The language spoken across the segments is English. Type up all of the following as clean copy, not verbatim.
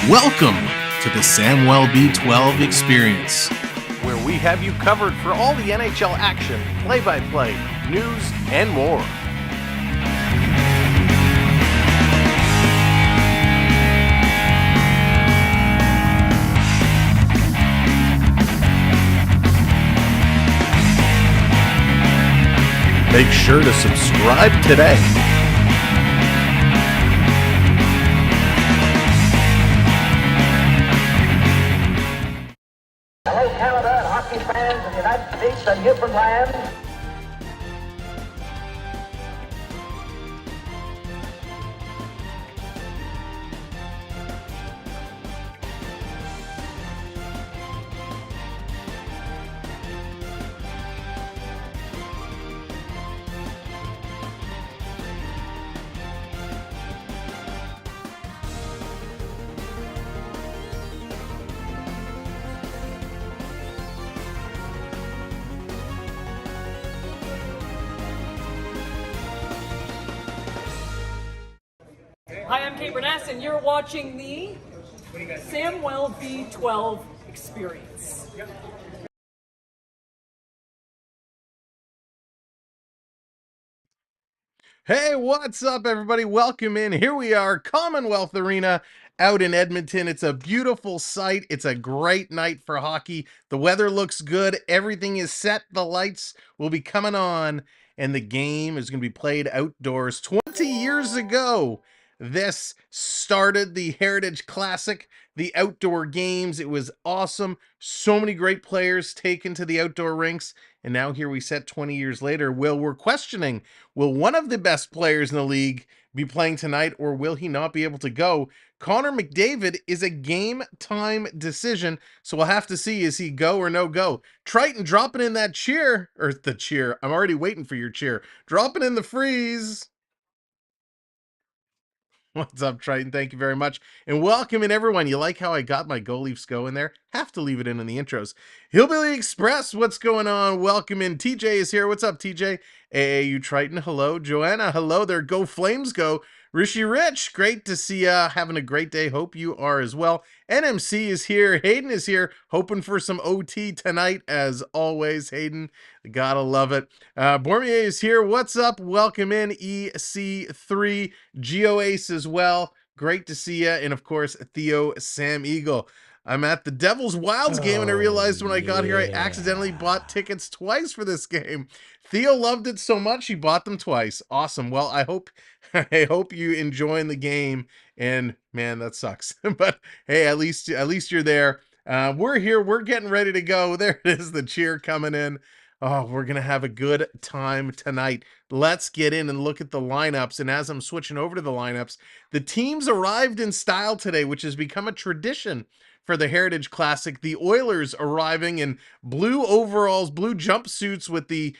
Welcome to the Samwelb12 Experience, where we have you covered for all the NHL action, play-by-play, news, and more. Make sure to subscribe today. Hello, Canada and hockey fans of the United States and Newfoundland. Hi, I'm Kate Bernass, and you're watching the Samwelb12 Experience. Hey, what's up, everybody? Welcome in. Here we are, Commonwealth Arena out in Edmonton. It's a beautiful sight. It's a great night for hockey. The weather looks good. Everything is set. The lights will be coming on, and the game is going to be played outdoors. 20 years ago, this started the Heritage Classic, the outdoor games. It was awesome. So many great players taken to the outdoor rinks. And now here we sit 20 years later. We're questioning, will one of the best players in the league be playing tonight, or will he not be able to go? Conor McDavid is a game time decision, so we'll have to see, is he go or no go? Triton dropping in that cheer, or the cheer. I'm already waiting for your cheer. Dropping in the freeze. What's up, Triton? Thank you very much. And welcome in, everyone. You like how I got my Go Leafs Go in there? Have to leave it in the intros. Hillbilly Express, what's going on? Welcome in. TJ is here. What's up, TJ? AAU Triton, hello. Joanna, hello there. Go Flames Go. Rishi Rich, great to see ya. Having a great day. Hope you are as well. NMC is here. Hayden is here. Hoping for some OT tonight, as always. Hayden, gotta love it. Bormier is here. What's up? Welcome in. EC3, Geo Ace as well. Great to see ya. And of course, Theo Sam Eagle. I'm at the Devils Wilds game, and I realized when I got here I accidentally bought tickets twice for this game. Theo loved it so much he bought them twice. Awesome. Well, I hope you enjoying the game. And man, that sucks. But hey, at least you're there. We're here. We're getting ready to go. There it is, the cheer coming in. Oh, we're going to have a good time tonight. Let's get in and look at the lineups. And as I'm switching over to the lineups, the teams arrived in style today, which has become a tradition for the Heritage Classic. The Oilers arriving in blue overalls, blue jumpsuits with the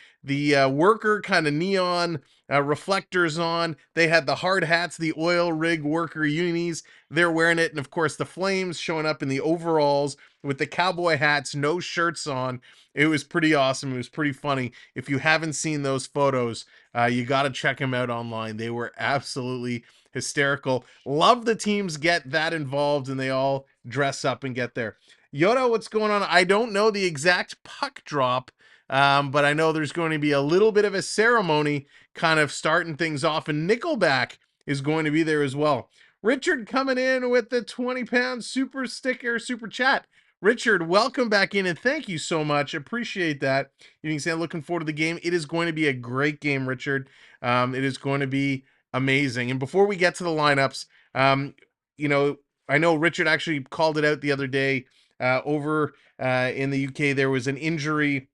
worker kind of neon reflectors on. They had the hard hats, the oil rig worker unis. They're wearing it. And of course, the Flames showing up in the overalls with the cowboy hats, no shirts on. It was pretty awesome. It was pretty funny. If you haven't seen those photos, you got to check them out online. They were absolutely hysterical. Love the teams get that involved and they all dress up and get there. Yoda, what's going on? I don't know the exact puck drop, but I know there's going to be a little bit of a ceremony kind of starting things off, and Nickelback is going to be there as well. Richard coming in with the 20-pound super sticker, super chat. Richard, welcome back in, and thank you so much. Appreciate that. You can say I'm looking forward to the game. It is going to be a great game, Richard. It is going to be amazing. And before we get to the lineups, you know, I know Richard actually called it out the other day over in the UK, there was an injury,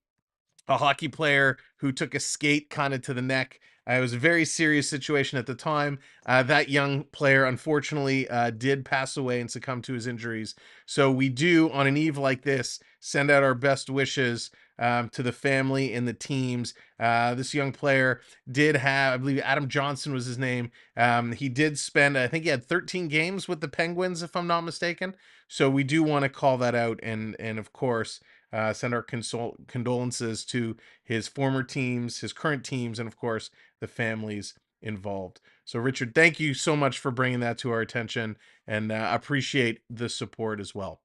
a hockey player who took a skate kind of to the neck. It was a very serious situation at the time. That young player, unfortunately, did pass away and succumb to his injuries. So we do, on an eve like this, send out our best wishes to the family and the teams. This young player did have, I believe Adam Johnson was his name. He did spend, I think he had 13 games with the Penguins, if I'm not mistaken. So we do want to call that out and of course, send our condolences to his former teams, his current teams, and of course, the families involved. So, Richard, thank you so much for bringing that to our attention, and appreciate the support as well.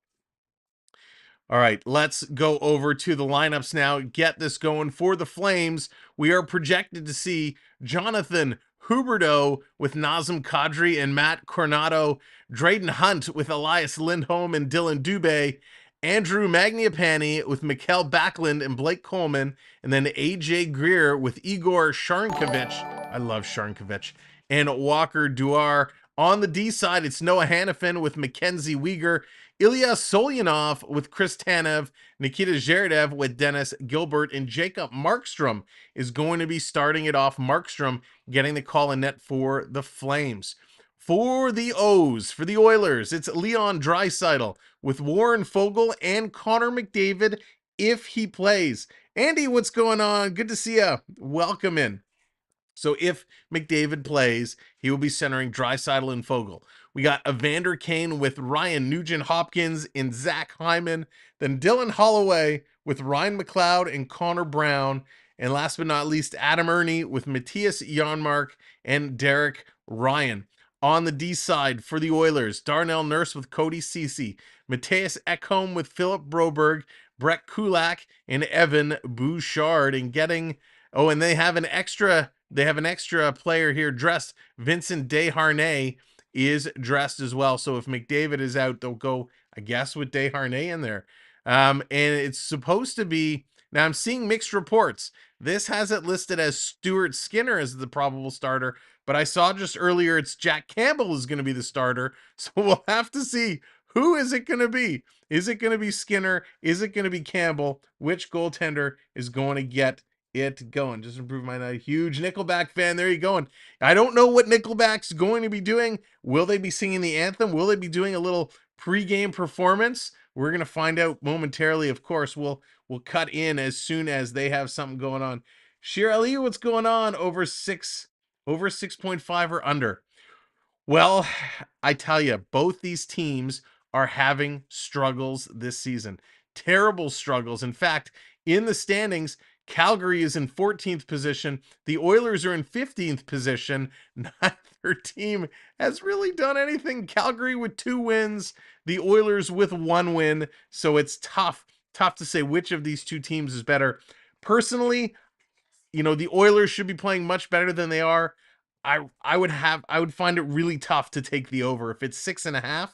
All right, let's go over to the lineups now. Get this going for the Flames. We are projected to see Jonathan Huberdeau with Nazim Kadri and Matt Coronado, Drayden Hunt with Elias Lindholm and Dylan Dubé, Andrew Mangiapane with Mikhail Backlund and Blake Coleman, and then AJ Greer with Igor Sharankovich. I love Sharankovich. And Walker Duar. On the D side, it's Noah Hannafin with Mackenzie Weegar, Ilya Solyanov with Chris Tanev, Nikita Zherdev with Dennis Gilbert, and Jacob Markstrom is going to be starting it off. Markstrom getting the call in net for the Flames. For the O's, for the Oilers, it's Leon Draisaitl with Warren Fogle and Conor McDavid if he plays. Andy, what's going on? Good to see you. Welcome in. So if McDavid plays, he will be centering Draisaitl and Fogle. We got Evander Kane with Ryan Nugent-Hopkins and Zach Hyman. Then Dylan Holloway with Ryan McLeod and Connor Brown. And last but not least, Adam Ernie with Matthias Janmark and Derek Ryan. On the D side for the Oilers, Darnell Nurse with Cody Ceci, Matthias Ekholm with Philip Broberg, Brett Kulak, and Evan Bouchard. And getting, oh, and they have an extra player here dressed. Vincent Desharnais is dressed as well. So if McDavid is out, they'll go, I guess, with Desharnais in there. And it's supposed to be, now I'm seeing mixed reports. This has it listed as Stuart Skinner as the probable starter, but I saw just earlier it's Jack Campbell is going to be the starter. So we'll have to see, who is it going to be? Is it going to be Skinner? Is it going to be Campbell? Which goaltender is going to get it going? Just improve my night. Huge Nickelback fan. There you go. I don't know what Nickelback's going to be doing. Will they be singing the anthem? Will they be doing a little pre-game performance? We're going to find out momentarily. Of course, we'll cut in as soon as they have something going on. Shirley, what's going on? Over 6.5 or under? Well, I tell you, both these teams are having struggles this season. Terrible struggles. In fact, in the standings, Calgary is in 14th position. The Oilers are in 15th position. Neither team has really done anything. Calgary with 2 wins, the Oilers with 1 win. So it's tough to say which of these two teams is better. Personally, you know, the Oilers should be playing much better than they are. I would find it really tough to take the over. If it's 6.5,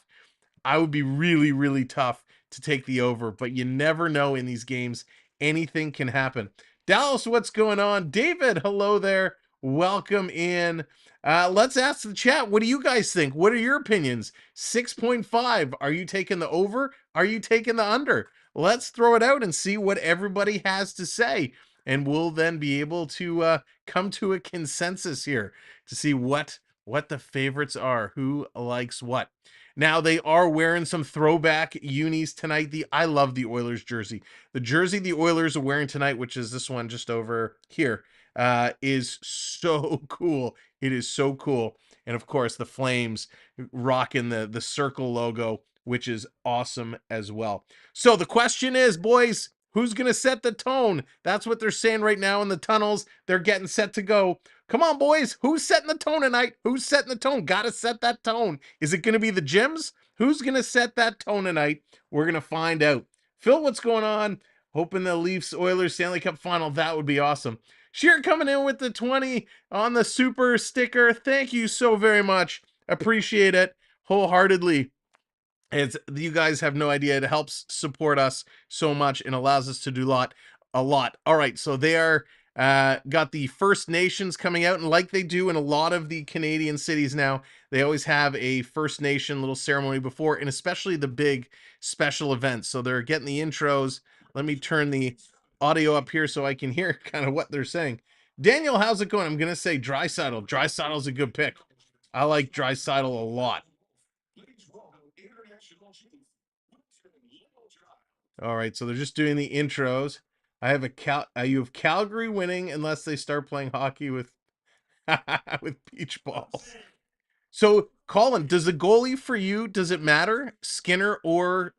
I would be really, really tough to take the over, but you never know in these games. Anything can happen. Dallas, what's going on? David, hello there. Welcome in. Let's ask the chat. What do you guys think? What are your opinions? 6.5. Are you taking the over? Are you taking the under? Let's throw it out and see what everybody has to say. And we'll then be able to come to a consensus here to see what the favorites are, who likes what. Now, they are wearing some throwback unis tonight. I love the Oilers jersey. The jersey the Oilers are wearing tonight, which is this one just over here, is so cool. It is so cool. And of course, the Flames rocking the circle logo, which is awesome as well. So the question is, boys, who's going to set the tone? That's what they're saying right now in the tunnels. They're getting set to go. Come on, boys. Who's setting the tone tonight? Who's setting the tone? Got to set that tone. Is it going to be the Gyms? Who's going to set that tone tonight? We're going to find out. Phil, what's going on? Hoping the Leafs Oilers Stanley Cup final. That would be awesome. Sheer coming in with the 20 on the super sticker. Thank you so very much. Appreciate it wholeheartedly. You guys have no idea. It helps support us so much and allows us to do a lot. All right, so they are Got the First Nations coming out, and like they do in a lot of the Canadian cities now, they always have a First Nation little ceremony before, and especially the big special events. So they're getting the intros. Let me turn the audio up here so I can hear kind of what they're saying. Daniel, how's it going? I'm going to say Draisaitl. Draisaitl's a good pick. I like Draisaitl a lot. All right, so they're just doing the intros. I have you have Calgary winning unless they start playing hockey with with beach balls. So, Colin, does the goalie for you, does it matter, Skinner or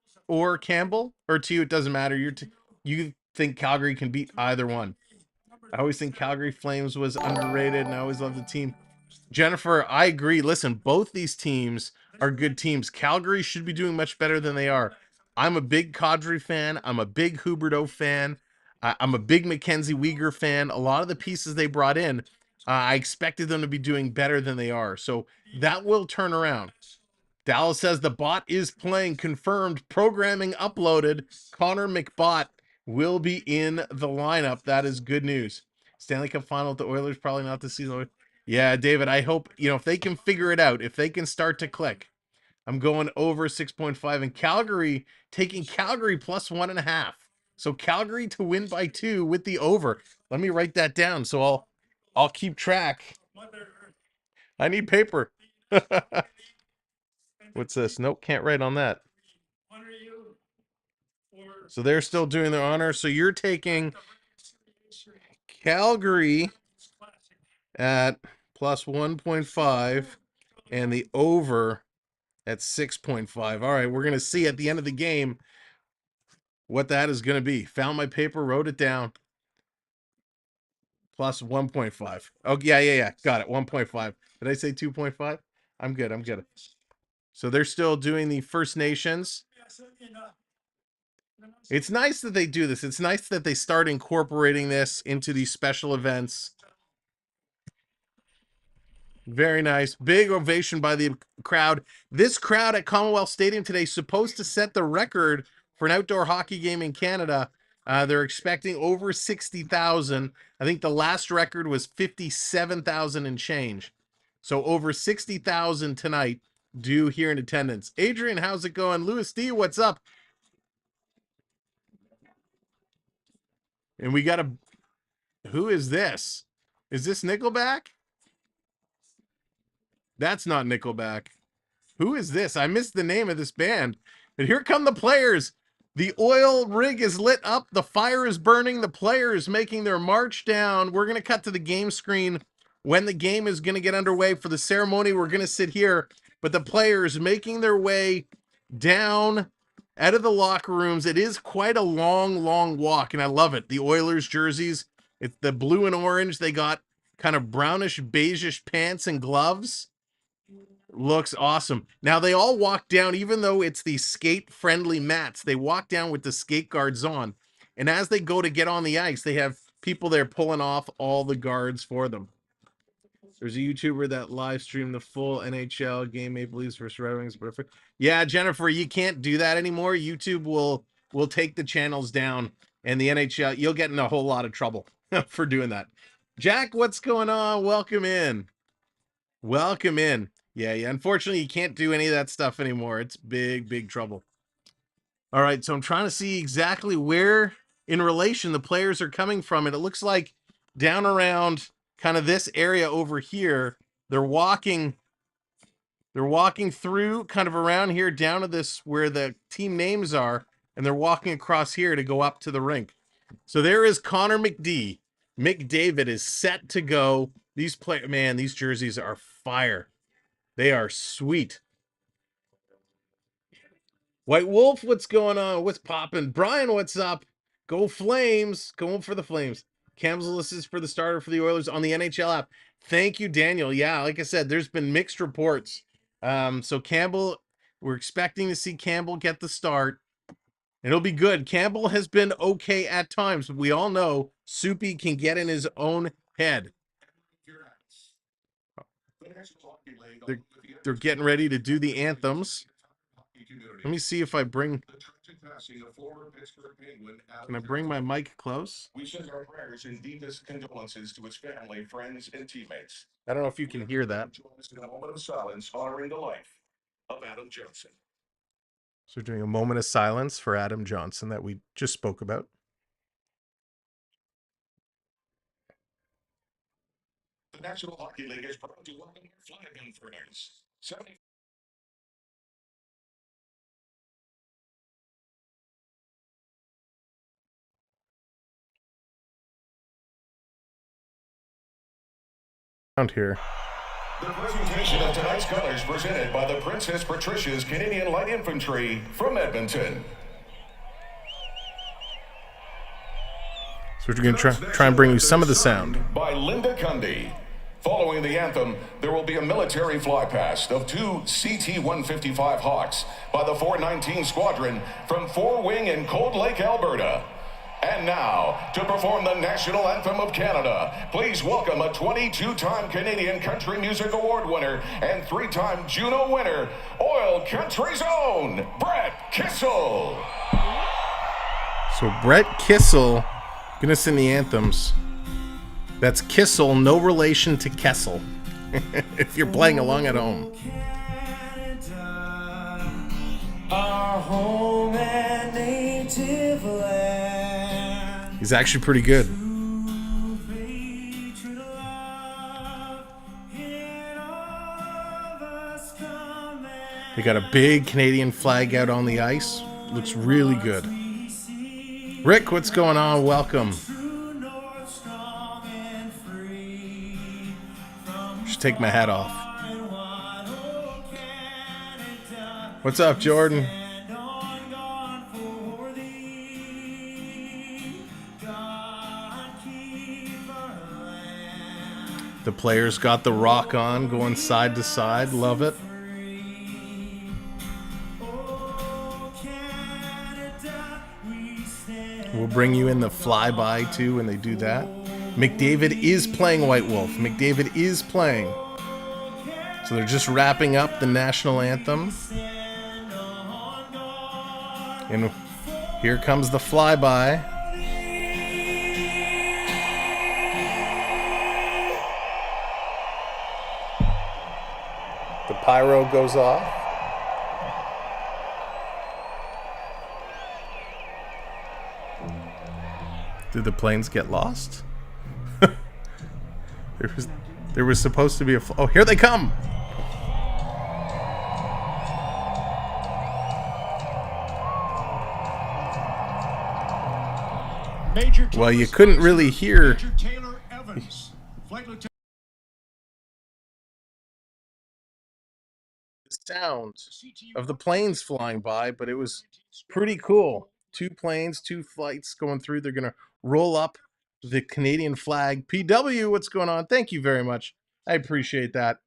Campbell, or to you it doesn't matter? You think Calgary can beat either one? I always think Calgary Flames was underrated, and I always love the team. Jennifer, I agree. Listen, both these teams are good teams. Calgary should be doing much better than they are. I'm a big Kadri fan. I'm a big Huberdeau fan. I'm a big Mackenzie Weegar fan. A lot of the pieces they brought in, I expected them to be doing better than they are. So that will turn around. Dallas says the bot is playing. Confirmed. Programming uploaded. Connor McBot will be in the lineup. That is good news. Stanley Cup final with the Oilers, probably not this season. Yeah, David, I hope, if they can figure it out, if they can start to click. I'm going over 6.5, and Calgary, taking Calgary plus 1.5. So Calgary to win by 2 with the over. Let me write that down so I'll keep track. I need paper. What's this? Nope, can't write on that. So they're still doing their honor. So you're taking Calgary at plus 1.5 and the over at 6.5. All right, we're going to see at the end of the game what that is going to be. Found my paper, wrote it down. Plus 1.5. Oh, yeah. Got it. 1.5. Did I say 2.5? I'm good. So they're still doing the First Nations. It's nice that they do this. It's nice that they start incorporating this into these special events. Very nice. Big ovation by the crowd. This crowd at Commonwealth Stadium today is supposed to set the record for an outdoor hockey game in Canada. They're expecting over 60,000. I think the last record was 57,000 and change. So over 60,000 tonight due here in attendance. Adrian, how's it going? Louis D, what's up? And we got who is this? Is this Nickelback? That's not Nickelback. Who is this? I missed the name of this band. But here come the players. The oil rig is lit up. The fire is burning. The players making their march down. We're going to cut to the game screen when the game is going to get underway. For the ceremony, we're going to sit here. But the players making their way down out of the locker rooms. It is quite a long walk, and I love it. The Oilers jerseys, it's the blue and orange. They got kind of brownish, beigeish pants and gloves. Looks awesome. Now they all walk down, even though it's the skate-friendly mats, they walk down with the skate guards on. And as they go to get on the ice, they have people there pulling off all the guards for them. There's a YouTuber that live streamed the full NHL game, Maple Leafs versus Red Wings. Perfect. Yeah, Jennifer, you can't do that anymore. YouTube will take the channels down, and the NHL, you'll get in a whole lot of trouble for doing that. Jack, what's going on? Welcome in. Welcome in. Yeah. Unfortunately, you can't do any of that stuff anymore. It's big trouble. All right, so I'm trying to see exactly where in relation the players are coming from, and it looks like down around kind of this area over here. They're walking through kind of around here down to this where the team names are, and they're walking across here to go up to the rink. So there is Connor McDavid is set to go. These jerseys are fire. They are sweet. White Wolf, what's going on? What's popping? Brian, what's up? Go Flames. Going for the Flames. Cam's is for the starter for the Oilers on the NHL app. Thank you, Daniel. Yeah, like I said, there's been mixed reports. So Campbell, we're expecting to see Campbell get the start. It'll be good. Campbell has been okay at times, but we all know Soupy can get in his own head. They're getting ready to do the anthems. Let me see if I bring... Can I bring my mic close? We send our prayers and deepest condolences to his family, friends, and teammates. I don't know if you can hear that. Join us in a moment of silence honoring the life of Adam Johnson. So we're doing a moment of silence for Adam Johnson that we just spoke about. The National Hockey League is proud to welcome our flyby friends. Around here. The presentation of tonight's colors presented by the Princess Patricia's Canadian Light Infantry from Edmonton. So we're going to try and bring you some of the sound. By Linda Cundy. Following the anthem, there will be a military flypast of 2 CT-155 Hawks by the 419 Squadron from Four Wing in Cold Lake, Alberta. And now, to perform the National Anthem of Canada, please welcome a 22-time Canadian Country Music Award winner and 3-time Juno winner, Oil Country's own, Brett Kissel. So Brett Kissel gonna sing the anthems. That's Kissel, no relation to Kessel. If you're playing along at home. Our home and native land. He's actually pretty good. They got a big Canadian flag out on the ice. Looks really good. Rick, what's going on? Welcome. Should take my hat off. What's up, Jordan? The players got the rock on, going side to side. Love it. We'll bring you in the flyby too when they do that. McDavid is playing White Wolf. McDavid is playing. So they're just wrapping up the national anthem. And here comes the flyby. The pyro goes off. Did the planes get lost? There was supposed to be a... Oh, here they come! Well, you couldn't really hear... the sound of the planes flying by, but it was pretty cool. 2 planes, 2 flights going through. They're going to roll up the Canadian flag. PW, what's going on? Thank you very much. I appreciate that.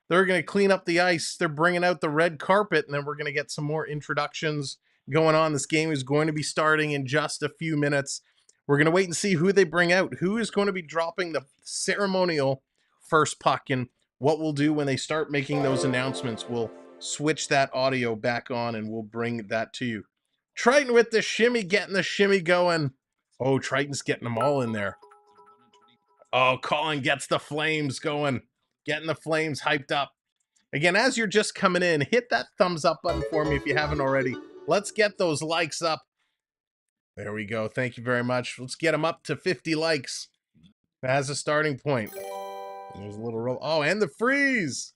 They're going to clean up the ice. They're bringing out the red carpet, and then we're going to get some more introductions going on. This game is going to be starting in just a few minutes. We're going to wait and see who they bring out. Who is going to be dropping the ceremonial first puck, and what we'll do when they start making those announcements. We'll switch that audio back on, and we'll bring that to you. Triton with the shimmy, getting the shimmy going. Oh, Triton's getting them all in there. Oh, Colin gets the flames going. Getting the flames hyped up. Again, as you're just coming in, hit that thumbs up button for me if you haven't already. Let's get those likes up. There we go. Thank you very much. Let's get them up to 50 likes as a starting point. And there's a little roll. Oh, and the freeze.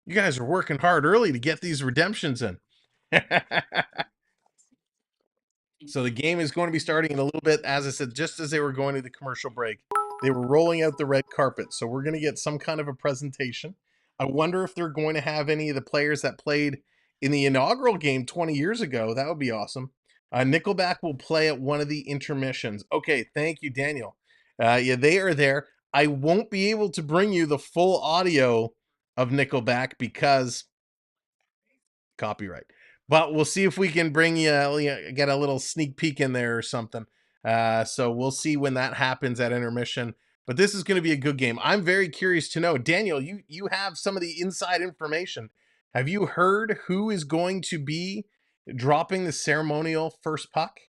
You guys are working hard early to get these redemptions in. So the game is going to be starting in a little bit. As I said, just as they were going to the commercial break, they were rolling out the red carpet. So we're going to get some kind of a presentation. I wonder if they're going to have any of the players that played in the inaugural game 20 years ago. That would be awesome. Nickelback will play at one of the intermissions. Okay, thank you, Daniel. Yeah, they are there. I won't be able to bring you the full audio of Nickelback because copyright. But we'll see if we can bring you, get a little sneak peek in there or something. So we'll see when that happens at intermission. But this is going to be a good game. I'm very curious to know. Daniel, you have some of the inside information. Have you heard who is going to be dropping the ceremonial first puck?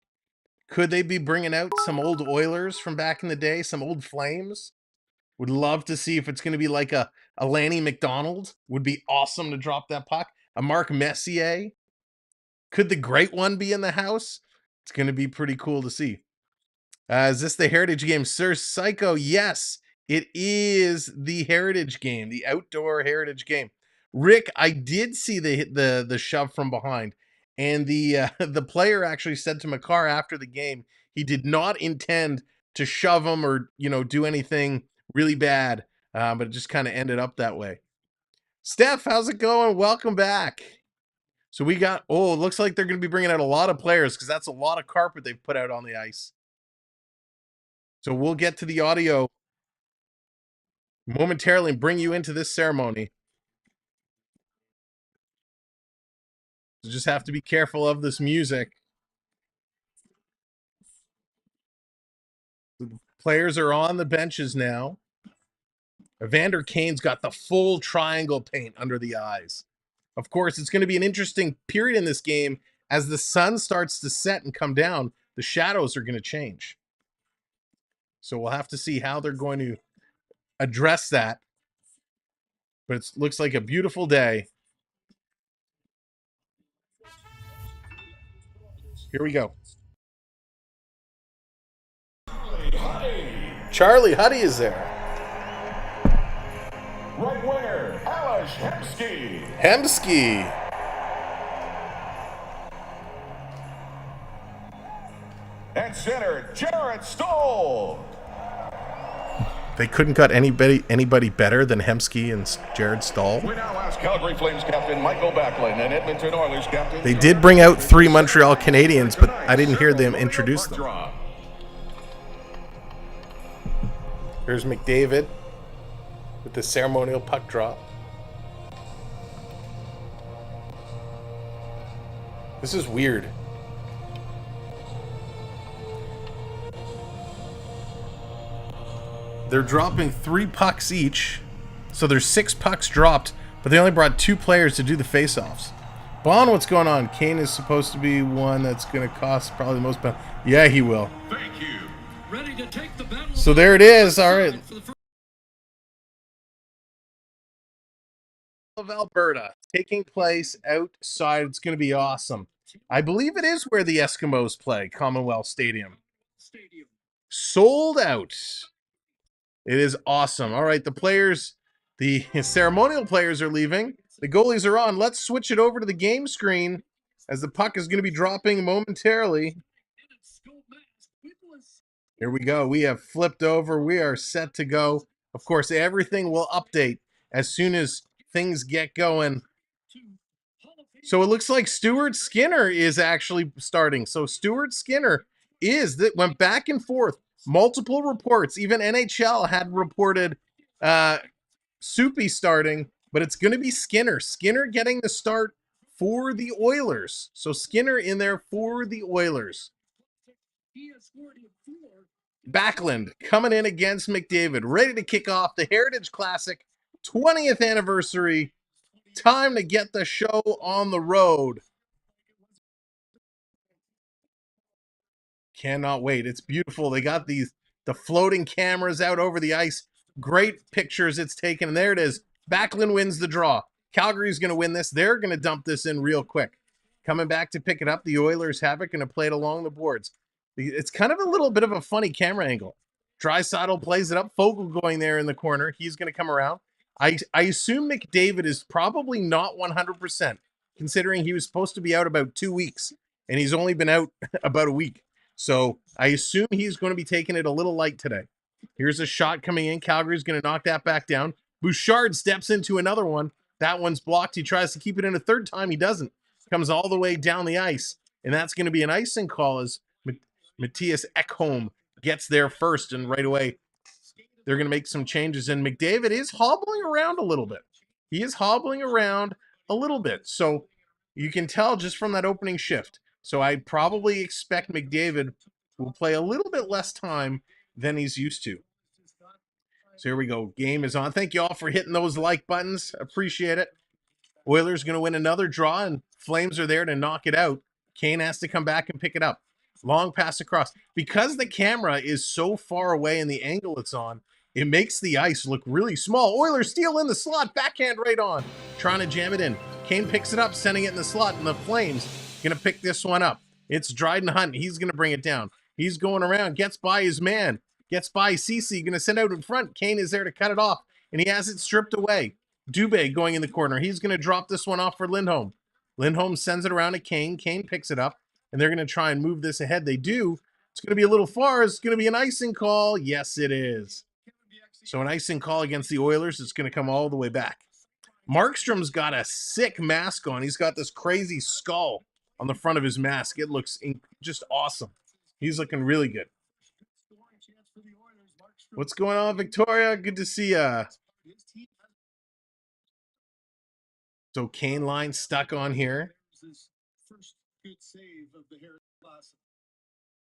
Could they be bringing out some old Oilers from back in the day, some old Flames? Would love to see if it's going to be like a Lanny McDonald. Would be awesome to drop that puck. A Mark Messier. Could the great one be in the house? It's going to be pretty cool to see. Is this the Heritage game? Sir Psycho, yes, it is the Heritage game, the outdoor Heritage game. Rick, I did see the shove from behind, and the player actually said to Makar after the game he did not intend to shove him or do anything really bad, but it just kind of ended up that way. Steph, how's it going? Welcome back. So we got, it looks like they're going to be bringing out a lot of players because that's a lot of carpet they've put out on the ice. So we'll get to the audio momentarily and bring you into this ceremony. You just have to be careful of this music. The players are on the benches now. Evander Kane's got the full triangle paint under the eyes. Of course, it's going to be an interesting period in this game. As the sun starts to set and come down, the shadows are going to change. So we'll have to see how they're going to address that. But it looks like a beautiful day. Here we go. Charlie Huddy is there. Right winger, Alish Hemsky. Hemsky. And center, Jared Stoll. They couldn't got anybody better than Hemsky and Jared Stoll. We now ask Calgary Flames captain Michael Backlund and Edmonton Oilers captain. They did bring out 3 Montreal Canadiens, but I didn't hear them introduce them. Here's McDavid with the ceremonial puck drop. This is weird. They're dropping 3 pucks each, so there's 6 pucks dropped, but they only brought 2 players to do the face-offs. Bon, what's going on? Kane is supposed to be one that's going to cost probably the most. Yeah, he will. Thank you. Ready to take the battle. So there it is. All right. Of Alberta taking place outside. It's going to be awesome. I believe it is where the Eskimos play, Commonwealth Stadium. Sold out. It is awesome. All right, the players, the ceremonial players are leaving. The goalies are on. Let's switch it over to the game screen as the puck is going to be dropping momentarily. Here we go. We have flipped over. We are set to go. Of course, everything will update as soon as things get going. So it looks like Stuart Skinner is actually starting. So Stuart Skinner went back and forth. Multiple reports, even NHL had reported Soupy starting, but it's going to be Skinner. Skinner getting the start for the Oilers. So Skinner in there for the Oilers. Backlund coming in against McDavid, ready to kick off the Heritage Classic 20th anniversary. Time to get the show on the road. Cannot wait. It's beautiful. They got the floating cameras out over the ice. Great pictures it's taken. And there it is. Backlund wins the draw. Calgary's going to win this. They're going to dump this in real quick. Coming back to pick it up, the Oilers have it. Going to play it along the boards. It's kind of a little bit of a funny camera angle. Draisaitl plays it up. Fogle going there in the corner. He's going to come around. I assume McDavid is probably not 100%, considering he was supposed to be out about 2 weeks, and he's only been out about a week. So I assume he's going to be taking it a little light today. Here's a shot coming in. Calgary's going to knock that back down. Bouchard steps into another one. That one's blocked. He tries to keep it in a third time. He doesn't. Comes all the way down the ice. And that's going to be an icing call as Matthias Ekholm gets there first. And right away, they're going to make some changes. And McDavid is hobbling around a little bit. He is hobbling around a little bit. So you can tell just from that opening shift. So I probably expect McDavid will play a little bit less time than he's used to. So here we go. Game is on. Thank you all for hitting those like buttons. Appreciate it. Oilers going to win another draw, and Flames are there to knock it out. Kane has to come back and pick it up. Long pass across. Because the camera is so far away in the angle it's on, it makes the ice look really small. Oilers steal in the slot, backhand right on. Trying to jam it in. Kane picks it up, sending it in the slot, and the Flames going to pick this one up. It's Dryden Hunt. He's going to bring it down. He's going around, gets by his man, gets by Cece, going to send out in front. Kane is there to cut it off, and he has it stripped away. Dubé going in the corner. He's going to drop this one off for Lindholm. Lindholm sends it around to Kane. Kane picks it up, and they're going to try and move this ahead. They do. It's going to be a little far. It's going to be an icing call. Yes, it is. So an icing call against the Oilers. It's going to come all the way back. Markstrom's got a sick mask on. He's got this crazy skull on the front of his mask. It looks just awesome. He's looking really good. What's going on, Victoria? Good to see ya. So Kane line stuck on here.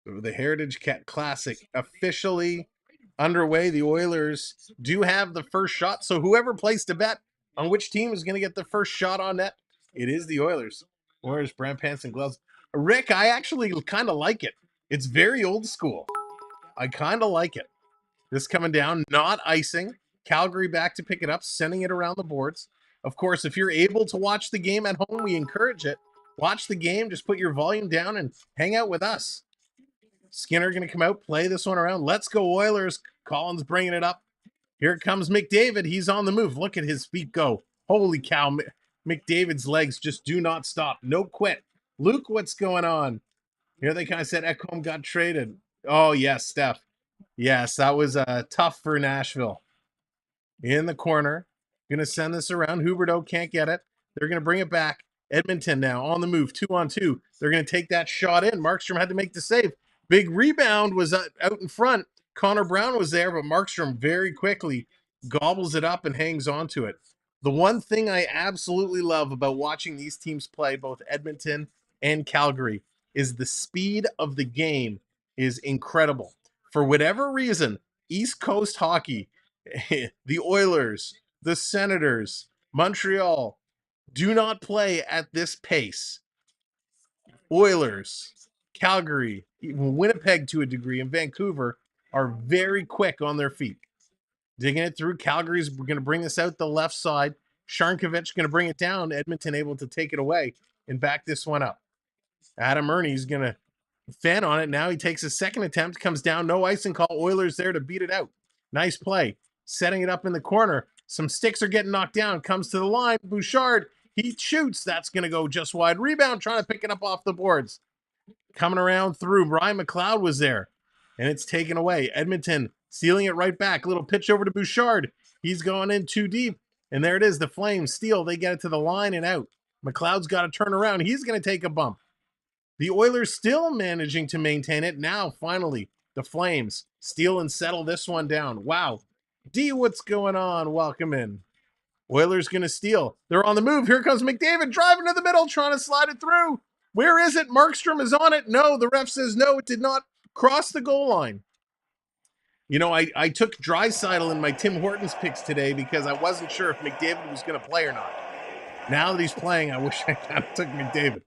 So the Heritage Classic officially underway. The Oilers do have the first shot. So whoever placed a bet on which team is going to get the first shot on net, it is the Oilers. Oilers, brand pants and gloves. Rick, I actually kind of like it. It's very old school. I kind of like it. This coming down, not icing. Calgary back to pick it up, sending it around the boards. Of course, if you're able to watch the game at home, we encourage it. Watch the game, just put your volume down and hang out with us. Skinner going to come out, play this one around. Let's go Oilers. Collins bringing it up. Here comes McDavid. He's on the move. Look at his feet go. Holy cow. McDavid's legs just do not stop. No quit. Luke, what's going on? Here they kind of said Ekholm got traded. Oh, yes, Steph. Yes, that was tough for Nashville. In the corner. Going to send this around. Huberdeau can't get it. They're going to bring it back. Edmonton now on the move. 2-on-2. They're going to take that shot in. Markstrom had to make the save. Big rebound was out in front. Connor Brown was there, but Markstrom very quickly gobbles it up and hangs on to it. The one thing I absolutely love about watching these teams play, both Edmonton and Calgary, is the speed of the game is incredible. For whatever reason, East Coast hockey, the Oilers, the Senators, Montreal, do not play at this pace. Oilers, Calgary, even Winnipeg to a degree, and Vancouver are very quick on their feet. Digging it through. Calgary's going to bring this out the left side. Sharnkovich going to bring it down. Edmonton able to take it away and back this one up. Adam Ernie's going to fan on it. Now he takes a second attempt, comes down, no icing call. Oilers there to beat it out. Nice play. Setting it up in the corner. Some sticks are getting knocked down. Comes to the line. Bouchard, he shoots. That's going to go just wide. Rebound, trying to pick it up off the boards. Coming around through. Ryan McLeod was there. And it's taken away. Edmonton stealing it right back. Little pitch over to Bouchard. He's going in too deep. And there it is. The Flames steal. They get it to the line and out. McLeod's got to turn around. He's going to take a bump. The Oilers still managing to maintain it. Now, finally, the Flames steal and settle this one down. Wow. D, what's going on? Welcome in. Oilers going to steal. They're on the move. Here comes McDavid driving to the middle, trying to slide it through. Where is it? Markstrom is on it. No, the ref says no, it did not cross the goal line. You know, I took Draisaitl in my Tim Hortons picks today because I wasn't sure if McDavid was going to play or not. Now that he's playing, I wish I kind of took McDavid.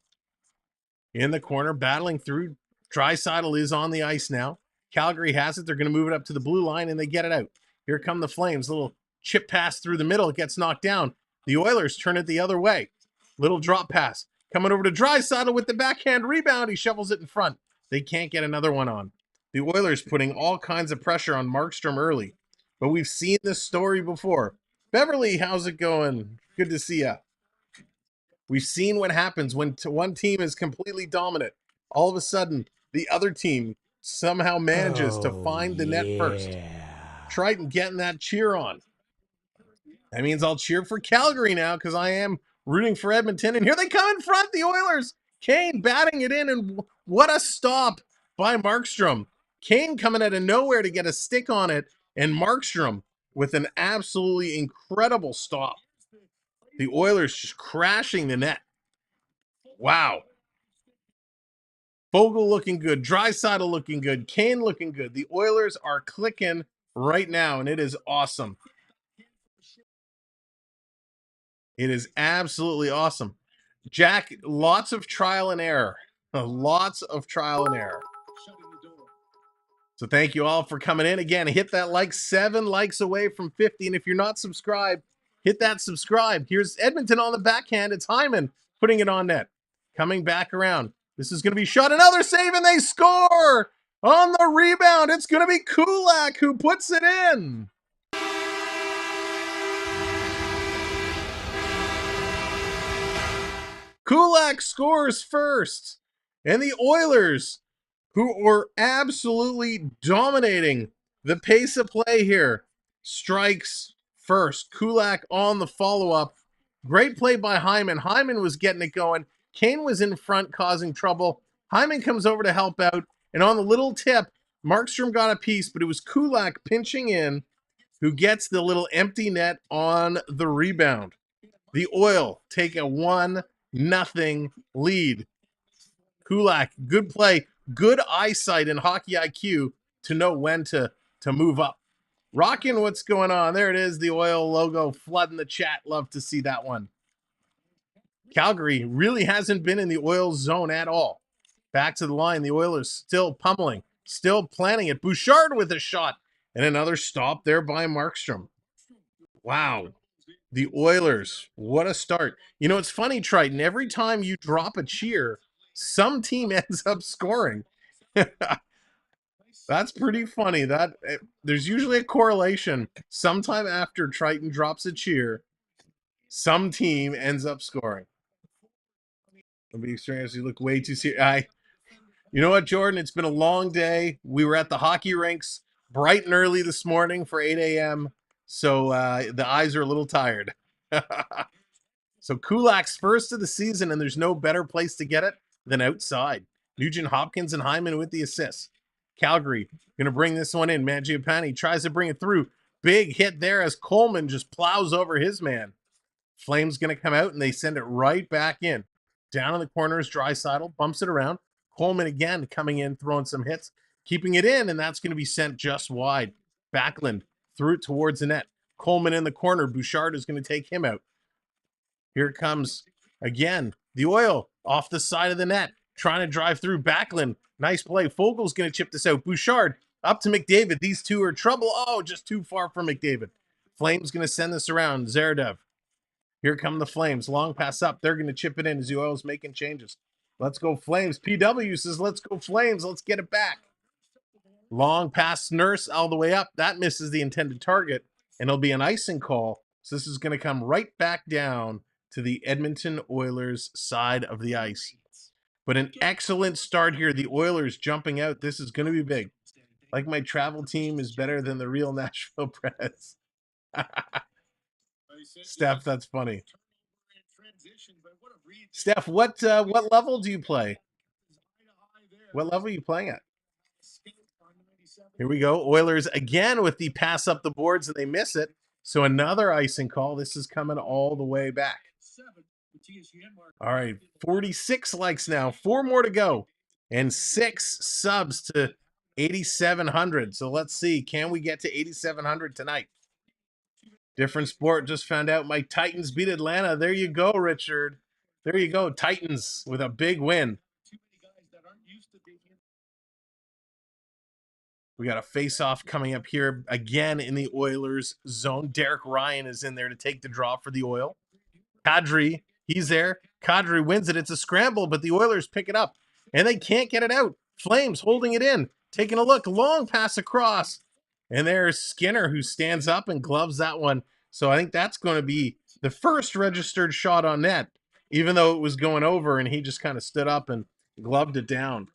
In the corner, battling through. Draisaitl is on the ice now. Calgary has it. They're going to move it up to the blue line, and they get it out. Here come the Flames. Little chip pass through the middle. It gets knocked down. The Oilers turn it the other way. Little drop pass. Coming over to Draisaitl with the backhand rebound. He shovels it in front. They can't get another one on. The Oilers putting all kinds of pressure on Markstrom early. But we've seen this story before. Beverly, how's it going? Good to see ya. We've seen what happens when one team is completely dominant. All of a sudden, the other team somehow manages to find the net first. Triton getting that cheer on. That means I'll cheer for Calgary now because I am rooting for Edmonton. And here they come in front, the Oilers. Kane batting it in, and what a stop by Markstrom. Kane coming out of nowhere to get a stick on it, and Markstrom with an absolutely incredible stop. The Oilers just crashing the net. Wow. Fogle looking good. Draisaitl looking good. Kane looking good. The Oilers are clicking right now, and it is awesome. It is absolutely awesome. Jack, lots of trial and error. Lots of trial and error. So thank you all for coming in. Again, hit that like, 7 likes away from 50. And if you're not subscribed, hit that subscribe. Here's Edmonton on the backhand. It's Hyman putting it on net. Coming back around. This is going to be shot. Another save, and they score! On the rebound, it's going to be Kulak who puts it in. Kulak scores first. And the Oilers, who were absolutely dominating the pace of play here, strikes first. Kulak on the follow-up. Great play by Hyman. Hyman was getting it going. Kane was in front causing trouble. Hyman comes over to help out. And on the little tip, Markstrom got a piece, but it was Kulak pinching in who gets the little empty net on the rebound. The Oil take a 1-0 lead. Kulak, good play, good eyesight and hockey IQ to know when to move up. Rockin', what's going on? There it is, the Oil logo flooding the chat. Love to see that one. Calgary really hasn't been in the Oil zone at all. Back to the line, the Oilers still pummeling, still planning it. Bouchard with a shot, and another stop there by Markstrom. Wow. The Oilers, what a start. You know, it's funny, Triton, every time you drop a cheer, some team ends up scoring. That's pretty funny. There's usually a correlation. Sometime after Triton drops a cheer, some team ends up scoring. It'll be strange. You look way too serious. You know what, Jordan? It's been a long day. We were at the hockey rinks bright and early this morning for 8 a.m., so the eyes are a little tired. So Kulak's first of the season, and there's no better place to get it than outside. Nugent Hopkins and Hyman with the assists. Calgary going to bring this one in. Mangiapane tries to bring it through. Big hit there as Coleman just plows over his man. Flames going to come out, and they send it right back in. Down in the corner is Draisaitl, bumps it around. Coleman again coming in, throwing some hits, keeping it in, and that's going to be sent just wide. Backlund threw it towards the net. Coleman in the corner. Bouchard is going to take him out. Here comes again the Oil off the side of the net, trying to drive through. Backlund, nice play. Fogel's going to chip this out. Bouchard up to McDavid. These two are in trouble. Oh, just too far from McDavid. Flames going to send this around. Zerdev. Here come the Flames. Long pass up. They're going to chip it in as the Oil's making changes. Let's go Flames. PW says, let's go Flames. Let's get it back. Long pass Nurse all the way up. That misses the intended target, and it'll be an icing call. So this is going to come right back down to the Edmonton Oilers side of the ice. But an excellent start here. The Oilers jumping out. This is going to be big. Like my travel team is better than the real Nashville Preds. Steph, that's funny. Steph, what level do you play? What level are you playing at? Here we go. Oilers again with the pass up the boards, and they miss it. So another icing call. This is coming all the way back. All right, 46 likes now. 4 more to go. And 6 subs to 8,700. So let's see. Can we get to 8,700 tonight? Different sport. Just found out my Titans beat Atlanta. There you go, Richard. There you go. Titans with a big win. We got a face-off coming up here again in the Oilers zone. Derek Ryan is in there to take the draw for the Oil. Kadri, he's there. Kadri wins it. It's a scramble, but the Oilers pick it up, and they can't get it out. Flames holding it in. Taking a look. Long pass across. And there's Skinner, who stands up and gloves that one. So I think that's going to be the first registered shot on net, even though it was going over, and he just kind of stood up and gloved it down.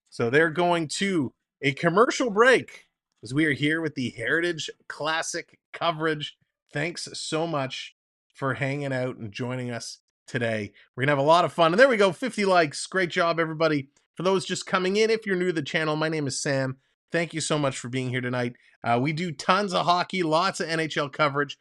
So they're going to a commercial break as we are here with the Heritage Classic coverage. Thanks so much for hanging out and joining us today. We're going to have a lot of fun. And there we go, 50 likes. Great job, everybody. For those just coming in, if you're new to the channel, my name is Sam. Thank you so much for being here tonight. We do tons of hockey, lots of NHL coverage.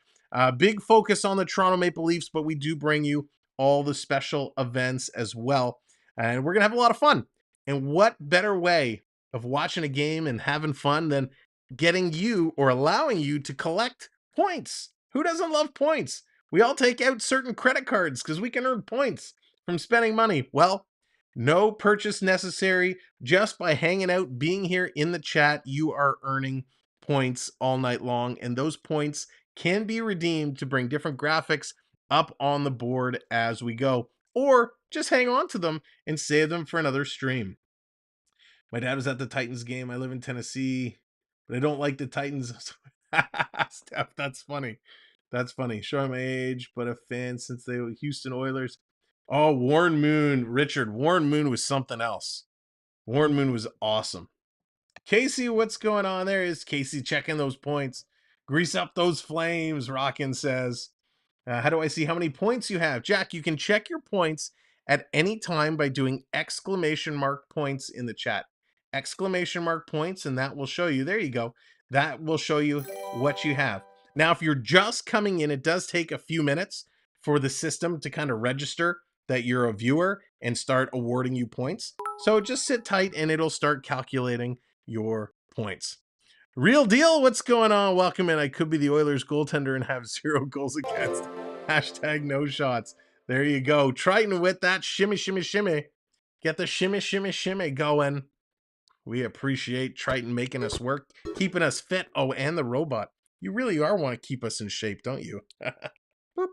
Big focus on the Toronto Maple Leafs, but we do bring you all the special events as well. And we're going to have a lot of fun. And what better way of watching a game and having fun than getting you or allowing you to collect points? Who doesn't love points? We all take out certain credit cards because we can earn points from spending money. Well, no purchase necessary. Just by hanging out, being here in the chat, you are earning points all night long. And those points can be redeemed to bring different graphics up on the board as we go. Or just hang on to them and save them for another stream. My dad was at the Titans game. I live in Tennessee, but I don't like the Titans. Steph, that's funny. That's funny. Showing my age, but a fan since they were Houston Oilers. Oh, Warren Moon, Richard. Warren Moon was something else. Warren Moon was awesome. Casey, what's going on there? Is Casey checking those points? Grease up those flames, Rockin says. How do I see how many points you have? Jack, you can check your points at any time by doing exclamation mark points in the chat. Exclamation mark points, and that will show you. There you go. That will show you what you have. Now, if you're just coming in, it does take a few minutes for the system to kind of register that you're a viewer and start awarding you points. So just sit tight and it'll start calculating your points. Real deal, what's going on? Welcome in. I could be the Oilers goaltender and have 0 goals against. Hashtag no shots. There you go. Triton with that shimmy, shimmy, shimmy. Get the shimmy, shimmy, shimmy going. We appreciate Triton making us work, keeping us fit. Oh, and the robot. You really are want to keep us in shape, don't you? Let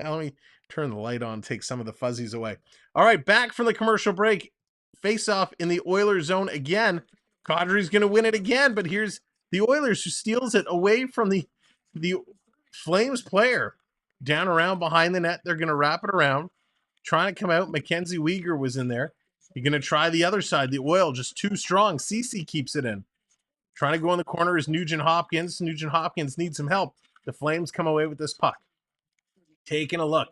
me turn the light on, take some of the fuzzies away. All right, back from the commercial break. Face off in the Oilers zone again. Kadri's going to win it again, but here's the Oilers who steals it away from the Flames player. Down around behind the net. They're going to wrap it around. Trying to come out. Mackenzie Weegar was in there. You're going to try the other side. The Oil just too strong. Cece keeps it in. Trying to go in the corner is Nugent Hopkins. Nugent Hopkins needs some help. The Flames come away with this puck. Taking a look.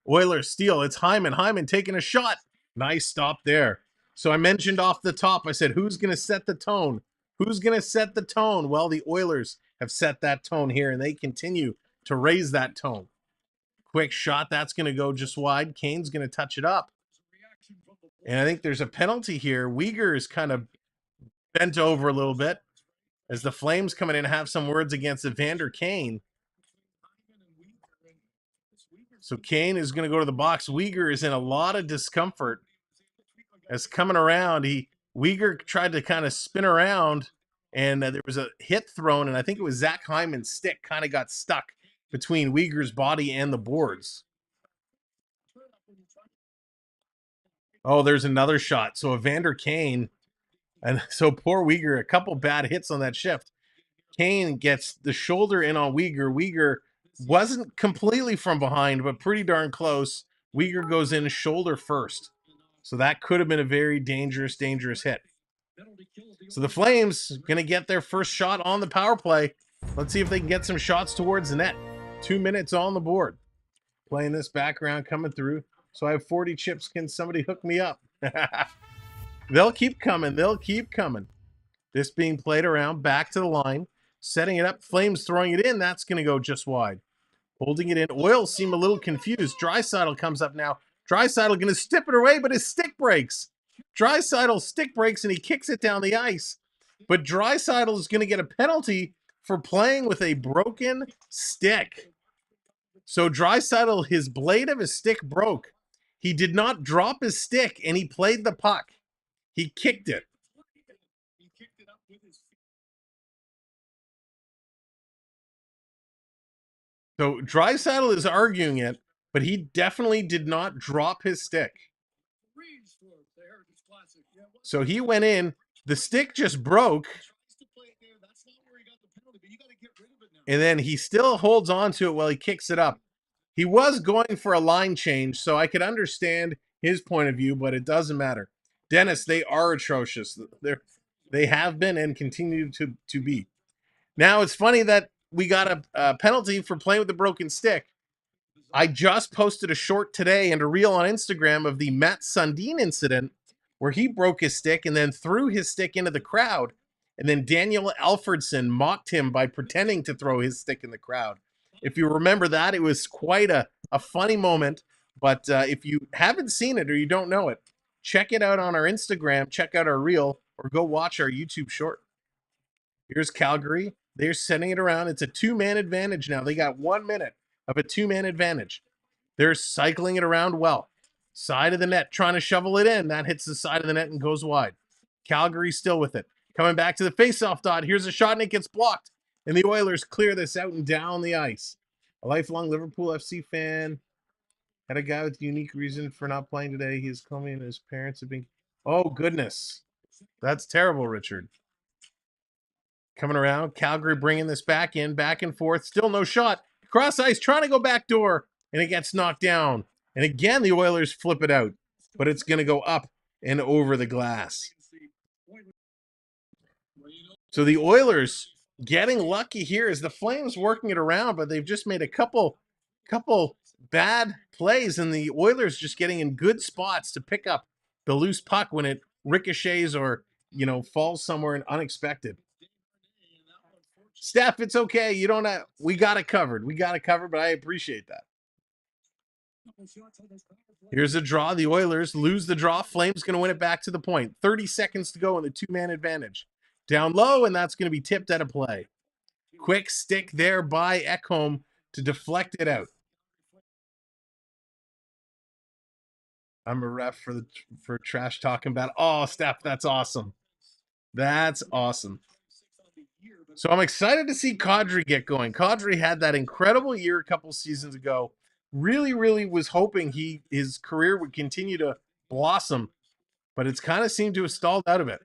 Oilers steal. It's Hyman. Hyman taking a shot. Nice stop there. So I mentioned off the top, I said, who's going to set the tone? Who's going to set the tone? Well, the Oilers have set that tone here, and they continue to raise that tone. Quick shot. That's going to go just wide. Kane's going to touch it up. And I think there's a penalty here. Weegar is kind of bent over a little bit as the Flames come in and have some words against Evander Kane. So Kane is going to go to the box. Weegar is in a lot of discomfort as coming around. Weegar tried to kind of spin around, and there was a hit thrown, and I think it was Zach Hyman's stick kind of got stuck between Weegar's body and the boards. Oh, there's another shot. So Evander Kane, and so poor Weegar, a couple bad hits on that shift. Kane gets the shoulder in on Weegar. Weegar wasn't completely from behind, but pretty darn close. Weegar goes in shoulder first. So that could have been a very dangerous hit. So the Flames going to get their first shot on the power play. Let's see if they can get some shots towards the net. 2 minutes on the board. Playing this background coming through. So I have 40 chips. Can somebody hook me up? They'll keep coming. They'll keep coming. This being played around, back to the line. Setting it up. Flames throwing it in. That's going to go just wide. Holding it in. Oil seem a little confused. Draisaitl comes up now. Draisaitl going to stip it away, but his stick breaks. Draisaitl's stick breaks, and he kicks it down the ice. But Draisaitl is going to get a penalty for playing with a broken stick. So Draisaitl, his blade of his stick broke. He did not drop his stick, and he played the puck. He kicked it. So Draisaitl is arguing it, but he definitely did not drop his stick. So he went in. The stick just broke. And then he still holds on to it while he kicks it up. He was going for a line change, so I could understand his point of view, but it doesn't matter. Dennis, they are atrocious. They have been and continue to be. Now, it's funny that we got a penalty for playing with the broken stick. I just posted a short today and a reel on Instagram of the Matt Sundin incident where he broke his stick and then threw his stick into the crowd. And then Daniel Alfredson mocked him by pretending to throw his stick in the crowd. If you remember that, it was quite a funny moment. But if you haven't seen it or you don't know it, check it out on our Instagram, check out our reel, or go watch our YouTube short. Here's Calgary They're sending it around. It's a two-man advantage now. They got 1 minute of a two-man advantage. They're cycling it around well. Side of the net, trying to shovel it in. That hits the side of the net and goes wide. Calgary still with it. Coming back to the faceoff dot. Here's a shot and it gets blocked. And the Oilers clear this out and down the ice. A lifelong Liverpool FC fan. Had a guy with a unique reason for not playing today. He's coming and his parents have been... Oh, goodness. That's terrible, Richard. Coming around. Calgary bringing this back in. Back and forth. Still no shot. Cross ice trying to go back door. And it gets knocked down. And again, the Oilers flip it out. But it's going to go up and over the glass. So the Oilers getting lucky here as the Flames working it around, but they've just made a couple bad plays, and the Oilers just getting in good spots to pick up the loose puck when it ricochets or, falls somewhere unexpected. Steph, it's okay. You don't have, we got it covered. But I appreciate that. Here's a draw. The Oilers lose the draw. Flames going to win it back to the point. 30 seconds to go in the two-man advantage. Down low, and that's going to be tipped out of play. Quick stick there by Ekholm to deflect it out. I'm a ref for trash talking about. Oh, Steph, that's awesome. That's awesome. So I'm excited to see Kadri get going. Kadri had that incredible year a couple seasons ago. Really, really was hoping his career would continue to blossom, but it's kind of seemed to have stalled out of it.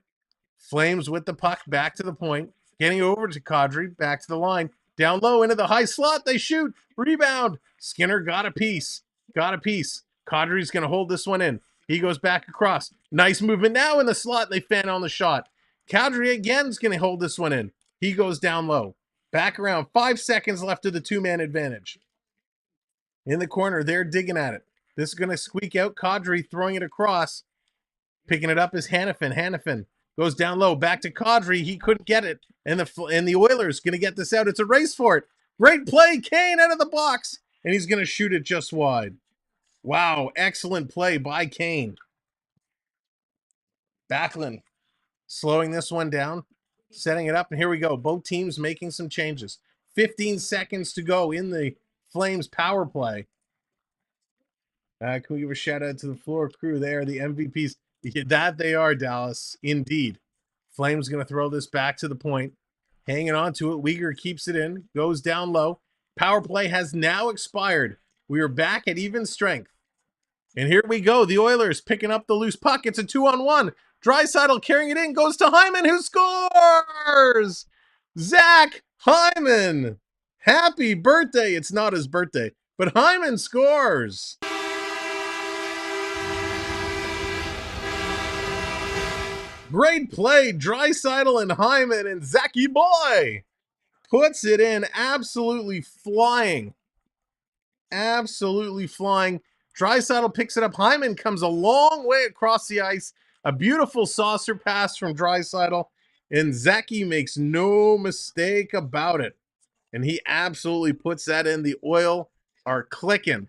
Flames with the puck back to the point, getting over to Kadri, back to the line, down low into the high slot. They shoot, rebound. Skinner got a piece. Kadri's going to hold this one in. He goes back across. Nice movement now in the slot. They fan on the shot. Kadri again is going to hold this one in. He goes down low. Back around. 5 seconds left of the two-man advantage. In the corner, they're digging at it. This is going to squeak out. Kadri throwing it across. Picking it up is Hanifin. Hanifin goes down low. Back to Kadri. He couldn't get it. And the Oilers going to get this out. It's a race for it. Great play. Kane out of the box. And he's going to shoot it just wide. Wow. Excellent play by Kane. Backlund slowing this one down. Setting it up. And here we go. Both teams making some changes. 15 seconds to go in the Flames power play. Can we give a shout out to the floor crew? They are the MVPs. That they are, Dallas. Indeed. Flames going to throw this back to the point. Hanging on to it. Weegar keeps it in. Goes down low. Power play has now expired. We are back at even strength. And here we go. The Oilers picking up the loose puck. It's a 2-on-1. Draisaitl carrying it in. Goes to Hyman, who scores! Zach Hyman. Happy birthday. It's not his birthday, but Hyman scores. Great play. Draisaitl and Hyman, and Zachy boy puts it in. Absolutely flying. Draisaitl picks it up. Hyman comes a long way across the ice. A beautiful saucer pass from Draisaitl, and Zachy makes no mistake about it. And he absolutely puts that in. The Oil are clicking.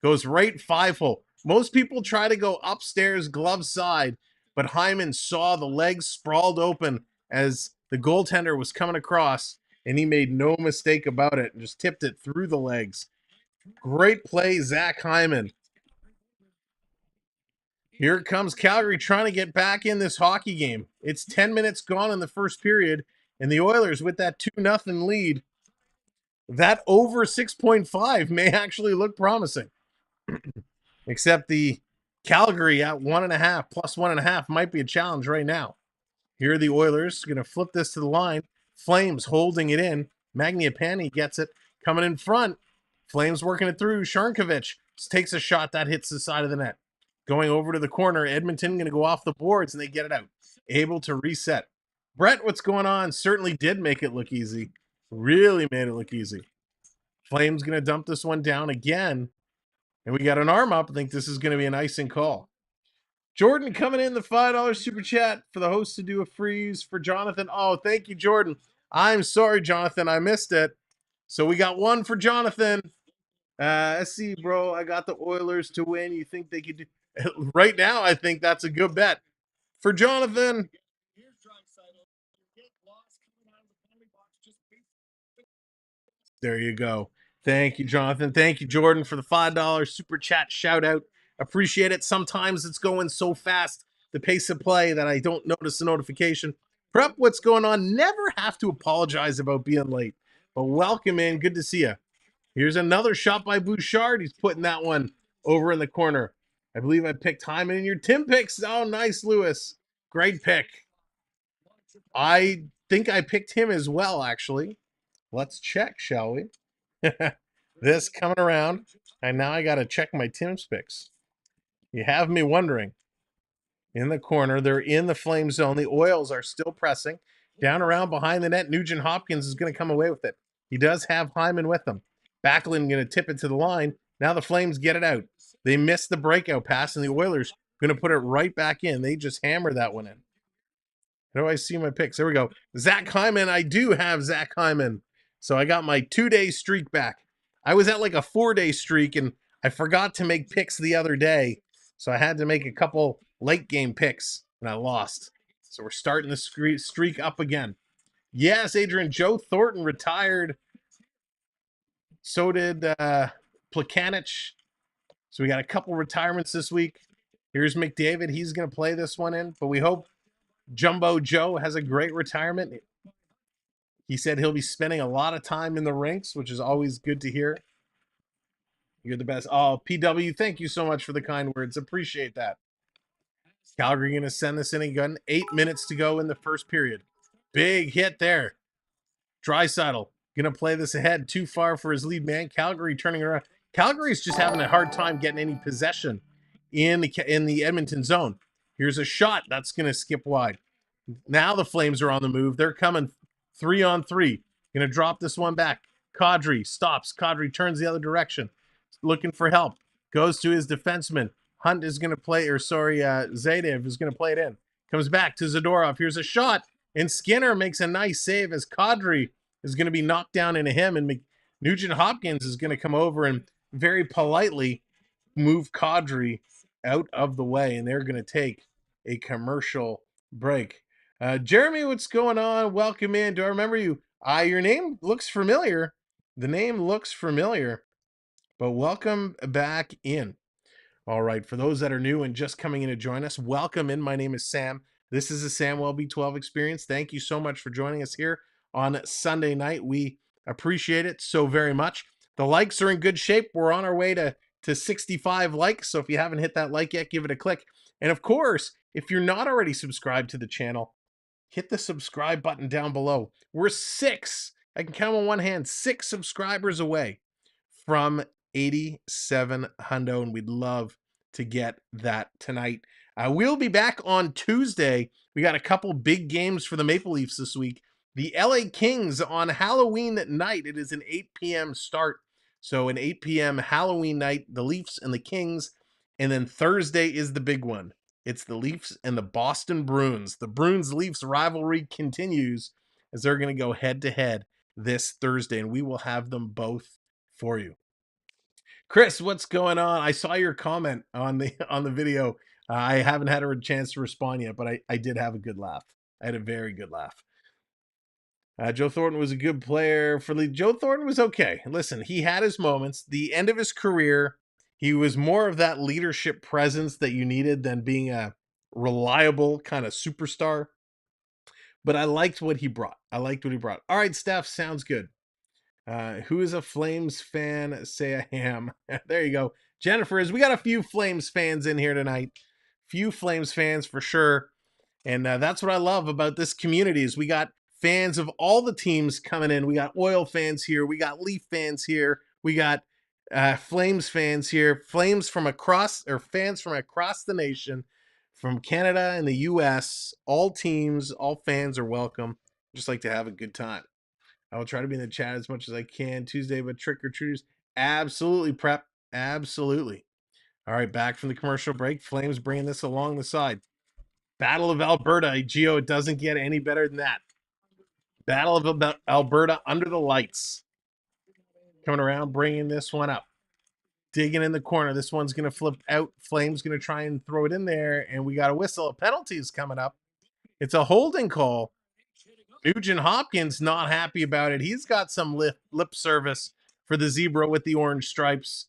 Goes right 5-hole. Most people try to go upstairs glove side, but Hyman saw the legs sprawled open as the goaltender was coming across, and he made no mistake about it and just tipped it through the legs. Great play, Zach Hyman. Here comes Calgary trying to get back in this hockey game. It's 10 minutes gone in the first period, and the Oilers with that 2-0 lead. That over 6.5 may actually look promising. Except the Calgary at 1.5 plus 1.5 might be a challenge right now. Here are the Oilers going to flip this to the line. Flames holding it in. Mangiapane gets it. Coming in front. Flames working it through. Sharnkovich takes a shot that hits the side of the net. Going over to the corner. Edmonton going to go off the boards and they get it out. Able to reset. Brett, what's going on? Certainly did make it look easy. Really made it look easy. Flames going to dump this one down again. And we got an arm up. I think this is going to be an icing call. Jordan coming in the $5 super chat for the host to do a freeze for Jonathan. Oh, thank you, Jordan. I'm sorry, Jonathan. I missed it. So we got one for Jonathan. Let's see, bro. I got the Oilers to win. You think they could do... Right now, I think that's a good bet. For Jonathan... There you go. Thank you, Jonathan. Thank you, Jordan, for the $5 super chat shout out. Appreciate it. Sometimes it's going so fast, the pace of play, that I don't notice the notification. Prep, what's going on? Never have to apologize about being late. But welcome in. Good to see you. Here's another shot by Bouchard. He's putting that one over in the corner. I believe I picked Hyman in your Tim picks. Oh, nice, Lewis. Great pick. I think I picked him as well, actually. Let's check, shall we? This coming around, and now I got to check my Tim's picks. You have me wondering. In the corner, they're in the flame zone. The Oils are still pressing. Down around behind the net, Nugent Hopkins is going to come away with it. He does have Hyman with him. Backlund going to tip it to the line. Now the Flames get it out. They missed the breakout pass, and the Oilers going to put it right back in. They just hammer that one in. How do I see my picks? There we go. Zach Hyman. I do have Zach Hyman. So I got my 2-day streak back. I was at like a 4-day streak, and I forgot to make picks the other day. So I had to make a couple late game picks, and I lost. So we're starting the streak up again. Yes, Adrian, Joe Thornton retired. So did Plekanec. So we got a couple retirements this week. Here's McDavid. He's going to play this one in, but we hope Jumbo Joe has a great retirement. He said he'll be spending a lot of time in the rinks, which is always good to hear. You're the best. Oh, PW, thank you so much for the kind words. Appreciate that. Calgary going to send this inning gun. 8 minutes to go in the first period. Big hit there. Draisaitl going to play this ahead. Too far for his lead man. Calgary turning around. Calgary's just having a hard time getting any possession in the Edmonton zone. Here's a shot. That's going to skip wide. Now the Flames are on the move. They're coming 3-on-3. Going to drop this one back. Kadri stops. Kadri turns the other direction. Looking for help. Goes to his defenseman. Hunt is going to play, Zadev is going to play it in. Comes back to Zadorov. Here's a shot. And Skinner makes a nice save as Kadri is going to be knocked down into him. And Nugent Hopkins is going to come over and very politely move Kadri out of the way. And they're going to take a commercial break. Jeremy, what's going on? Welcome in. Do I remember you? Your name looks familiar. The name looks familiar. But welcome back in. All right, for those that are new and just coming in to join us, welcome in. My name is Sam. This is the Samwelb12 Experience. Thank you so much for joining us here on Sunday night. We appreciate it so very much. The likes are in good shape. We're on our way to 65 likes, so if you haven't hit that like yet, give it a click. And of course, if you're not already subscribed to the channel, hit the subscribe button down below. We're 6, I can count on one hand, 6 subscribers away from 87 hundo, and we'd love to get that tonight. We'll be back on Tuesday. We got a couple big games for the Maple Leafs this week. The LA Kings on Halloween night. It is an 8 p.m. start. So an 8 p.m. Halloween night, the Leafs and the Kings. And then Thursday is the big one. It's the Leafs and the Boston Bruins. The Bruins-Leafs rivalry continues as they're going to go head-to-head this Thursday, and we will have them both for you. Chris, what's going on? I saw your comment on the video. I haven't had a chance to respond yet, but I did have a good laugh. I had a very good laugh. Joe Thornton was a good player for the. Joe Thornton was okay. Listen, he had his moments. The end of his career, he was more of that leadership presence that you needed than being a reliable kind of superstar. But I liked what he brought. All right, Steph, sounds good. Who is a Flames fan? Say I am. There you go. Jennifer is. We got a few Flames fans in here tonight. Few Flames fans for sure. And that's what I love about this community is we got fans of all the teams coming in. We got Oil fans here. We got Leaf fans here. We got Flames fans here. Flames from across, or fans from across the nation, from Canada and the U.S. All teams, all fans are welcome. Just like to have a good time. I will try to be in the chat as much as I can Tuesday, but trick-or-treaters, absolutely, Prep, absolutely. All right, back from the commercial break. Flames bringing this along the side. Battle of Alberta. Gio, it doesn't get any better than that. Battle of Alberta under the lights. Coming around, bringing this one up. Digging in the corner. This one's going to flip out. Flames going to try and throw it in there, and we got a whistle. A penalty is coming up. It's a holding call Nugent Hopkins not happy about it. He's got some lip service for the zebra with the orange stripes.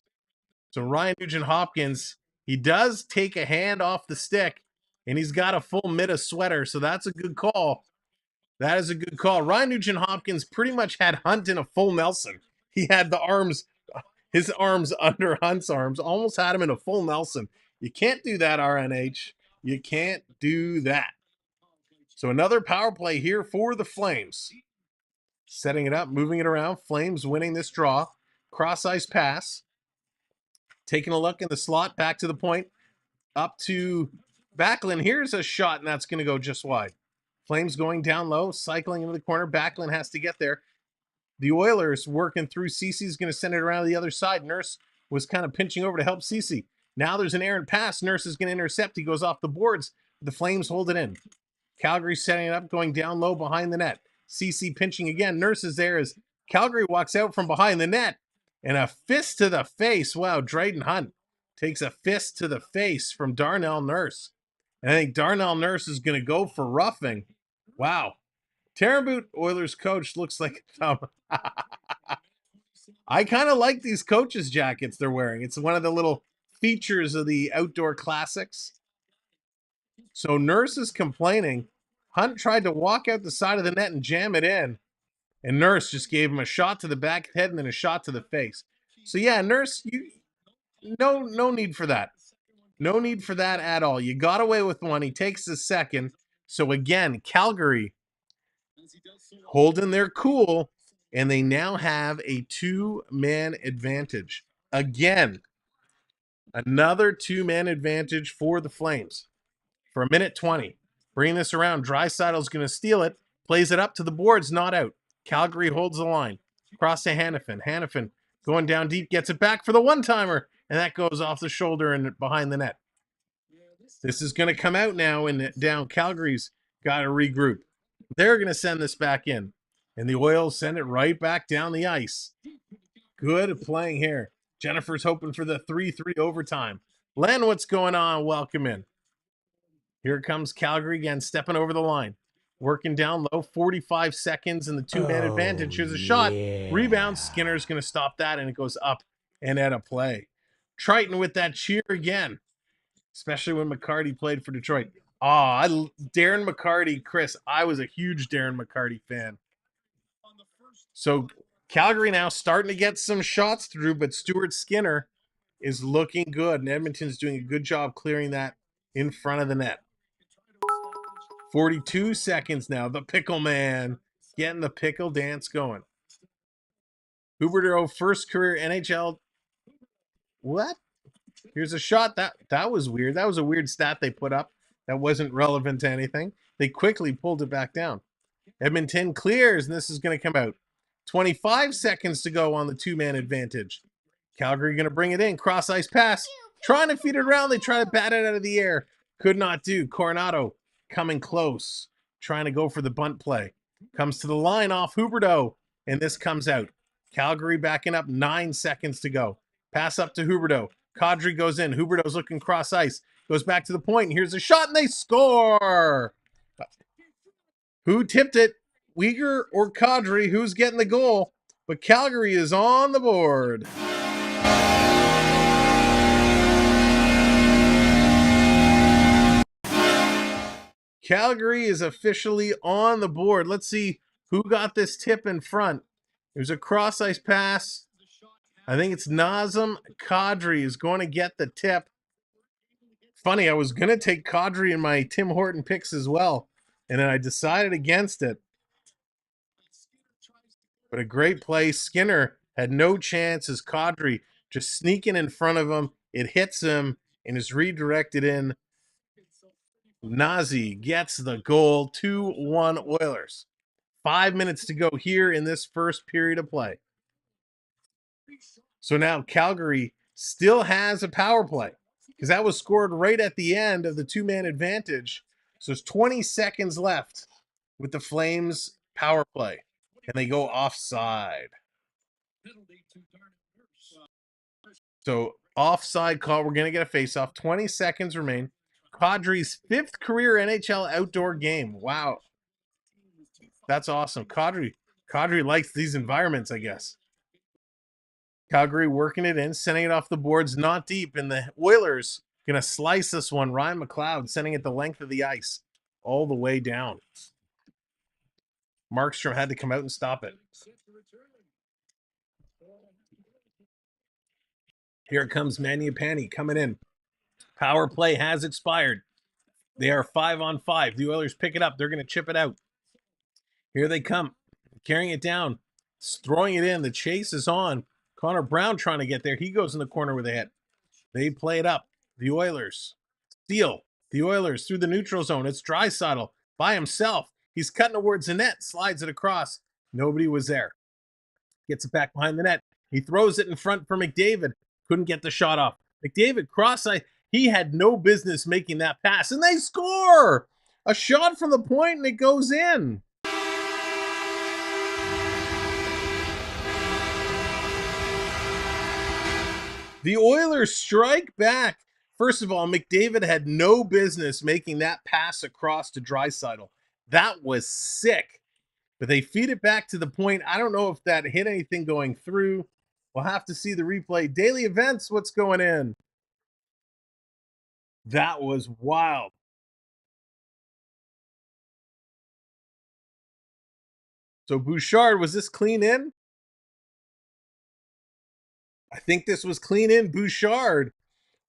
So Ryan Nugent Hopkins, he does take a hand off the stick, and he's got a full mid of sweater, so that's a good call. That is a good call. Ryan Nugent Hopkins pretty much had Hunt in a full Nelson. He had his arms under Hunt's arms, almost had him in a full Nelson. You can't do that, RNH. You can't do that. So another power play here for the Flames. Setting it up, moving it around. Flames winning this draw. Cross ice pass. Taking a look in the slot, back to the point. Up to Backlund. Here's a shot, and that's going to go just wide. Flames going down low, cycling into the corner. Backlund has to get there. The Oilers working through. Cece's going to send it around to the other side. Nurse was kind of pinching over to help Cece. Now there's an errant pass. Nurse is going to intercept. He goes off the boards. The Flames hold it in. Calgary setting it up, going down low behind the net. Cece pinching again. Nurse is there as Calgary walks out from behind the net. And a fist to the face. Wow, Draisaitl Hunt takes a fist to the face from Darnell Nurse. And I think Darnell Nurse is going to go for roughing. Wow. Terreboot Oilers coach looks like I kind of like these coaches' jackets they're wearing. It's one of the little features of the outdoor classics. So Nurse is complaining. Hunt tried to walk out the side of the net and jam it in. And Nurse just gave him a shot to the back of the head and then a shot to the face. So yeah, Nurse, no need for that. No need for that at all. You got away with one. He takes the second. So again, Calgary holding their cool, and they now have a 2-man advantage. Again, another 2-man advantage for the Flames. For a minute 20. Bringing this around. Draisaitl's going to steal it. Plays it up to the boards. Not out. Calgary holds the line. Cross to Hanifin. Hanifin going down deep. Gets it back for the one-timer. And that goes off the shoulder and behind the net. This is going to come out now and down. Calgary's got to regroup. They're going to send this back in. And the Oils send it right back down the ice. Good playing here. Jennifer's hoping for the 3-3 overtime. Len, what's going on? Welcome in. Here comes Calgary again, stepping over the line. Working down low, 45 seconds in the 2-man advantage. Here's a shot. Rebound. Skinner's going to stop that, and it goes up and out of play. Triton with that cheer again, especially when McCarty played for Detroit. Darren McCarty, Chris. I was a huge Darren McCarty fan. So Calgary now starting to get some shots through, but Stuart Skinner is looking good, and Edmonton's doing a good job clearing that in front of the net. 42 seconds now. The Pickle Man getting the pickle dance going. Huberdeau, first career NHL. What? Here's a shot. That was weird. That was a weird stat they put up. That wasn't relevant to anything. They quickly pulled it back down. Edmonton clears, and this is going to come out. 25 seconds to go on the 2-man advantage. Calgary going to bring it in. Cross ice pass. Trying to feed it around. They try to bat it out of the air. Could not do. Coronado coming close. Trying to go for the bunt play. Comes to the line off Huberdeau, and this comes out. Calgary backing up. 9 seconds to go. Pass up to Huberdeau. Kadri goes in. Huberdeau's looking cross ice. Goes back to the point, and here's a shot, and they score! Who tipped it? Uyghur or Kadri? Who's getting the goal? But Calgary is on the board. Calgary is officially on the board. Let's see who got this tip in front. There's a cross ice pass. I think it's Nazim Kadri is going to get the tip. Funny, I was going to take Kadri in my Tim Horton picks as well, and then I decided against it. But a great play. Skinner had no chance as Kadri just sneaking in front of him. It hits him and is redirected in. Nazi gets the goal. 2-1 Oilers. 5 minutes to go here in this first period of play. So now Calgary still has a power play because that was scored right at the end of the 2-man advantage. So there's 20 seconds left with the Flames power play, and they go offside. So offside call. We're going to get a face-off. 20 seconds remain. Kadri's 5th career NHL outdoor game. Wow. That's awesome. Kadri likes these environments, I guess. Calgary working it in, sending it off the boards, not deep, and the Oilers gonna slice this one. Ryan McLeod sending it the length of the ice all the way down. Markstrom had to come out and stop it. Here comes Mangiapane coming in. Power play has expired. They are 5-on-5. The Oilers pick it up. They're going to chip it out. Here they come, carrying it down, throwing it in. The chase is on. Connor Brown trying to get there. He goes in the corner with a hit. They play it up. The Oilers steal. The Oilers through the neutral zone. It's Draisaitl by himself. He's cutting towards the net, slides it across. Nobody was there. Gets it back behind the net. He throws it in front for McDavid. Couldn't get the shot off. McDavid cross-eyed. He had no business making that pass. And they score! A shot from the point and it goes in. The Oilers strike back. First of all, McDavid had no business making that pass across to Draisaitl. That was sick. But they feed it back to the point. I don't know if that hit anything going through. We'll have to see the replay. Daily events, what's going in? That was wild. So Bouchard, was this clean in? I think this was clean in. Bouchard.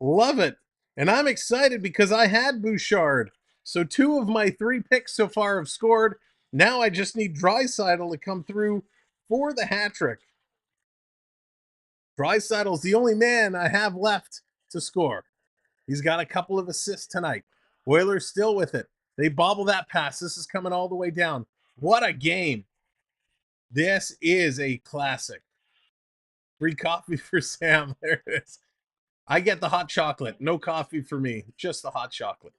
Love it. And I'm excited because I had Bouchard. So 2 of my 3 picks so far have scored. Now I just need Draisaitl to come through for the hat trick. Draisaitl's the only man I have left to score. He's got a couple of assists tonight. Oilers still with it. They bobble that pass. This is coming all the way down. What a game. This is a classic. Free coffee for Sam. There it is. I get the hot chocolate. No coffee for me. Just the hot chocolate.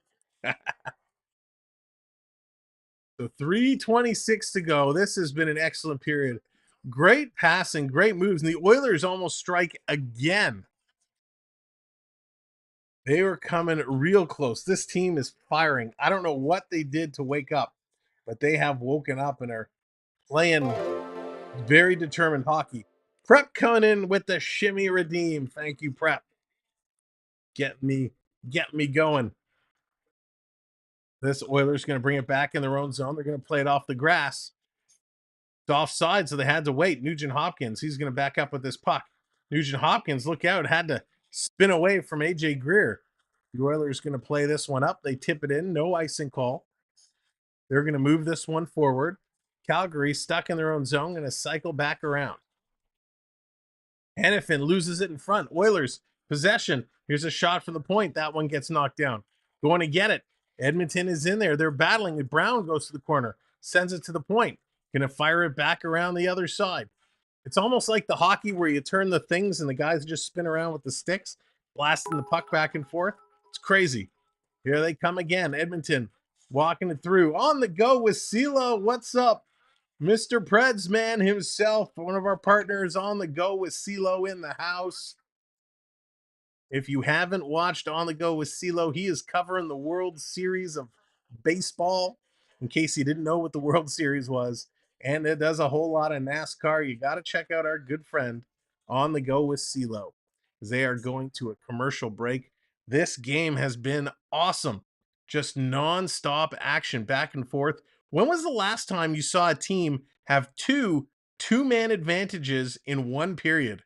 So 3:26 to go. This has been an excellent period. Great passing, great moves. And the Oilers almost strike again. They were coming real close. This team is firing. I don't know what they did to wake up, but they have woken up and are playing very determined hockey. Prep coming in with the shimmy redeem. Thank you, Prep. Get me going. This Oilers going to bring it back in their own zone. They're going to play it off the grass. It's offside, so they had to wait. Nugent Hopkins, he's going to back up with this puck. Nugent Hopkins, look out, had to spin away from AJ Greer. The Oilers going to play this one up. They tip it in. No icing call. They're going to move this one forward. Calgary stuck in their own zone, going to cycle back around. Hanifin loses it in front. Oilers, possession. Here's a shot from the point. That one gets knocked down. Going to get it. Edmonton is in there. They're battling. Brown goes to the corner. Sends it to the point. Going to fire it back around the other side. It's almost like the hockey where you turn the things and the guys just spin around with the sticks, blasting the puck back and forth. It's crazy. Here they come again. Edmonton walking it through. On the go with CeeLo. What's up? Mr. Preds man himself, one of our partners on the go with CeeLo in the house. If you haven't watched On the Go with CeeLo, he is covering the World Series of baseball, in case you didn't know what the World Series was. And it does a whole lot of NASCAR. You got to check out our good friend On the Go with CeeLo, because they are going to a commercial break. This game has been awesome. Just non-stop action back and forth. When was the last time you saw a team have two-man advantages in one period?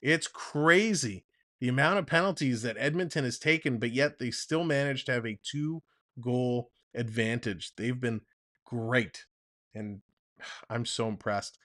It's crazy the amount of penalties that Edmonton has taken, but yet they still managed to have a 2-goal advantage. They've been great, and I'm so impressed.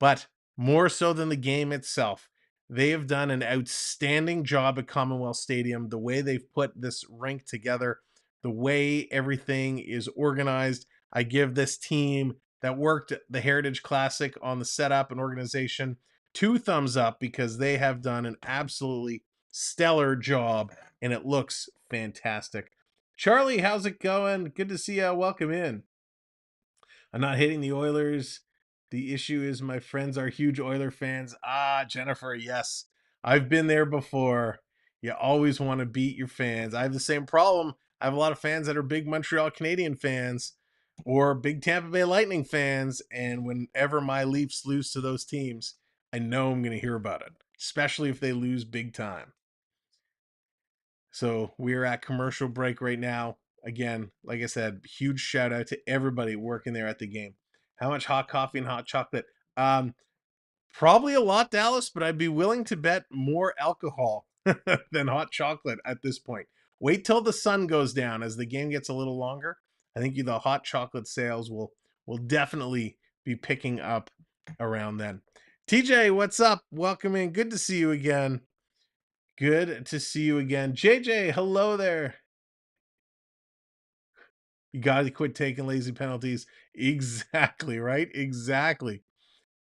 But more so than the game itself, they have done an outstanding job at Commonwealth Stadium. The way they've put this rink together, the way everything is organized. I give this team that worked the Heritage Classic on the setup and organization 2 thumbs up, because they have done an absolutely stellar job and it looks fantastic. Charlie, how's it going? Good to see you. Welcome in. I'm not hating the Oilers. The issue is my friends are huge Oiler fans. Jennifer, yes. I've been there before. You always want to beat your fans. I have the same problem. I have a lot of fans that are big Montreal Canadian fans. or big Tampa Bay Lightning fans. And whenever my Leafs lose to those teams, I know I'm going to hear about it, especially if they lose big time. So we're at commercial break right now. Again, like I said, huge shout out to everybody working there at the game. How much hot coffee and hot chocolate? Probably a lot, Dallas, but I'd be willing to bet more alcohol than hot chocolate at this point. Wait till the sun goes down as the game gets a little longer. I think the hot chocolate sales will definitely be picking up around then. TJ, what's up? Welcome in. Good to see you again. Good to see you again. JJ, hello there. You got to quit taking lazy penalties. Exactly, right? Exactly.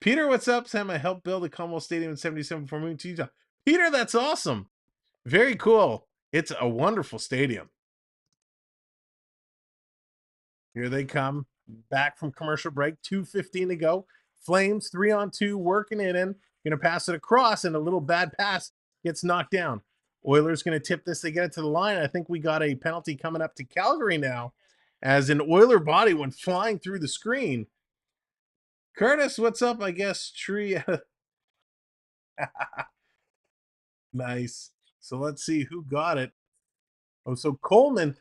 Peter, what's up? Sam, I helped build a Commonwealth Stadium in 77 for Moon Utah. Peter, that's awesome. Very cool. It's a wonderful stadium. Here they come. Back from commercial break. 2:15 to go. Flames 3-on-2 working it in. Going to pass it across, and a little bad pass gets knocked down. Oilers going to tip this. They get it to the line. I think we got a penalty coming up to Calgary now, as an Oiler body went flying through the screen. Curtis, what's up? I guess Tree. Nice. So let's see who got it. Oh, so Coleman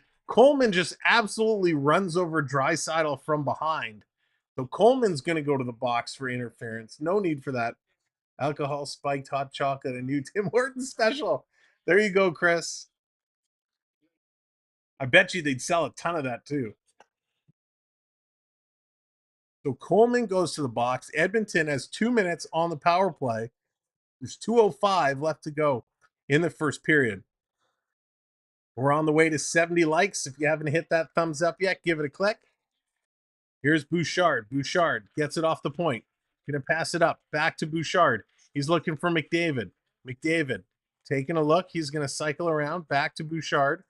just absolutely runs over Draisaitl from behind. So Coleman's going to go to the box for interference. No need for that. Alcohol spiked hot chocolate, a new Tim Hortons special. There you go, Chris. I bet you they'd sell a ton of that too. So Coleman goes to the box. Edmonton has 2 minutes on the power play. There's 2:05 left to go in the first period. We're on the way to 70 likes. If you haven't hit that thumbs up yet, give it a click. Here's Bouchard. Bouchard gets it off the point. Gonna pass it up. Back to Bouchard. He's looking for McDavid. McDavid taking a look. He's gonna cycle around. Back to Bouchard.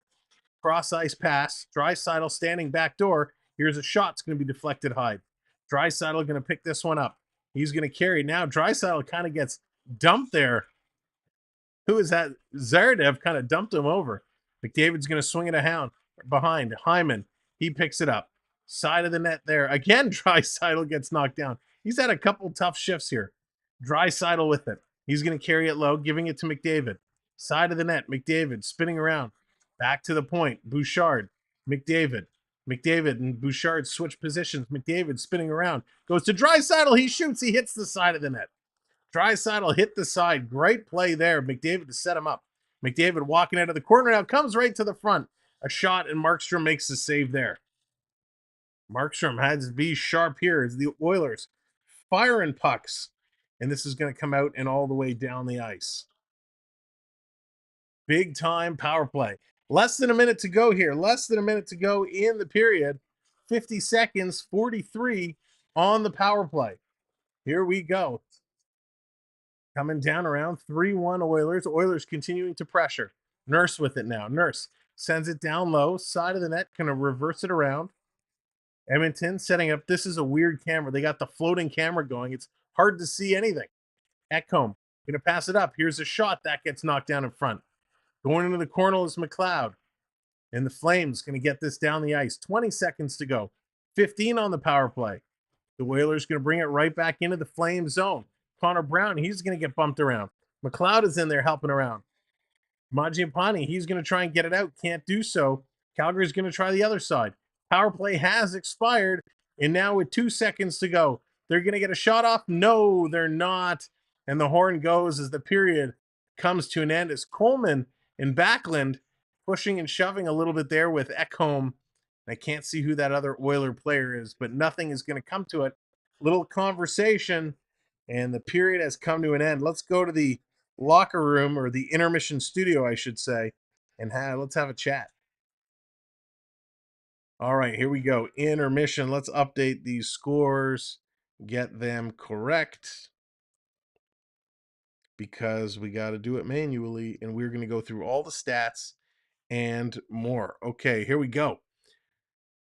Cross ice pass. Draisaitl standing back door. Here's a shot. It's gonna be deflected high. Draisaitl gonna pick this one up. He's gonna carry. Now Draisaitl kind of gets dumped there. Who is that? Zaradev kind of dumped him over. McDavid's going to swing it behind. Hyman, he picks it up. Side of the net there. Again, Draisaitl gets knocked down. He's had a couple tough shifts here. Draisaitl with it. He's going to carry it low, giving it to McDavid. Side of the net, McDavid spinning around. Back to the point. Bouchard, McDavid. McDavid and Bouchard switch positions. McDavid spinning around. Goes to Draisaitl. He shoots. He hits the side of the net. Draisaitl hit the side. Great play there. McDavid to set him up. McDavid walking out of the corner now. Comes right to the front. A shot, and Markstrom makes the save there. Markstrom has to be sharp here as the Oilers firing pucks. And this is going to come out and all the way down the ice. Big time power play. Less than a minute to go here. Less than a minute to go in the period. 50 seconds, 43 on the power play. Here we go. Coming down around 3-1 Oilers. Oilers continuing to pressure. Nurse with it now. Nurse sends it down low. Side of the net. Going to reverse it around. Edmonton setting up. This is a weird camera. They got the floating camera going. It's hard to see anything. Ekholm going to pass it up. Here's a shot. That gets knocked down in front. Going into the corner is McLeod. And the Flames going to get this down the ice. 20 seconds to go. 15 on the power play. The Oilers going to bring it right back into the Flames zone. Connor Brown, he's going to get bumped around. McLeod is in there helping around. Mangiapane, he's going to try and get it out. Can't do so. Calgary's going to try the other side. Power play has expired. And now with 2 seconds to go, they're going to get a shot off. No, they're not. And the horn goes as the period comes to an end as Coleman and Backlund pushing and shoving a little bit there with Ekholm. I can't see who that other Oiler player is, but nothing is going to come to it. Little conversation. And the period has come to an end. Let's go to the locker room, or the intermission studio, I should say, and let's have a chat. All right, here we go. Intermission. Let's update these scores, get them correct, because we got to do it manually, and we're going to go through all the stats and more. Okay, here we go.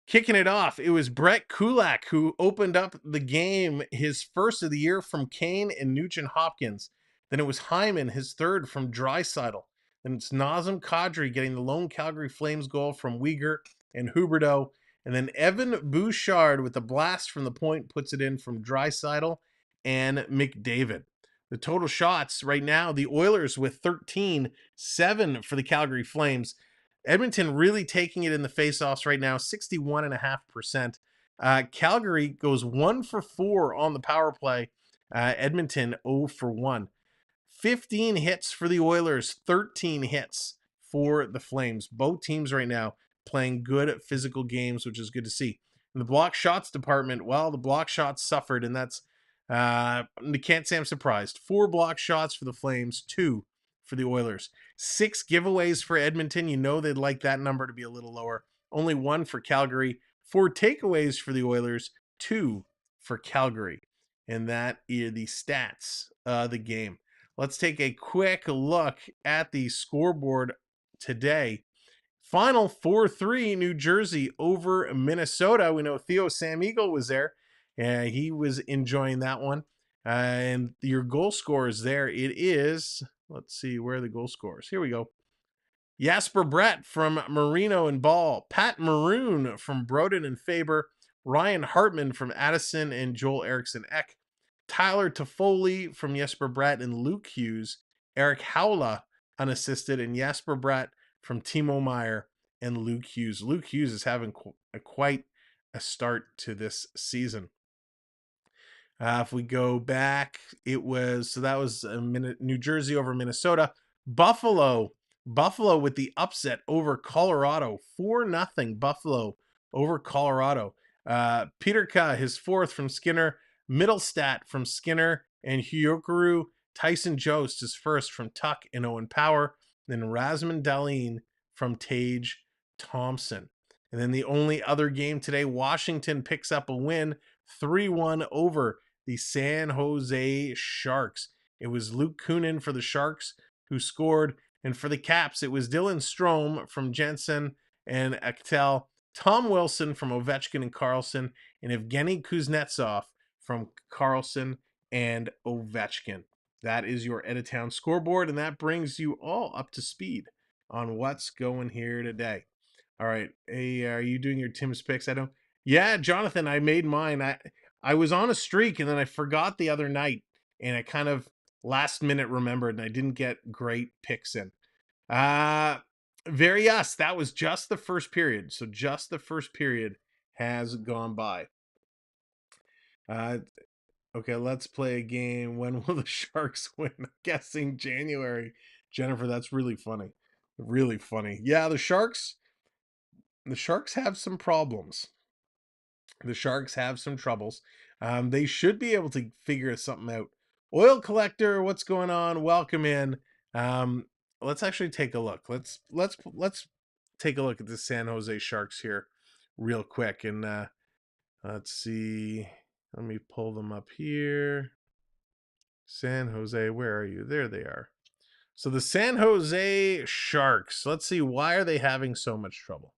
Kicking it off, it was Brett Kulak who opened up the game, his first of the year from Kane and Nugent Hopkins. Then it was Hyman, his third from Draisaitl. Then it's Nazim Kadri getting the lone Calgary Flames goal from Uyghur and Huberdeau. And then Evan Bouchard with the blast from the point puts it in from Draisaitl and McDavid. The total shots right now, the Oilers with 13, 7 for the Calgary Flames. Edmonton really taking it in the faceoffs right now, 61.5%. Calgary goes 1 for 4 on the power play. Edmonton 0 for 1. 15 hits for the Oilers, 13 hits for the Flames. Both teams right now playing good physical games, which is good to see. In the block shots department, well, the block shots suffered, and that's can't say I'm surprised. 4 block shots for the Flames, 2 for the Oilers. 6 giveaways for Edmonton. You know they'd like that number to be a little lower. Only 1 for Calgary. 4 takeaways for the Oilers, 2 for Calgary. And that is the stats of the game. Let's take a quick look at the scoreboard today. Final 4-3 New Jersey over Minnesota. We know Theo Sam Eagle was there. He was enjoying that one. And your goal scorers there, it is, let's see, where are the goal scorers? Here we go. Jasper Brett from Marino and Ball. Pat Maroon from Broden and Faber. Ryan Hartman from Addison and Joel Eriksson Ek. Tyler Toffoli from Jesper Brett and Luke Hughes. Eric Howla unassisted, and Jasper Brett from Timo Meyer and Luke Hughes. Luke Hughes is having quite a start to this season. If we go back, it was, so that was New Jersey over Minnesota. Buffalo with the upset over Colorado. 4-0 Buffalo over Colorado. Peterka, his 4th from Skinner. Middlestat from Skinner and Hyokuru. Tyson Jost, his 1st from Tuck and Owen Power. Then Rasmus Dahlin from Tage Thompson. And then the only other game today, Washington picks up a win, 3-1 over the San Jose Sharks. It was Luke Kunin for the Sharks who scored. And for the Caps, it was Dylan Strome from Jensen and Ektel, Tom Wilson from Ovechkin and Carlson, and Evgeny Kuznetsov from Carlson and Ovechkin. That is your Editown scoreboard, and that brings you all up to speed on what's going here today. All right. Hey, are you doing your Tim's picks? Yeah, Jonathan, I made mine. I was on a streak, and then I forgot the other night, and I kind of last minute remembered, and I didn't get great picks in. Yes, that was just the first period. So just the first period has gone by. Okay, let's play a game. When will the Sharks win? I'm guessing January. Jennifer, that's really funny. Really funny. Yeah, the Sharks have some problems. The Sharks have some troubles. They should be able to figure something out. Oil Collector, what's going on? Welcome in. Let's actually take a look. Let's take a look at the San Jose Sharks here real quick. And let's see. Let me pull them up here. San Jose, where are you? There they are. So the San Jose Sharks. Let's see, why are they having so much trouble?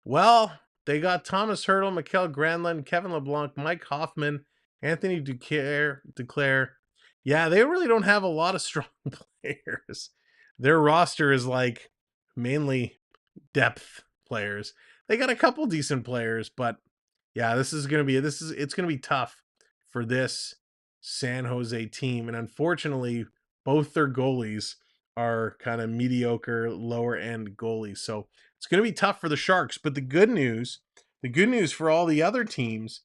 Well, they got Thomas Hertl, Mikael Granlund, Kevin LeBlanc, Mike Hoffman, Anthony Duclair. Yeah, they really don't have a lot of strong players. Their roster is like mainly depth players. They got a couple decent players, but yeah, it's going to be tough for this San Jose team. And unfortunately, both their goalies are kind of mediocre, lower end goalies. So it's going to be tough for the Sharks. But the good news for all the other teams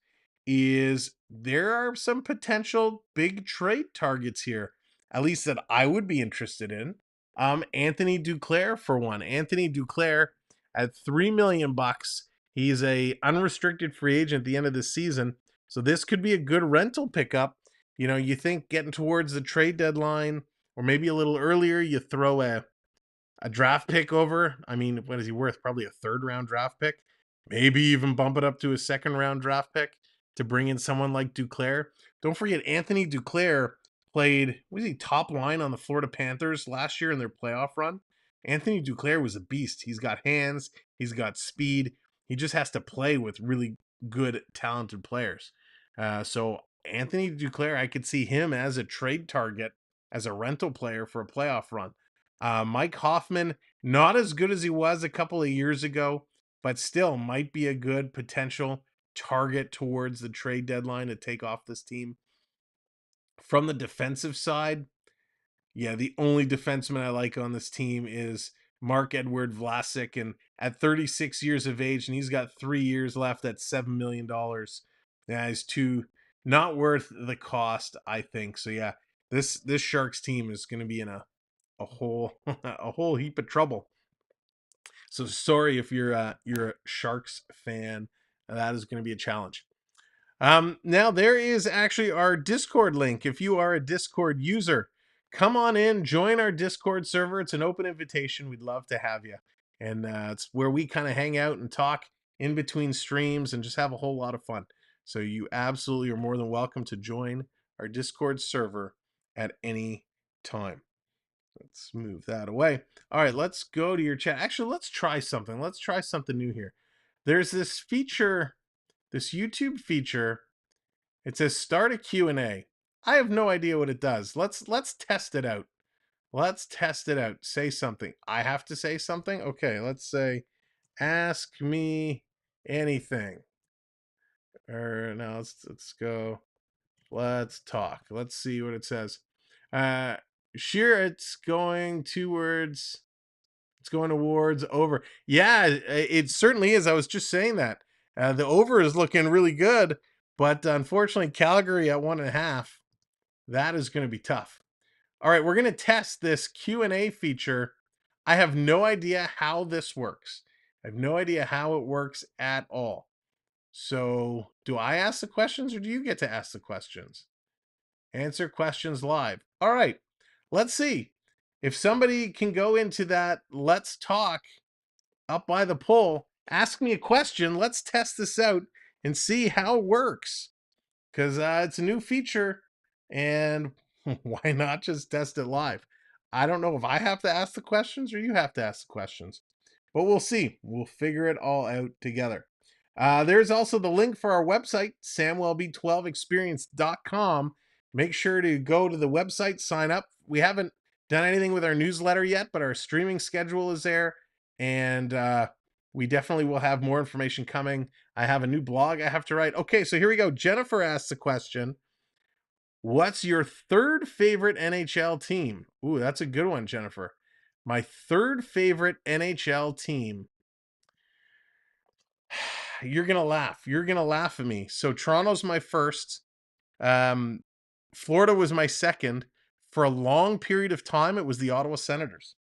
is there are some potential big trade targets here, at least that I would be interested in. Anthony Duclair for one. Anthony Duclair at $3 million. He's a unrestricted free agent at the end of the season. So this could be a good rental pickup. You know, you think getting towards the trade deadline or maybe a little earlier, you throw a draft pick over. I mean, what is he worth? Probably a 3rd round draft pick. Maybe even bump it up to a 2nd round draft pick to bring in someone like Duclair. Don't forget, Anthony Duclair played, was he top line on the Florida Panthers last year in their playoff run? Anthony Duclair was a beast. He's got hands. He's got speed. He just has to play with really good, talented players. So Anthony Duclair, I could see him as a trade target, as a rental player for a playoff run. Mike Hoffman, not as good as he was a couple of years ago. but still might be a good potential target towards the trade deadline to take off this team. From the defensive side, yeah, the only defenseman I like on this team is Marc-Edouard Vlasic, and at 36 years of age, and he's got 3 years left at $7 million. Yeah, he's not worth the cost, I think. So yeah, this Sharks team is going to be in a whole a whole heap of trouble. So sorry if you're a Sharks fan, that is going to be a challenge. Now there is actually our Discord link. If you are a Discord user, come on in, join our Discord server. It's an open invitation. We'd love to have you. And it's where we kind of hang out and talk in between streams and just have a whole lot of fun. So you absolutely are more than welcome to join our Discord server at any time. Let's move that away. All right, let's go to your chat. Actually, let's try something. Let's try something new here. There's this feature, this YouTube feature. It says start a Q&A. I have no idea what it does. Let's test it out. Let's test it out. Say something. I have to say something? Okay, let's say ask me anything. Or no, let's go. Let's talk. Let's see what it says. Sure, it's going towards over. Yeah, it certainly is. I was just saying that. The over is looking really good, but unfortunately, Calgary at 1.5. That is going to be tough. All right, we're going to test this Q&A feature. I have no idea how this works. I have no idea how it works at all. So, do I ask the questions or do you get to ask the questions? Answer questions live. All right, let's see. If somebody can go into that Let's Talk up by the poll, ask me a question. Let's test this out and see how it works. Because it's a new feature, and why not just test it live? I don't know if I have to ask the questions or you have to ask the questions. But we'll see. We'll figure it all out together. There's also the link for our website, Samwelb12 Experience.com. Make sure to go to the website, sign up. We haven't done anything with our newsletter yet, but our streaming schedule is there, and we definitely will have more information coming. I have a new blog I have to write. Okay, so here we go. Jennifer asks a question. What's your third favorite NHL team? Ooh, that's a good one, Jennifer. My third favorite NHL team. You're going to laugh. You're going to laugh at me. So Toronto's my first. Florida was my second. For a long period of time, it was the Ottawa Senators.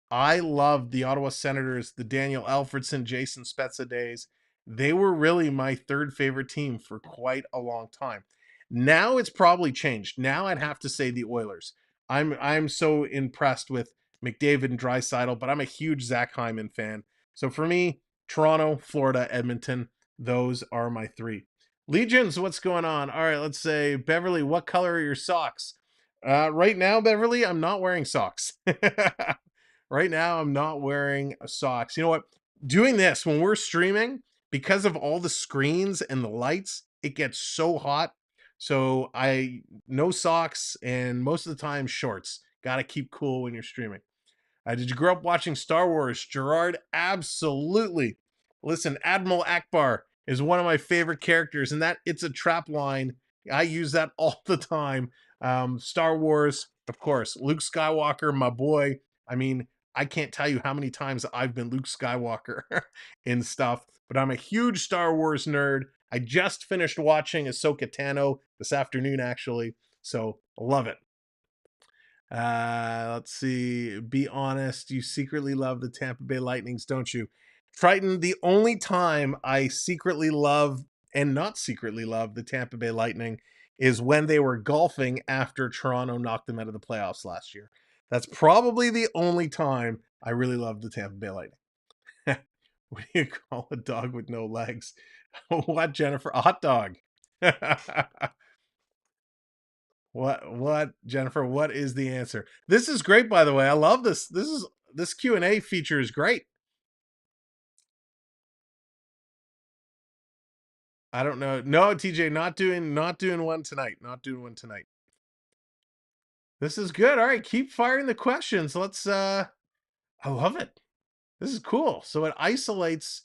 I loved the Ottawa Senators, the Daniel Alfredson, Jason Spezza days. They were really my third favorite team for quite a long time. Now it's probably changed. Now I'd have to say the Oilers. I'm so impressed with McDavid and Draisaitl, but I'm a huge Zach Hyman fan. So for me, Toronto, Florida, Edmonton, those are my three. Legions, what's going on? All right, let's say, Beverly, what color are your socks? Right now, Beverly, I'm not wearing socks. Right now, I'm not wearing socks. You know what? Doing this when we're streaming, because of all the screens and the lights, it gets so hot. So no socks, and most of the time shorts. Got to keep cool when you're streaming. Did you grow up watching Star Wars? Gerard, absolutely. Listen, Admiral Akbar is one of my favorite characters, and that It's a Trap line, I use that all the time. Star Wars, of course. Luke Skywalker, my boy. I mean, I can't tell you how many times I've been Luke Skywalker in stuff, but I'm a huge Star Wars nerd. I just finished watching Ahsoka Tano this afternoon, actually, so love it. Let's see. Be honest, you secretly love the Tampa Bay Lightnings, don't you? Triton, the only time I secretly love and not secretly love the Tampa Bay Lightning is when they were golfing after Toronto knocked them out of the playoffs last year. That's probably the only time I really love the Tampa Bay Lightning. What do you call a dog with no legs? What, Jennifer? A hot dog. What, Jennifer? What is the answer? This is great, by the way. I love this. This Q&A feature is great. I don't know. No, TJ, not doing one tonight. Not doing one tonight. This is good. All right, keep firing the questions. Let's I love it. This is cool. So it isolates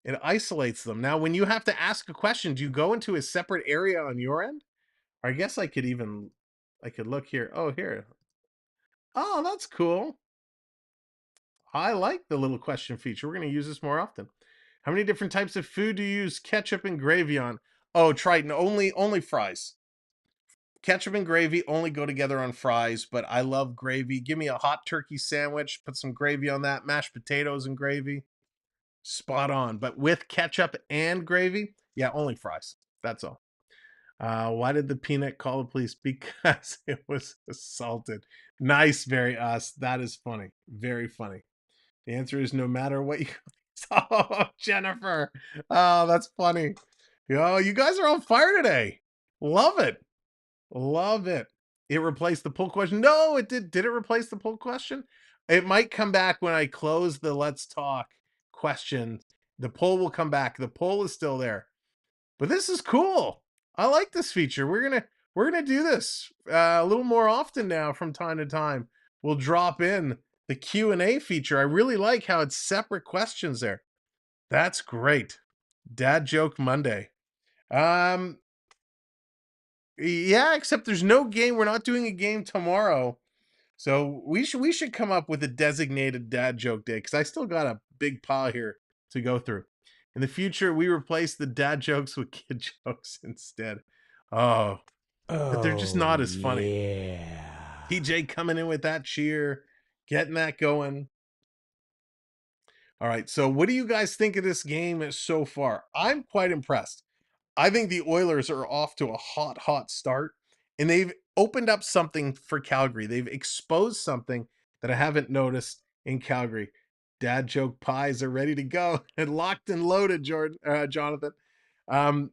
It isolates them. Now, when you have to ask a question, do you go into a separate area on your end? Or I guess I could look here. Oh, here. Oh, that's cool. I like the little question feature. We're going to use this more often. How many different types of food do you use ketchup and gravy on? Oh, Triton, only fries. Ketchup and gravy only go together on fries, but I love gravy. Give me a hot turkey sandwich, put some gravy on that, mashed potatoes and gravy. Spot on. But with ketchup and gravy, yeah, only fries. That's all. Why did the peanut call the police? Because it was assaulted. Nice, very us. That is funny. Very funny. The answer is no matter what you. Oh, Jennifer. Oh, that's funny. Yo, you guys are on fire today. Love it. Love it. It replaced the poll question. No, it did. Did it replace the poll question? It might come back when I close the Let's Talk question. The poll will come back. The poll is still there. But this is cool. I like this feature. We're gonna do this a little more often now from time to time. We'll drop in the Q&A feature. I really like how it's separate questions there. That's great. Dad joke Monday. Yeah, except there's no game. We're not doing a game tomorrow. So we should come up with a designated dad joke day, because I still got a big pile here to go through. In the future, we replace the dad jokes with kid jokes instead. Oh, but they're just not as funny. Yeah. TJ coming in with that cheer, getting that going. All right, so what do you guys think of this game so far? I'm quite impressed. I think the Oilers are off to a hot start, and they've opened up something for Calgary. They've exposed something that I haven't noticed in Calgary. Dad joke pies are ready to go and locked and loaded, Jonathan. One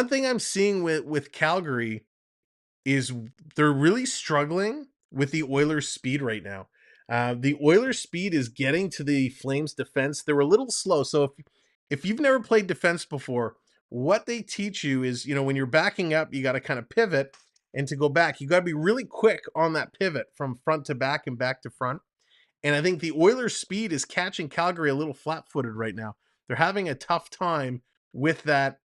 thing I'm seeing with Calgary is they're really struggling with the Oilers' speed right now. The Oilers' speed is getting to the Flames' defense. They're a little slow. So if you've never played defense before, what they teach you is, when you're backing up, you got to kind of pivot, and to go back, you got to be really quick on that pivot from front to back and back to front. And I think the Oilers' speed is catching Calgary a little flat-footed right now. They're having a tough time with that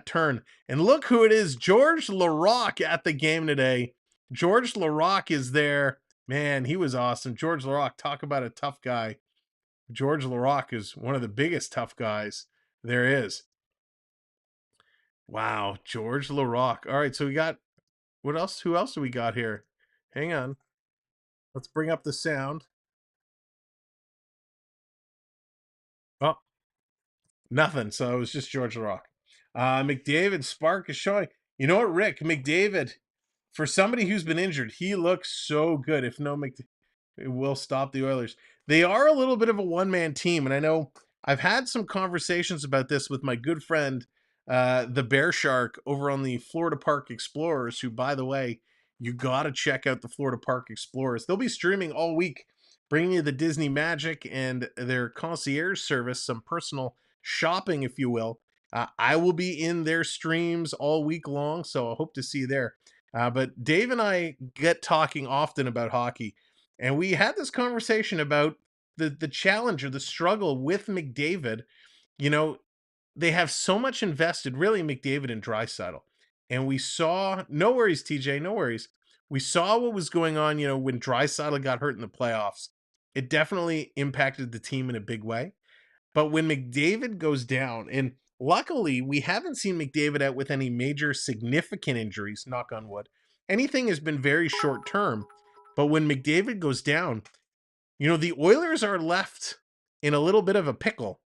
turn. And look who it is, George Larocque at the game today. George Larocque is there. Man, he was awesome. George Larocque, talk about a tough guy. George Larocque is one of the biggest tough guys there is. Wow, George Larocque. All right, so we got, what else? Who else do we got here? Hang on. Let's bring up the sound. Oh, nothing. So it was just George Larocque. McDavid spark is showing. You know what, Rick? McDavid, for somebody who's been injured, he looks so good. If no, it will stop the Oilers. They are a little bit of a one-man team, and I know I've had some conversations about this with my good friend, the Bear Shark, over on the Florida Park Explorers, who, by the way, you got to check out the Florida Park Explorers. They'll be streaming all week, bringing you the Disney magic and their concierge service, some personal shopping, if you will. I will be in their streams all week long, so I hope to see you there. But Dave and I get talking often about hockey, and we had this conversation about the challenge or the struggle with McDavid. They have so much invested, really, McDavid and Draisaitl. And we saw, no worries, TJ, no worries. We saw what was going on, when Draisaitl got hurt in the playoffs. It definitely impacted the team in a big way. But when McDavid goes down, and luckily we haven't seen McDavid out with any major significant injuries, knock on wood. Anything has been very short term. But when McDavid goes down, the Oilers are left in a little bit of a pickle.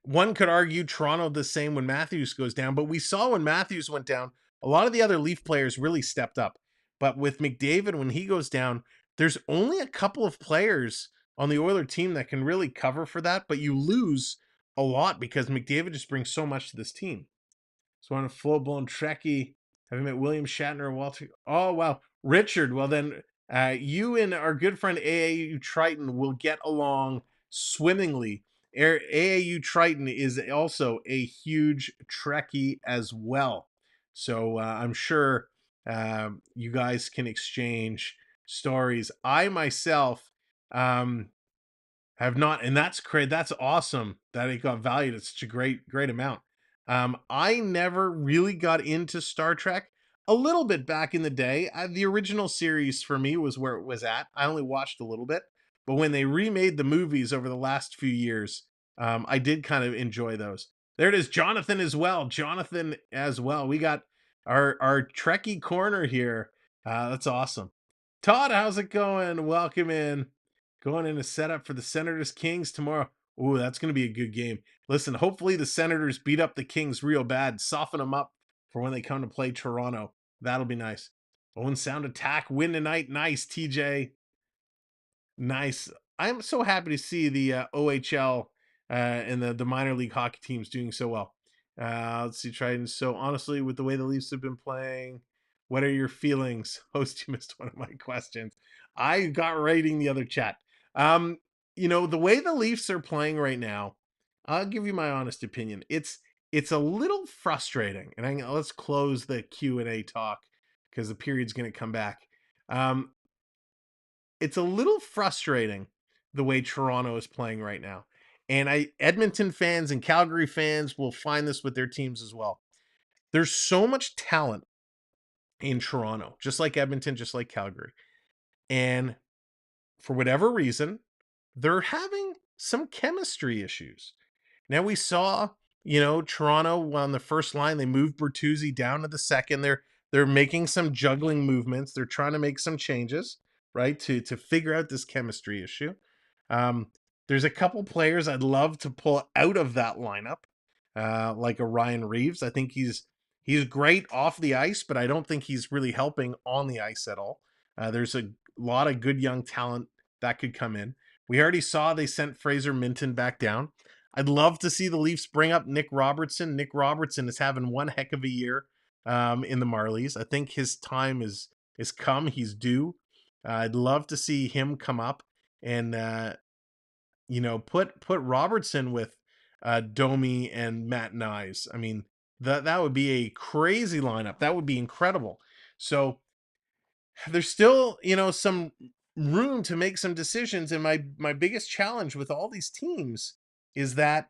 One could argue Toronto the same when Matthews goes down, but we saw when Matthews went down, a lot of the other Leaf players really stepped up. But with McDavid, when he goes down, there's only a couple of players on the Oiler team that can really cover for that, but you lose a lot because McDavid just brings so much to this team. So on a full-blown Trekkie, have you met William Shatner or Walter? Oh, wow. Richard, well then, you and our good friend AAU Triton will get along swimmingly. AAU Triton is also a huge Trekkie as well. So I'm sure you guys can exchange stories. I myself, Have not, and that's great. That's awesome that it got valued at such a great amount. I never really got into Star Trek. A little bit back in the day. The original series for me was where it was at. I only watched a little bit, but when they remade the movies over the last few years, I did kind of enjoy those. There it is, Jonathan as well. Jonathan as well. We got our Trekkie corner here. That's awesome. Todd, how's it going? Welcome in. Going in a setup for the Senators Kings tomorrow. Ooh, that's going to be a good game. Listen, hopefully the Senators beat up the Kings real bad, soften them up for when they come to play Toronto. That'll be nice. Owen Sound Attack win tonight. Nice, TJ. Nice. I'm so happy to see the OHL and the minor league hockey teams doing so well. Let's see, Triton. So honestly, with the way the Leafs have been playing, what are your feelings? Host, you missed one of my questions. I got rating the other chat. The way the Leafs are playing right now, I'll give you my honest opinion. It's a little frustrating, and let's close the Q&A talk because the period's going to come back. It's a little frustrating the way Toronto is playing right now. And Edmonton fans and Calgary fans will find this with their teams as well. There's so much talent in Toronto, just like Edmonton, just like Calgary. And for whatever reason, they're having some chemistry issues. Now we saw, Toronto on the first line, they moved Bertuzzi down to the second. They're making some juggling movements. They're trying to make some changes, right, to figure out this chemistry issue. There's a couple players I'd love to pull out of that lineup, like a Ryan Reeves. I think he's great off the ice, but I don't think he's really helping on the ice at all. There's a lot of good young talent that could come in. We already saw they sent Fraser Minton back down. I'd love to see the Leafs bring up Nick Robertson. Nick Robertson is having one heck of a year in the Marlies. I think his time is come. He's due. I'd love to see him come up and put Robertson with Domi and Matt Nyes. I mean, that would be a crazy lineup. That would be incredible. So there's still, some room to make some decisions. And my biggest challenge with all these teams is that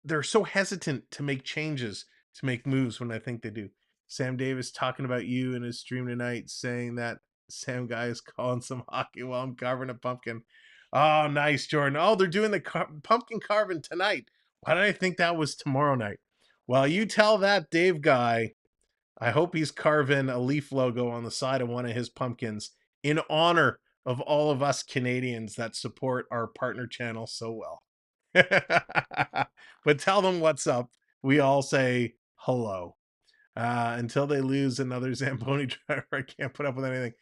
they're so hesitant to make changes, to make moves when I think they do. Sam Davis talking about you in his stream tonight, saying that Sam guy is calling some hockey while I'm carving a pumpkin. Oh, nice, Jordan. Oh, they're doing the pumpkin carving tonight. Why did I think that was tomorrow night? Well, you tell that Dave guy. I hope he's carving a Leaf logo on the side of one of his pumpkins in honor of all of us Canadians that support our partner channel so well. But tell them what's up. We all say hello. Until they lose another Zamboni driver, I can't put up with anything.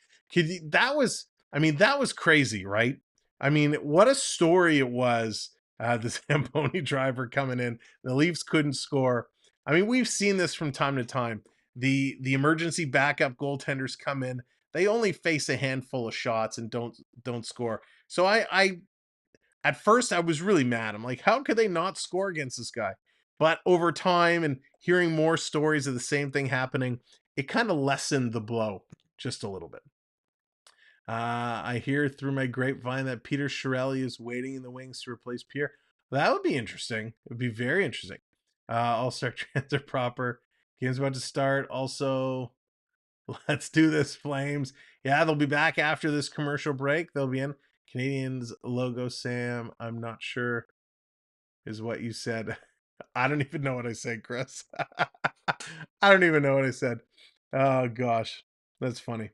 That was crazy, right? I mean, what a story it was. The Zamboni driver coming in. The Leafs couldn't score. I mean, we've seen this from time to time. The emergency backup goaltenders come in. They only face a handful of shots and don't score. So I at first I was really mad. I'm like, how could they not score against this guy? But over time and hearing more stories of the same thing happening, it kind of lessened the blow just a little bit. I hear through my grapevine that Peter Chiarelli is waiting in the wings to replace Pierre. That would be interesting. It would be very interesting. All-Star transfer proper. Game's about to start. Also, let's do this, Flames. Yeah, they'll be back after this commercial break. They'll be in. Canadians logo, Sam. I'm not sure is what you said. I don't even know what I said, Chris. I don't even know what I said. Oh, gosh. That's funny.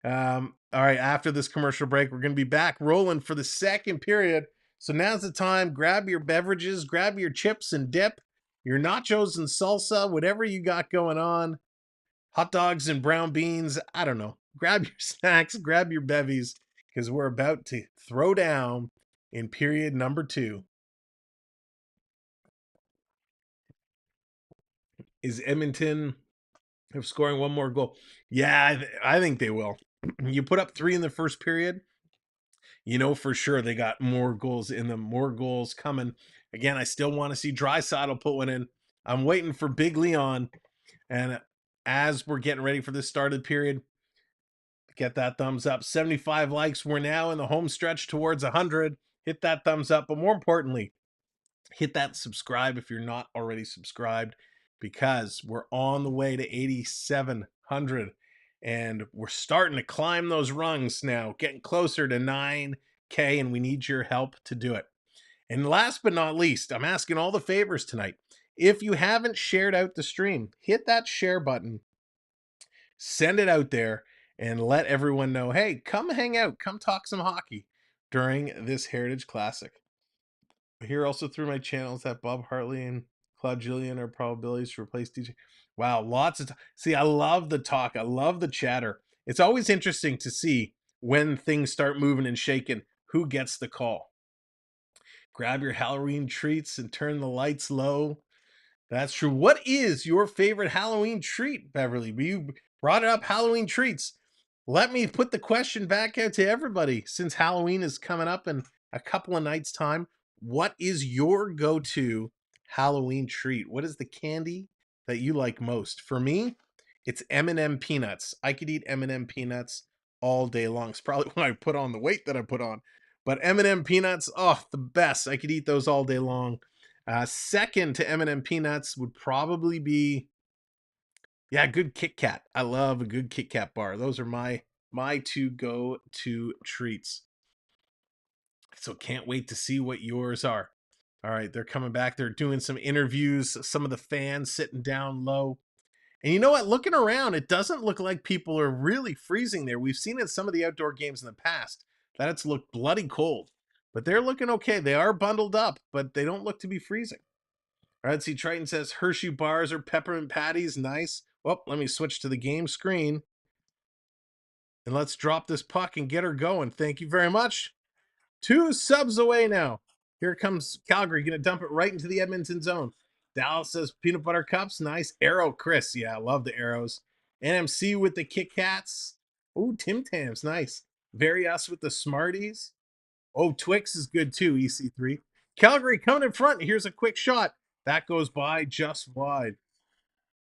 All right, after this commercial break, we're going to be back rolling for the second period. So now's the time. Grab your beverages, grab your chips and dip, your nachos and salsa, whatever you got going on. Hot dogs and brown beans. I don't know. Grab your snacks, grab your bevies, because we're about to throw down in period number 2. Is Edmonton scoring one more goal? Yeah, I think they will. You put up 3 in the first period, for sure they got more goals in them, more goals coming. Again, I still want to see Draisaitl put one in. I'm waiting for Big Leon. And as we're getting ready for this start of the period, the Get that thumbs up. 75 likes. We're now in the home stretch towards 100. Hit that thumbs up. But more importantly, hit that subscribe if you're not already subscribed, because we're on the way to 8,700 and we're starting to climb those rungs now, getting closer to 9K, and we need your help to do it. And last but not least, I'm asking all the favors tonight. If you haven't shared out the stream, hit that share button, send it out there, and let everyone know, hey, come hang out, come talk some hockey during this Heritage Classic. Here also through my channels that Bob Hartley and Claude Julien are probabilities to replace DJ. Wow, lots of see, I love the talk. I love the chatter. It's always interesting to see when things start moving and shaking, who gets the call. Grab your Halloween treats and turn the lights low. That's true. What is your favorite Halloween treat, Beverly? You brought it up, Halloween treats. Let me put the question back out to everybody, since Halloween is coming up in a couple of nights' time. What is your go-to Halloween treat? What is the candy that you like most? For me, it's M&M peanuts. I could eat M&M peanuts all day long. It's probably why I put on the weight that I put on. But M&M peanuts, oh, the best. I could eat those all day long. Second to M&M peanuts would probably be, yeah, good Kit Kat. I love a good Kit Kat bar. Those are my two go-to treats. So can't wait to see what yours are. All right, they're coming back. They're doing some interviews. Some of the fans sitting down low. And you know what? Looking around, it doesn't look like people are really freezing there. We've seen in some of the outdoor games in the past that it's looked bloody cold. But they're looking okay. They are bundled up, but they don't look to be freezing. All right, see, Triton says Hershey bars or peppermint patties. Nice. Well, let me switch to the game screen. And let's drop this puck and get her going. Thank you very much. 2 subs away now. Here comes Calgary. Going to dump it right into the Edmonton zone. Dallas says peanut butter cups. Nice. Arrow Chris. Yeah, I love the arrows. NMC with the Kit Kats. Oh, Tim Tams. Nice. Various with the Smarties. Oh, Twix is good too, EC3. Calgary coming in front. Here's a quick shot. That goes by just wide.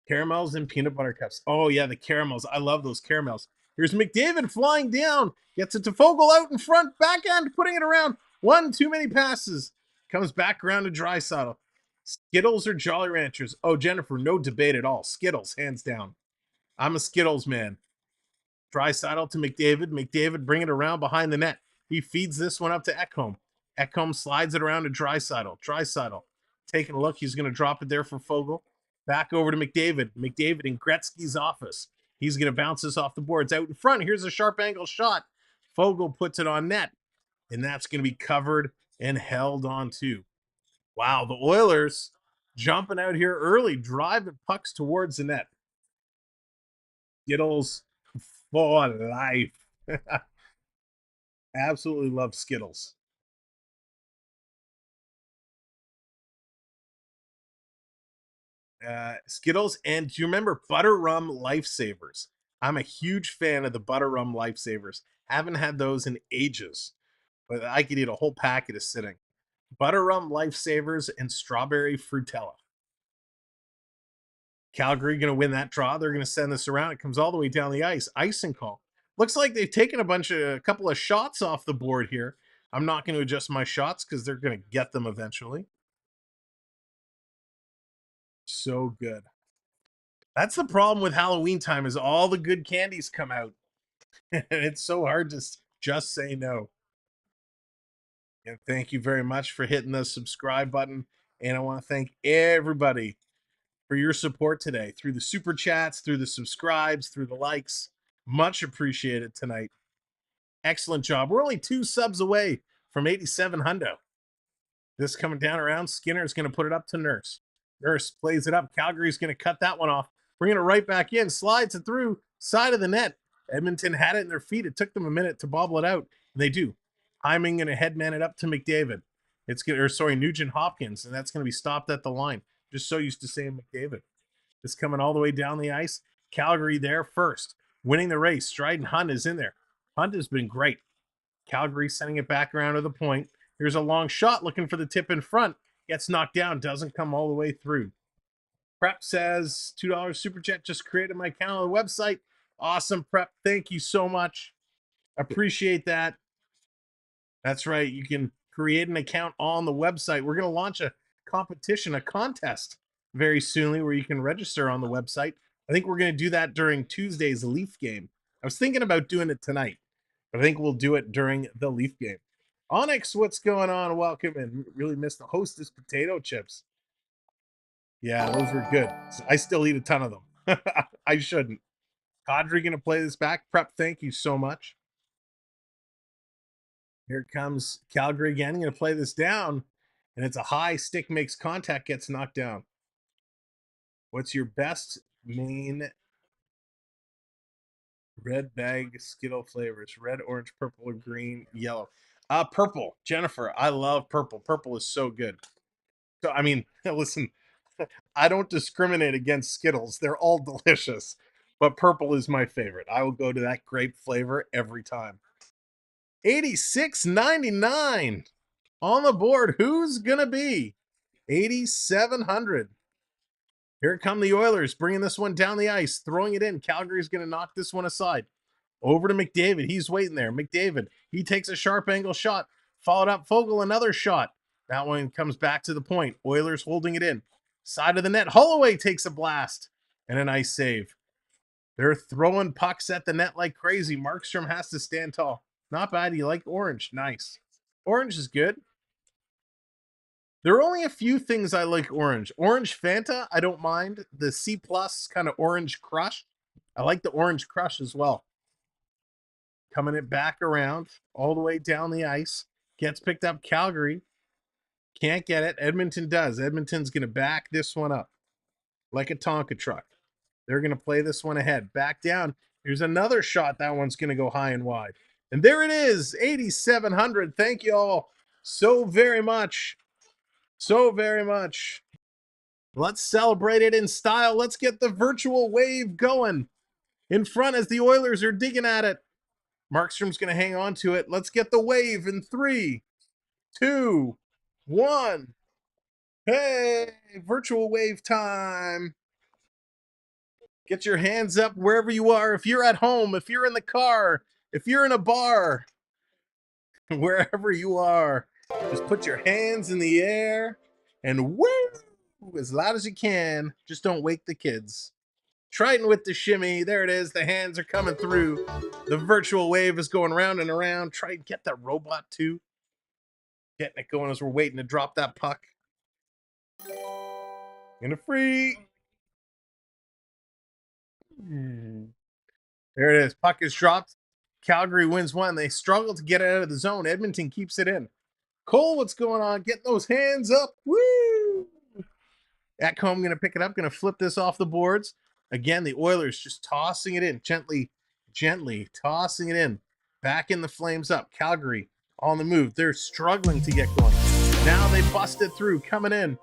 Caramels and peanut butter cups. Oh, yeah, the caramels. I love those caramels. Here's McDavid flying down. Gets it to Fogle out in front. Backhand, putting it around. One too many passes. Comes back around to Draisaitl. Skittles or Jolly Ranchers? Oh, Jennifer, no debate at all. Skittles, hands down. I'm a Skittles man. Draisaitl to McDavid. McDavid bringing it around behind the net. He feeds this one up to Ekholm. Ekholm slides it around to Draisaitl. Draisaitl taking a look. He's going to drop it there for Fogle. Back over to McDavid. McDavid in Gretzky's office. He's going to bounce this off the boards. Out in front, here's a sharp angle shot. Fogle puts it on net, and that's going to be covered and held on to. Wow, the Oilers jumping out here early, driving pucks towards the net. Skittles for life. Absolutely love Skittles. Skittles, and do you remember Butter Rum Lifesavers? I'm a huge fan of the Butter Rum Lifesavers. Haven't had those in ages, but I could eat a whole packet of sitting. Butter Rum Lifesavers and Strawberry Frutella. Calgary going to win that draw. They're going to send this around. It comes all the way down the ice. Icing call. Looks like they've taken a couple of shots off the board here. I'm not going to adjust my shots because they're going to get them eventually. So good. That's the problem with Halloween time, is all the good candies come out. And it's so hard to just say no. And thank you very much for hitting the subscribe button. And I want to thank everybody for your support today through the super chats, through the subscribes, through the likes. Much appreciated tonight. Excellent job. We're only 2 subs away from 8700. This coming down around. Skinner's going to put it up to Nurse. Nurse plays it up. Calgary's going to cut that one off. Bringing it right back in. Slides it through. Side of the net. Edmonton had it in their feet. It took them a minute to bobble it out. And they do. Hyman going to headman it up to McDavid. Nugent Hopkins. And that's going to be stopped at the line. Just so used to saying McDavid. It's coming all the way down the ice. Calgary there first. Winning the race. Dryden Hunt is in there. Hunt has been great. Calgary sending it back around to the point. Here's a long shot looking for the tip in front. Gets knocked down. Doesn't come all the way through. Prep says $2 super chat. Just created my account on the website. Awesome prep. Thank you so much. Appreciate that. That's right. You can create an account on the website. We're going to launch a competition, a contest very soonly where you can register on the website. I think we're going to do that during Tuesday's Leaf game. I was thinking about doing it tonight, but I think we'll do it during the Leaf game. Onyx, what's going on? Welcome. And really missed the Hostess potato chips. Yeah, those were good. I still eat a ton of them. I shouldn't. Kadri going to play this back. Prep, thank you so much. Here comes Calgary again. Going to play this down, and it's a high stick makes contact, gets knocked down. What's your best main red bag Skittle flavors? Red, orange, purple, or green, yellow? Purple, Jennifer. I love purple. Purple is so good. So, I mean, listen, I don't discriminate against Skittles. They're all delicious, but purple is my favorite. I will go to that grape flavor every time. $86.99 on the board. Who's gonna be 8,700? Here come the Oilers, bringing this one down the ice, throwing it in. Calgary's gonna knock this one aside. Over to McDavid. He's waiting there. McDavid. He takes a sharp angle shot. Followed up. Fogle, another shot. That one comes back to the point. Oilers holding it in. Side of the net. Holloway takes a blast and a nice save. They're throwing pucks at the net like crazy. Markstrom has to stand tall. Not bad. You like orange. Nice. Orange is good. There are only a few things I like orange. Orange Fanta, I don't mind. The C+ kind of orange crush. I like the orange crush as well. Coming it back around all the way down the ice. Gets picked up. Calgary. Can't get it. Edmonton does. Edmonton's going to back this one up like a Tonka truck. They're going to play this one ahead. Back down. Here's another shot. That one's going to go high and wide. And there it is. 8,700. Thank you all so very much. So very much. Let's celebrate it in style. Let's get the virtual wave going in front as the Oilers are digging at it. Markstrom's going to hang on to it. Let's get the wave in 3, 2, 1. Hey, virtual wave time. Get your hands up wherever you are. If you're at home, if you're in the car, if you're in a bar, wherever you are, just put your hands in the air and woo as loud as you can. Just don't wake the kids. Triton with the shimmy. There it is. The hands are coming through. The virtual wave is going round and around. Triton, get that robot too. Getting it going as we're waiting to drop that puck. In a free. There it is. Puck is dropped. Calgary wins one. They struggle to get it out of the zone. Edmonton keeps it in. Cole, what's going on? Getting those hands up. Woo! Ekholm going to pick it up. Going to flip this off the boards. Again, the Oilers just tossing it in. Gently tossing it in. Back in the Flames up. Calgary on the move. They're struggling to get going. Now they bust it through. Coming in.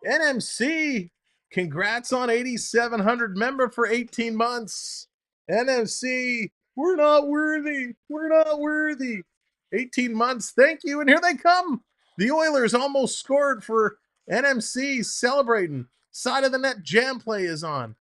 NMC. Congrats on 8,700 member for 18 months. NMC. We're not worthy. We're not worthy. 18 months. Thank you. And here they come. The Oilers almost scored for NMC, celebrating. Side of the net jam play is on.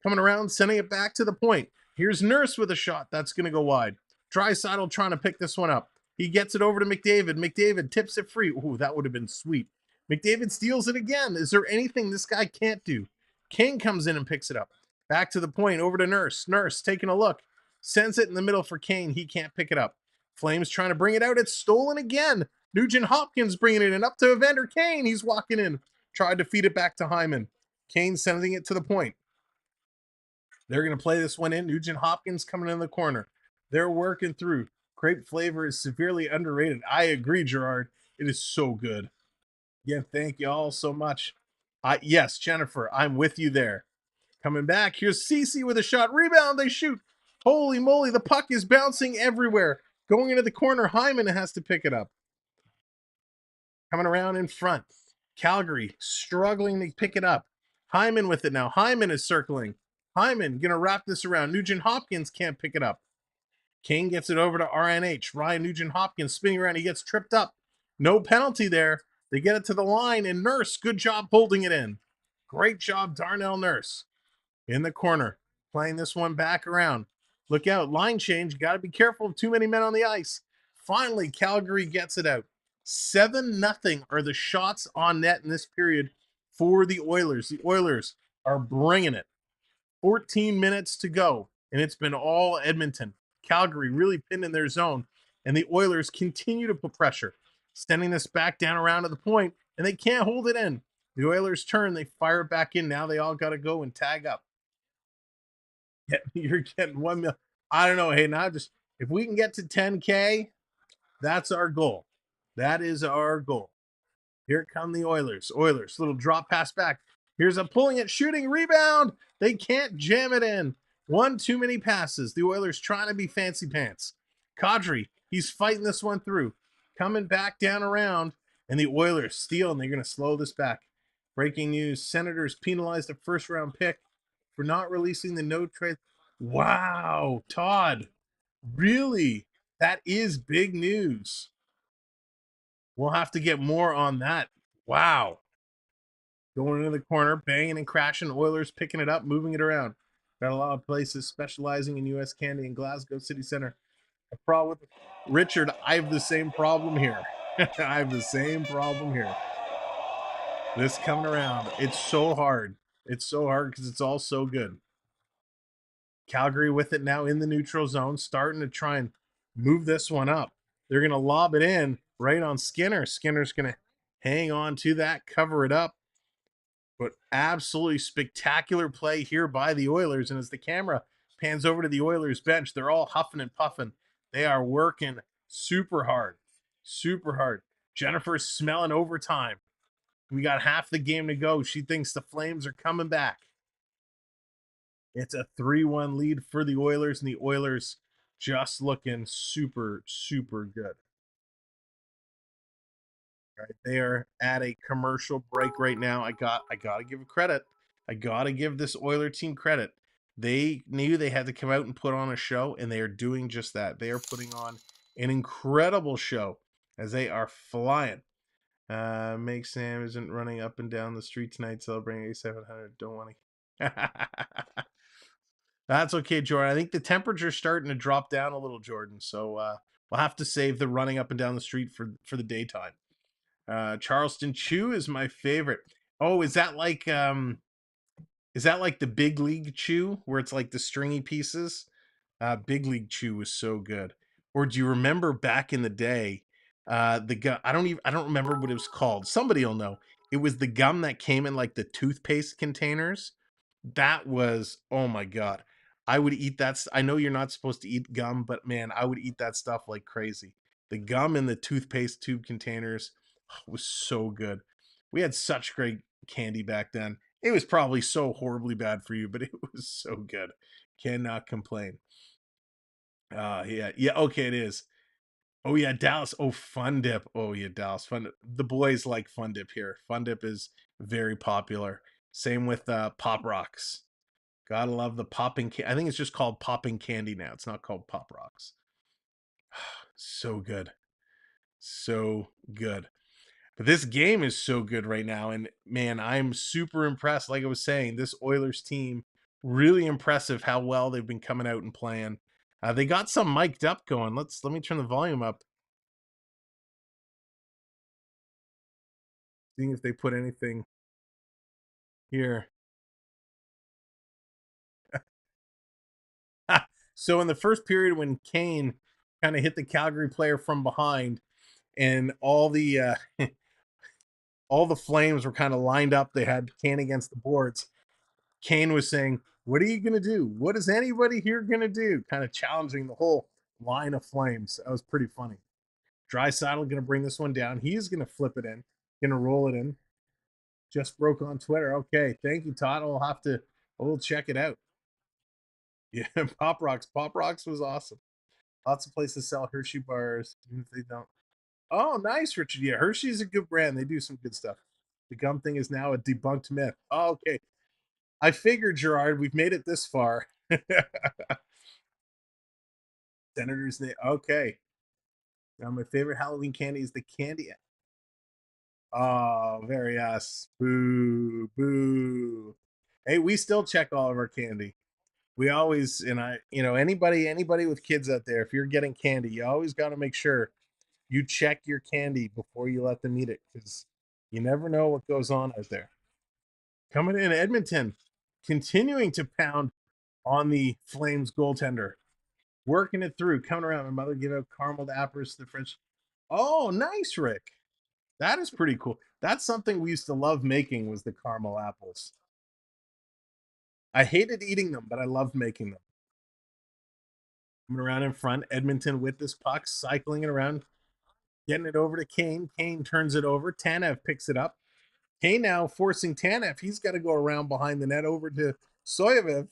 Coming around, sending it back to the point. Here's Nurse with a shot. That's going to go wide. Draisaitl trying to pick this one up. He gets it over to McDavid. McDavid tips it free. Ooh, that would have been sweet. McDavid steals it again. Is there anything this guy can't do? King comes in and picks it up. Back to the point, over to Nurse. Nurse taking a look. Sends it in the middle for Kane. He can't pick it up. Flames trying to bring it out. It's stolen again. Nugent Hopkins bringing it in. Up to Evander Kane. He's walking in. Tried to feed it back to Hyman. Kane sending it to the point. They're going to play this one in. Nugent Hopkins coming in the corner. They're working through. Grape flavor is severely underrated. I agree, Gerard. It is so good. Yeah, thank you all so much. Yes, Jennifer, I'm with you there. Coming back. Here's Cece with a shot. Rebound. They shoot. Holy moly, the puck is bouncing everywhere. Going into the corner. Hyman has to pick it up. Coming around in front. Calgary struggling to pick it up. Hyman with it now. Hyman is circling. Hyman going to wrap this around. Nugent Hopkins can't pick it up. King gets it over to RNH. Ryan Nugent Hopkins spinning around. He gets tripped up. No penalty there. They get it to the line, and Nurse, good job holding it in. Great job, Darnell Nurse. In the corner. Playing this one back around. Look out, line change. Got to be careful of too many men on the ice. Finally, Calgary gets it out. 7-0 are the shots on net in this period for the Oilers. The Oilers are bringing it. 14 minutes to go, and it's been all Edmonton. Calgary really pinned in their zone, and the Oilers continue to put pressure, sending this back down around to the point, and they can't hold it in. The Oilers turn, they fire it back in. Now they all got to go and tag up. Yeah, you're getting 1 million. I don't know. Hey, now just if we can get to 10K, that's our goal. That is our goal. Here come the Oilers. Oilers, little drop pass back. Here's a pulling it, shooting, rebound. They can't jam it in. One too many passes. The Oilers trying to be fancy pants. Kadri, he's fighting this one through. Coming back down around, and the Oilers steal, and they're going to slow this back. Breaking news, Senators penalized a first-round pick for not releasing the no trade. Wow, Todd. Really? That is big news. We'll have to get more on that. Wow. Going into the corner, banging and crashing. Oilers picking it up, moving it around. Got a lot of places specializing in U.S. Candy and Glasgow City Center. A problem with Richard, I have the same problem here. I have the same problem here. This coming around. It's so hard. It's so hard because it's all so good. Calgary with it now in the neutral zone, starting to try and move this one up. They're going to lob it in right on Skinner. Skinner's going to hang on to that, cover it up. But absolutely spectacular play here by the Oilers. And as the camera pans over to the Oilers bench, they're all huffing and puffing. They are working super hard. Super hard. Jennifer's smelling overtime. We got half the game to go. She thinks the Flames are coming back. It's a 3-1 lead for the Oilers, and the Oilers just looking super, super good. All right, they are at a commercial break right now. I gotta give a credit. I gotta give this Oiler team credit. They knew they had to come out and put on a show, and they are doing just that. They are putting on an incredible show as they are flying. Make Sam isn't running up and down the street tonight celebrating A700. Don't want to. That's okay, Jordan. I think the temperature's starting to drop down a little, Jordan. So we'll have to save the running up and down the street for the daytime. Charleston Chew is my favorite. Oh, is that like the Big League Chew where it's like the stringy pieces? Big League Chew was so good. Or do you remember back in the day, the gum? I don't remember what it was called. Somebody will know. It was the gum that came in like the toothpaste containers. That was, oh my God. I would eat that. I know you're not supposed to eat gum, but man, I would eat that stuff like crazy. The gum in the toothpaste tube containers was so good. We had such great candy back then. It was probably so horribly bad for you, but it was so good. Cannot complain. Yeah, okay, it is. Oh yeah, Dallas. Oh, Fun Dip. Oh yeah, Dallas Fun Dip. The boys like Fun Dip here. Fun Dip is very popular. Same with Pop Rocks. Gotta love the popping. I think it's just called popping candy now. It's not called Pop Rocks. So good, so good. But this game is so good right now, and man, I'm super impressed. Like I was saying, this Oilers team really impressive. How well they've been coming out and playing. They got some mic'd up going. Let me turn the volume up. Seeing if they put anything here. So in the first period, when Kane kind of hit the Calgary player from behind, and all the all the Flames were kind of lined up, they had Kane against the boards. Kane was saying, "What are you gonna do? What is anybody here gonna do?" Kind of challenging the whole line of Flames. That was pretty funny. Draisaitl gonna bring this one down. He's gonna flip it in, gonna roll it in. Just broke on Twitter. Okay, thank you, Todd. We'll check it out. Yeah, Pop Rocks. Pop Rocks was awesome. Lots of places sell Hershey bars, even if they don't. Oh, nice, Richard. Yeah, Hershey's a good brand. They do some good stuff. The gum thing is now a debunked myth. Oh, okay. I figured, Gerard, we've made it this far. Senators, okay. Now, my favorite Halloween candy is the candy. Oh, very us. Boo, boo. Hey, we still check all of our candy. We always, and I, anybody with kids out there, if you're getting candy, you always got to make sure you check your candy before you let them eat it, because you never know what goes on out there. Coming in, Edmonton, continuing to pound on the Flames goaltender, working it through, coming around. My mother gave out caramel apples to the French. Oh, nice, Rick. That is pretty cool. That's something we used to love making, was the caramel apples. I hated eating them, but I loved making them. Coming around in front, Edmonton with this puck, cycling it around, getting it over to Kane. Kane turns it over. Tanev picks it up. Kane now forcing Tanev. He's got to go around behind the net over to Soyev.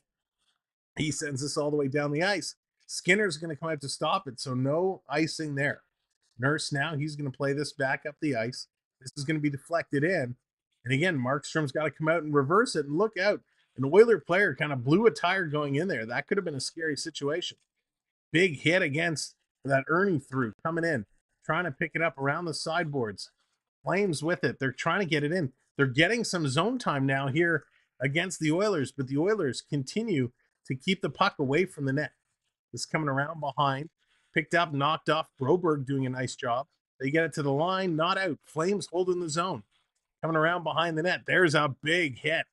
He sends this all the way down the ice. Skinner's going to come out to stop it, so no icing there. Nurse now, he's going to play this back up the ice. This is going to be deflected in. And again, Markstrom's got to come out and reverse it. And look out. An Oiler player kind of blew a tire going in there. That could have been a scary situation. Big hit against that Ernie through, coming in, trying to pick it up around the sideboards. Flames with it. They're trying to get it in. They're getting some zone time now here against the Oilers, but the Oilers continue to keep the puck away from the net. This coming around behind, picked up, knocked off. Broberg doing a nice job. They get it to the line, not out. Flames holding the zone. Coming around behind the net. There's a big hit.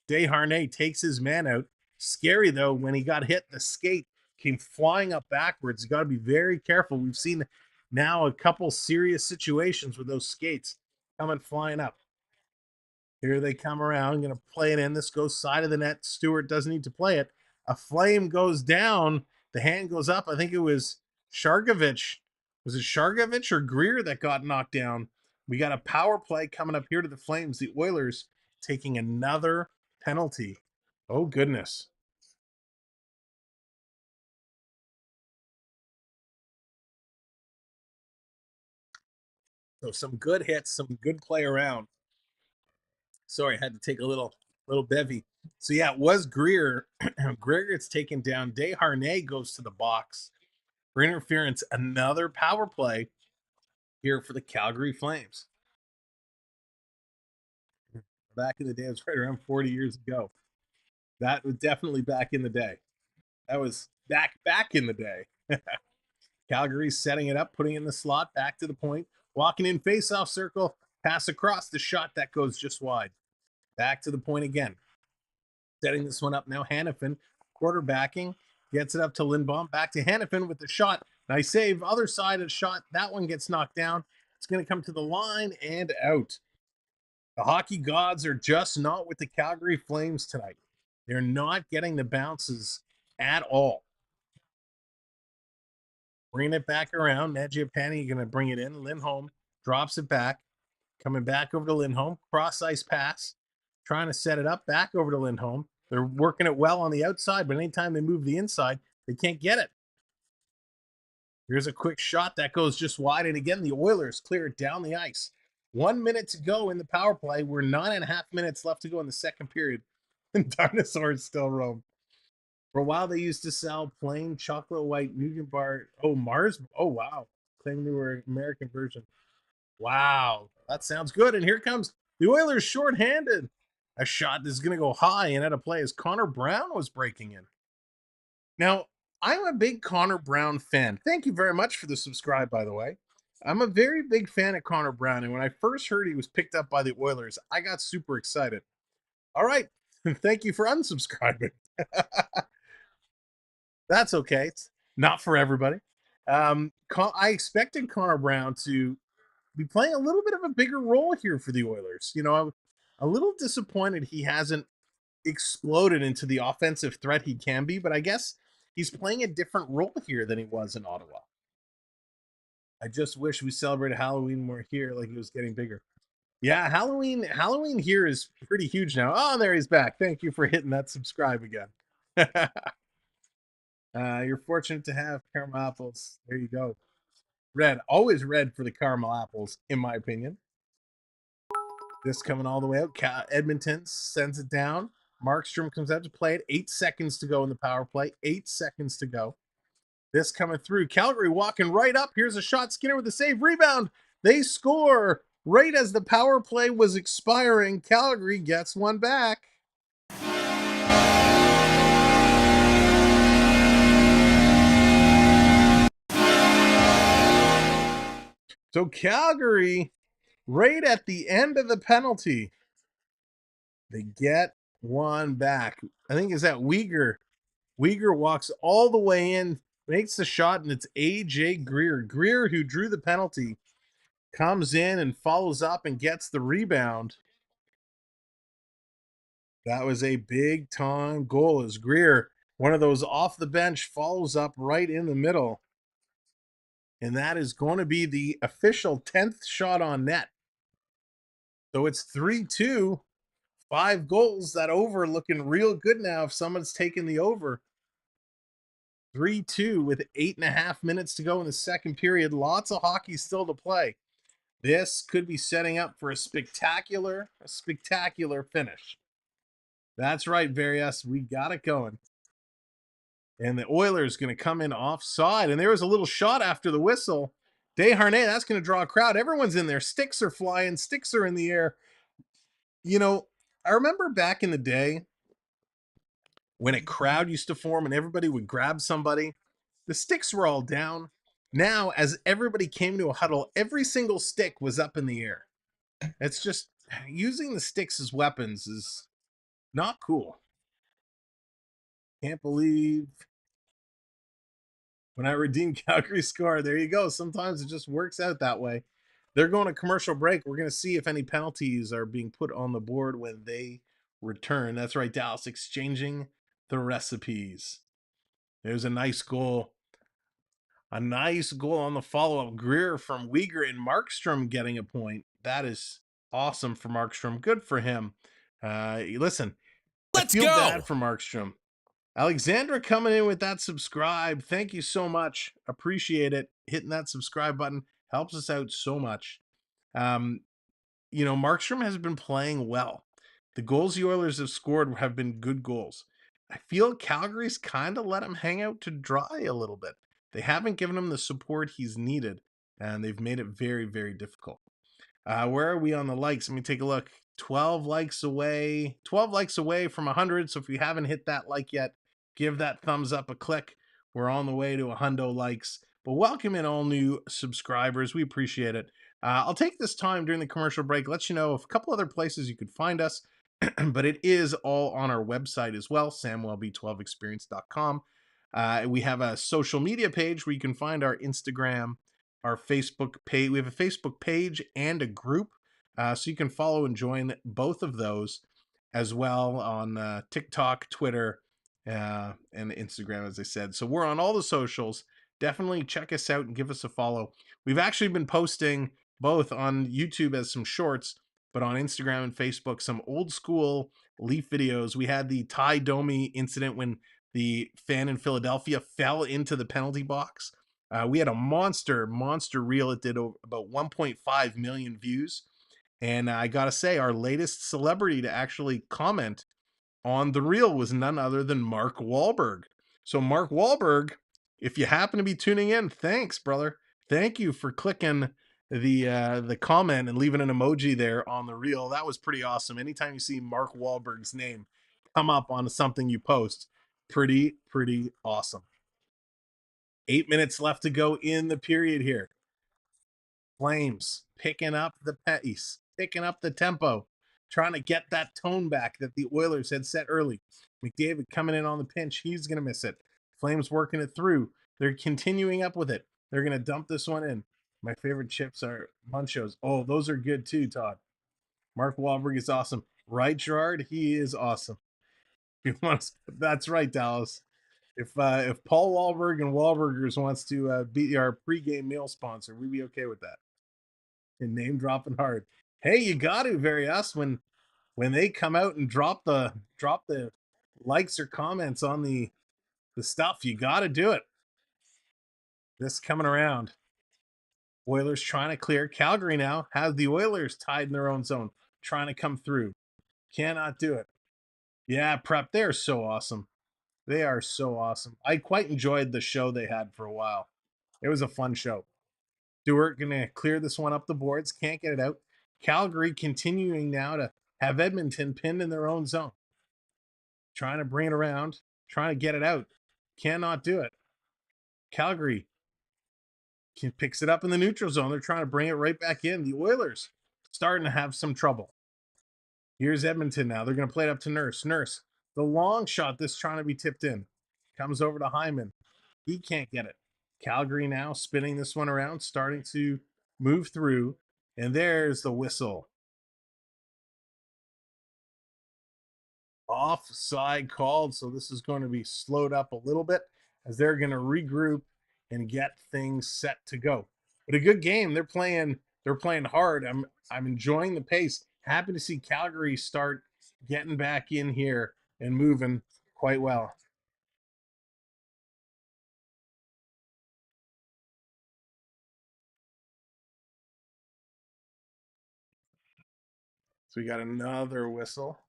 Desharnais takes his man out. Scary, though, when he got hit, the skate came flying up backwards. You got to be very careful. We've seen now a couple serious situations with those skates coming flying up. Here they come around, going to play it in. This goes side of the net. Stewart doesn't need to play it. A Flame goes down. The hand goes up. I think it was Shargovich. Was it Shargovich or Greer that got knocked down? We got a power play coming up here to the Flames. The Oilers taking another penalty. Oh, goodness. So some good hits, some good play around. Sorry, I had to take a little bevy. So yeah, it was Greer. Greer gets taken down. Desharnais goes to the box for interference. Another power play here for the Calgary Flames. Back in the day, it was right around 40 years ago. That was definitely back in the day. That was back in the day. Calgary's setting it up, putting it in the slot, back to the point, walking in face-off circle, pass across, the shot that goes just wide. Back to the point again. Setting this one up now, Hanifin, quarterbacking, gets it up to Lindbaum, back to Hanifin with the shot. Nice save, other side of the shot, that one gets knocked down. It's going to come to the line and out. The hockey gods are just not with the Calgary Flames tonight. They're not getting the bounces at all. Bringing it back around. Mangiapane going to bring it in. Lindholm drops it back. Coming back over to Lindholm. Cross-ice pass. Trying to set it up. Back over to Lindholm. They're working it well on the outside, but anytime they move the inside, they can't get it. Here's a quick shot that goes just wide. And again, the Oilers clear it down the ice. 1 minute to go in the power play. We're 9.5 minutes left to go in the second period. And dinosaurs still roam. For a while, they used to sell plain chocolate white nougat bar. Oh, Mars. Oh, wow. Claiming they were American version. Wow. That sounds good. And here comes the Oilers shorthanded. A shot that's going to go high and out of play as Connor Brown was breaking in. Now, I'm a big Connor Brown fan. Thank you very much for the subscribe, by the way. I'm a very big fan of Connor Brown. And when I first heard he was picked up by the Oilers, I got super excited. All right. Thank you for unsubscribing. That's okay. It's not for everybody. I expected Connor Brown to be playing a little bit of a bigger role here for the Oilers. You know, I'm a little disappointed he hasn't exploded into the offensive threat he can be, but I guess he's playing a different role here than he was in Ottawa. I just wish we celebrated Halloween more here, like it was getting bigger. Yeah, Halloween here is pretty huge now. Oh, there he's back. Thank you for hitting that subscribe again. You're fortunate to have caramel apples. There you go. Red, always red for the caramel apples, in my opinion. This coming all the way out. Edmonton sends it down. Markstrom comes out to play it. 8 seconds to go in the power play. 8 seconds to go. This coming through. Calgary walking right up. Here's a shot. Skinner with a save. Rebound. They score right as the power play was expiring. Calgary gets one back. So Calgary, right at the end of the penalty, they get one back. I think is that Uyghur. Uyghur walks all the way in, makes the shot, and it's AJ Greer. Greer, who drew the penalty, comes in and follows up and gets the rebound. That was a big time goal as Greer, one of those off the bench, follows up right in the middle. And that is going to be the official 10th shot on net. So it's 3-2, 5 goals. That over looking real good now if someone's taking the over. 3-2 with 8.5 minutes to go in the second period. Lots of hockey still to play. This could be setting up for a spectacular finish. That's right, Varias. We got it going. And the Oilers going to come in offside. And there was a little shot after the whistle. Desharnais, that's going to draw a crowd. Everyone's in there. Sticks are flying. Sticks are in the air. You know, I remember back in the day when a crowd used to form and everybody would grab somebody. The sticks were all down. Now, as everybody came to a huddle, every single stick was up in the air. It's just using the sticks as weapons is not cool. Can't believe when I redeem Calgary score. There you go. Sometimes it just works out that way. They're going to commercial break. We're going to see if any penalties are being put on the board when they return. That's right, Dallas, exchanging the recipes. There's a nice goal. A nice goal on the follow-up. Greer from Uyghur and Markstrom getting a point. That is awesome for Markstrom. Good for him. Listen, Let's I feel go. bad for Markstrom. Alexandra coming in with that subscribe. Thank you so much. Appreciate it. Hitting that subscribe button helps us out so much. Markstrom has been playing well. The goals the Oilers have scored have been good goals. I feel Calgary's kind of let him hang out to dry a little bit. They haven't given him the support he's needed, and they've made it very, very difficult. Where are we on the likes? Let me take a look. 12 likes away from 100. So if you haven't hit that like yet, give that thumbs up a click. We're on the way to 100 likes. But welcome in all new subscribers. We appreciate it. I'll take this time during the commercial break, let you know of a couple other places you could find us, but it is all on our website as well, Samwelb12 Experience.com. We have a social media page where you can find our Instagram, our Facebook page. We have a Facebook page and a group, so you can follow and join both of those as well on TikTok, Twitter, and Instagram, as I said. So we're on all the socials. Definitely check us out and give us a follow. We've actually been posting both on YouTube as some shorts, but on Instagram and Facebook, some old school Leaf videos. We had the Ty Domi incident when the fan in Philadelphia fell into the penalty box. We had a monster reel. It did about 1.5 million views. And I got to say, our latest celebrity to actually comment on the reel was none other than Mark Wahlberg. So Mark Wahlberg, if you happen to be tuning in, thanks, brother. Thank you for clicking the comment and leaving an emoji there on the reel. That was pretty awesome. Anytime you see Mark Wahlberg's name come up on something you post, pretty awesome. 8 minutes left to go in the period here. Flames picking up the pace, picking up the tempo, trying to get that tone back that the Oilers had set early. McDavid coming in on the pinch. He's going to miss it. Flames working it through. They're continuing up with it. They're going to dump this one in. My favorite chips are Munchos. Oh, those are good too, Todd. Mark Wahlberg is awesome. Right, Gerard? He is awesome. That's right, Dallas. If Paul Wahlberg and Wahlburgers wants to be our pregame meal sponsor, we'd be okay with that. And name dropping hard. Hey, you got to Various when they come out and drop the likes or comments on the stuff. You got to do it. This coming around. Oilers trying to clear. Calgary now has the Oilers tied in their own zone, trying to come through. Cannot do it. Yeah, Prep. They're so awesome. They are so awesome. I quite enjoyed the show they had for a while. It was a fun show. Stewart going to clear this one up the boards. Can't get it out. Calgary continuing now to have Edmonton pinned in their own zone. Trying to bring it around. Trying to get it out. Cannot do it. Calgary picks it up in the neutral zone. They're trying to bring it right back in. The Oilers starting to have some trouble. Here's Edmonton now. They're going to play it up to Nurse. Nurse, the long shot, this trying to be tipped in. Comes over to Hyman. He can't get it. Calgary now spinning this one around, starting to move through. And there's the whistle. Offside called, so this is going to be slowed up a little bit as they're going to regroup and get things set to go. But a good game. They're playing hard. I'm enjoying the pace. Happy to see Calgary start getting back in here and moving quite well. So we got another whistle.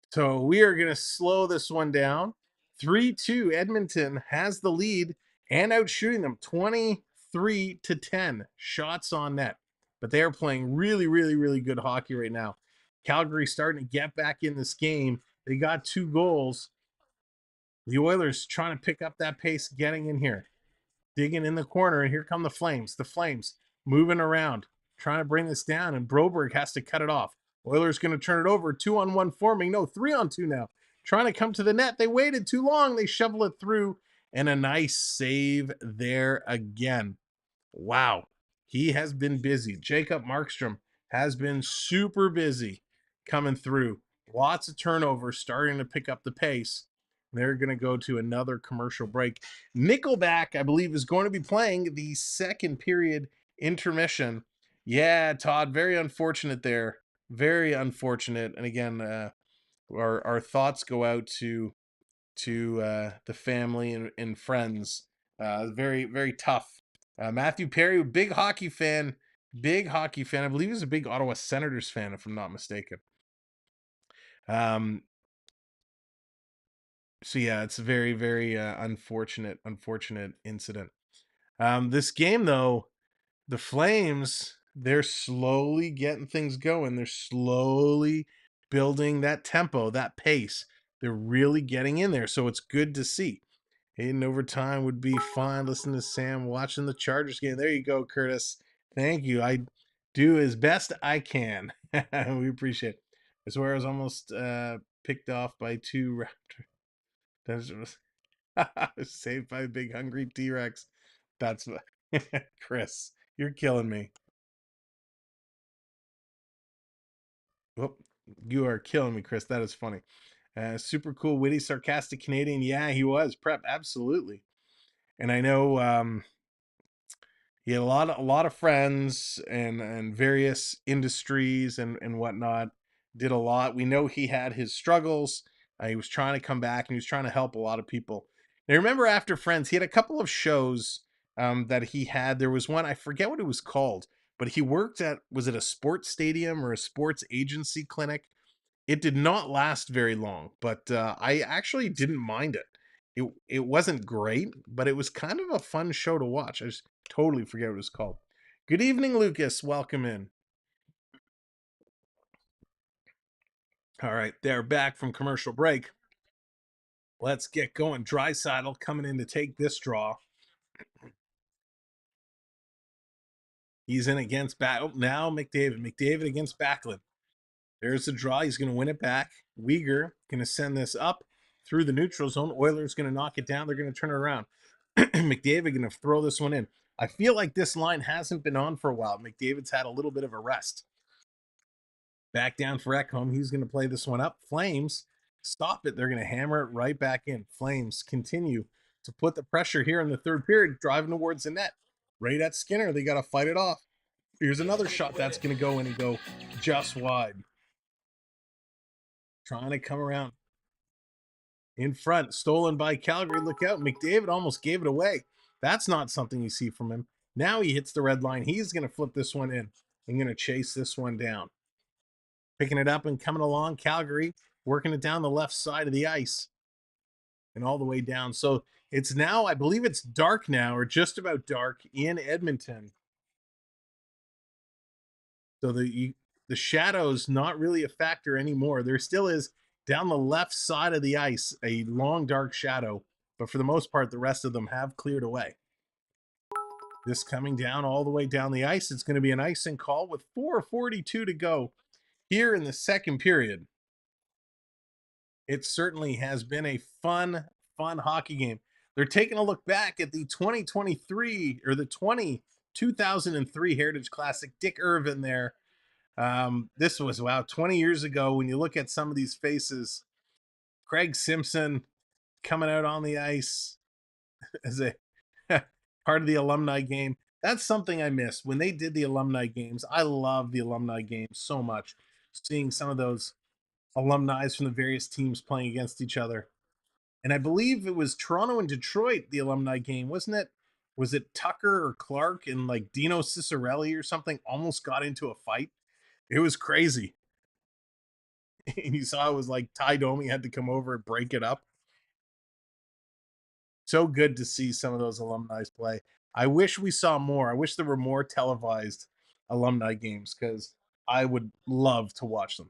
So we are going to slow this one down. 3-2, Edmonton has the lead and out shooting them 23-10 shots on net. But they are playing really, really, really good hockey right now. Calgary starting to get back in this game. They got 2 goals. The Oilers trying to pick up that pace, getting in here. Digging in the corner, and here come the Flames. The Flames moving around, trying to bring this down, and Broberg has to cut it off. Oilers going to turn it over. 2-on-1 forming. No, 3-on-2 now. Trying to come to the net. They waited too long. They shovel it through, and a nice save there again. Wow. He has been busy. Jacob Markstrom has been super busy coming through. Lots of turnovers, starting to pick up the pace. They're going to go to another commercial break. Nickelback, I believe, is going to be playing the second period intermission. Yeah, Todd, very unfortunate there. Very unfortunate. And again, our thoughts go out to the family and friends. Very, very tough. Matthew Perry, big hockey fan. Big hockey fan. I believe he's a big Ottawa Senators fan, if I'm not mistaken. So yeah, it's a very, very unfortunate incident. This game, though, the Flames, they're slowly getting things going. They're slowly building that tempo, that pace. They're really getting in there, so it's good to see. Hayden overtime would be fine. Listen to Sam watching the Chargers game. There you go, Curtis. Thank you. I do as best I can. We appreciate it. I swear I was almost picked off by 2 Raptors. Saved by a big hungry T-Rex. That's what Chris, you're killing me. Whoop, you are killing me, Chris. That is funny. Super cool, witty, sarcastic Canadian. Yeah, he was. Prep, absolutely. And I know he had a lot of friends and various industries and whatnot. Did a lot. We know he had his struggles. He was trying to come back and he was trying to help a lot of people. Now, remember after Friends, he had a couple of shows that he had. There was one, I forget what it was called, but he worked at, was it a sports stadium or a sports agency clinic? It did not last very long, but I actually didn't mind it. It wasn't great, but it was kind of a fun show to watch. I just totally forget what it was called. Good evening, Lucas. Welcome in. All right, they're back from commercial break. Let's get going. Draisaitl coming in to take this draw. He's in against back. Oh, now McDavid. McDavid against Backlund. There's the draw. He's going to win it back. Weegar going to send this up through the neutral zone. Oilers going to knock it down. They're going to turn it around. McDavid going to throw this one in. I feel like this line hasn't been on for a while. McDavid's had a little bit of a rest. Back down for Ekholm. He's going to play this one up. Flames, stop it. They're going to hammer it right back in. Flames continue to put the pressure here in the third period, driving towards the net. Right at Skinner. They got to fight it off. Here's another shot that's going to go in and go just wide. Trying to come around in front. Stolen by Calgary. Look out. McDavid almost gave it away. That's not something you see from him. Now he hits the red line. He's going to flip this one in. I'm going to chase this one down. Picking it up and coming along. Calgary working it down the left side of the ice. And all the way down. So it's now, I believe it's dark now, or just about dark in Edmonton. So the shadow's not really a factor anymore. There still is down the left side of the ice a long dark shadow, but for the most part, the rest of them have cleared away. This coming down all the way down the ice. It's going to be an icing call with 4:42 to go here in the second period. It certainly has been a fun hockey game. They're taking a look back at the 2023 or the 2003 Heritage Classic. Dick Irvin there. This was, wow, 20 years ago. When you look at some of these faces, Craig Simpson coming out on the ice as a part of the alumni game. That's something I missed when they did the alumni games. I love the alumni games so much. Seeing some of those alumni from the various teams playing against each other. And I believe it was Toronto and Detroit, the alumni game, wasn't it? Was it Tucker or Clark and like Dino Cicerelli or something almost got into a fight? It was crazy. And you saw it was like Ty Domi had to come over and break it up. So good to see some of those alumni play. I wish we saw more. I wish there were more televised alumni games because I would love to watch them.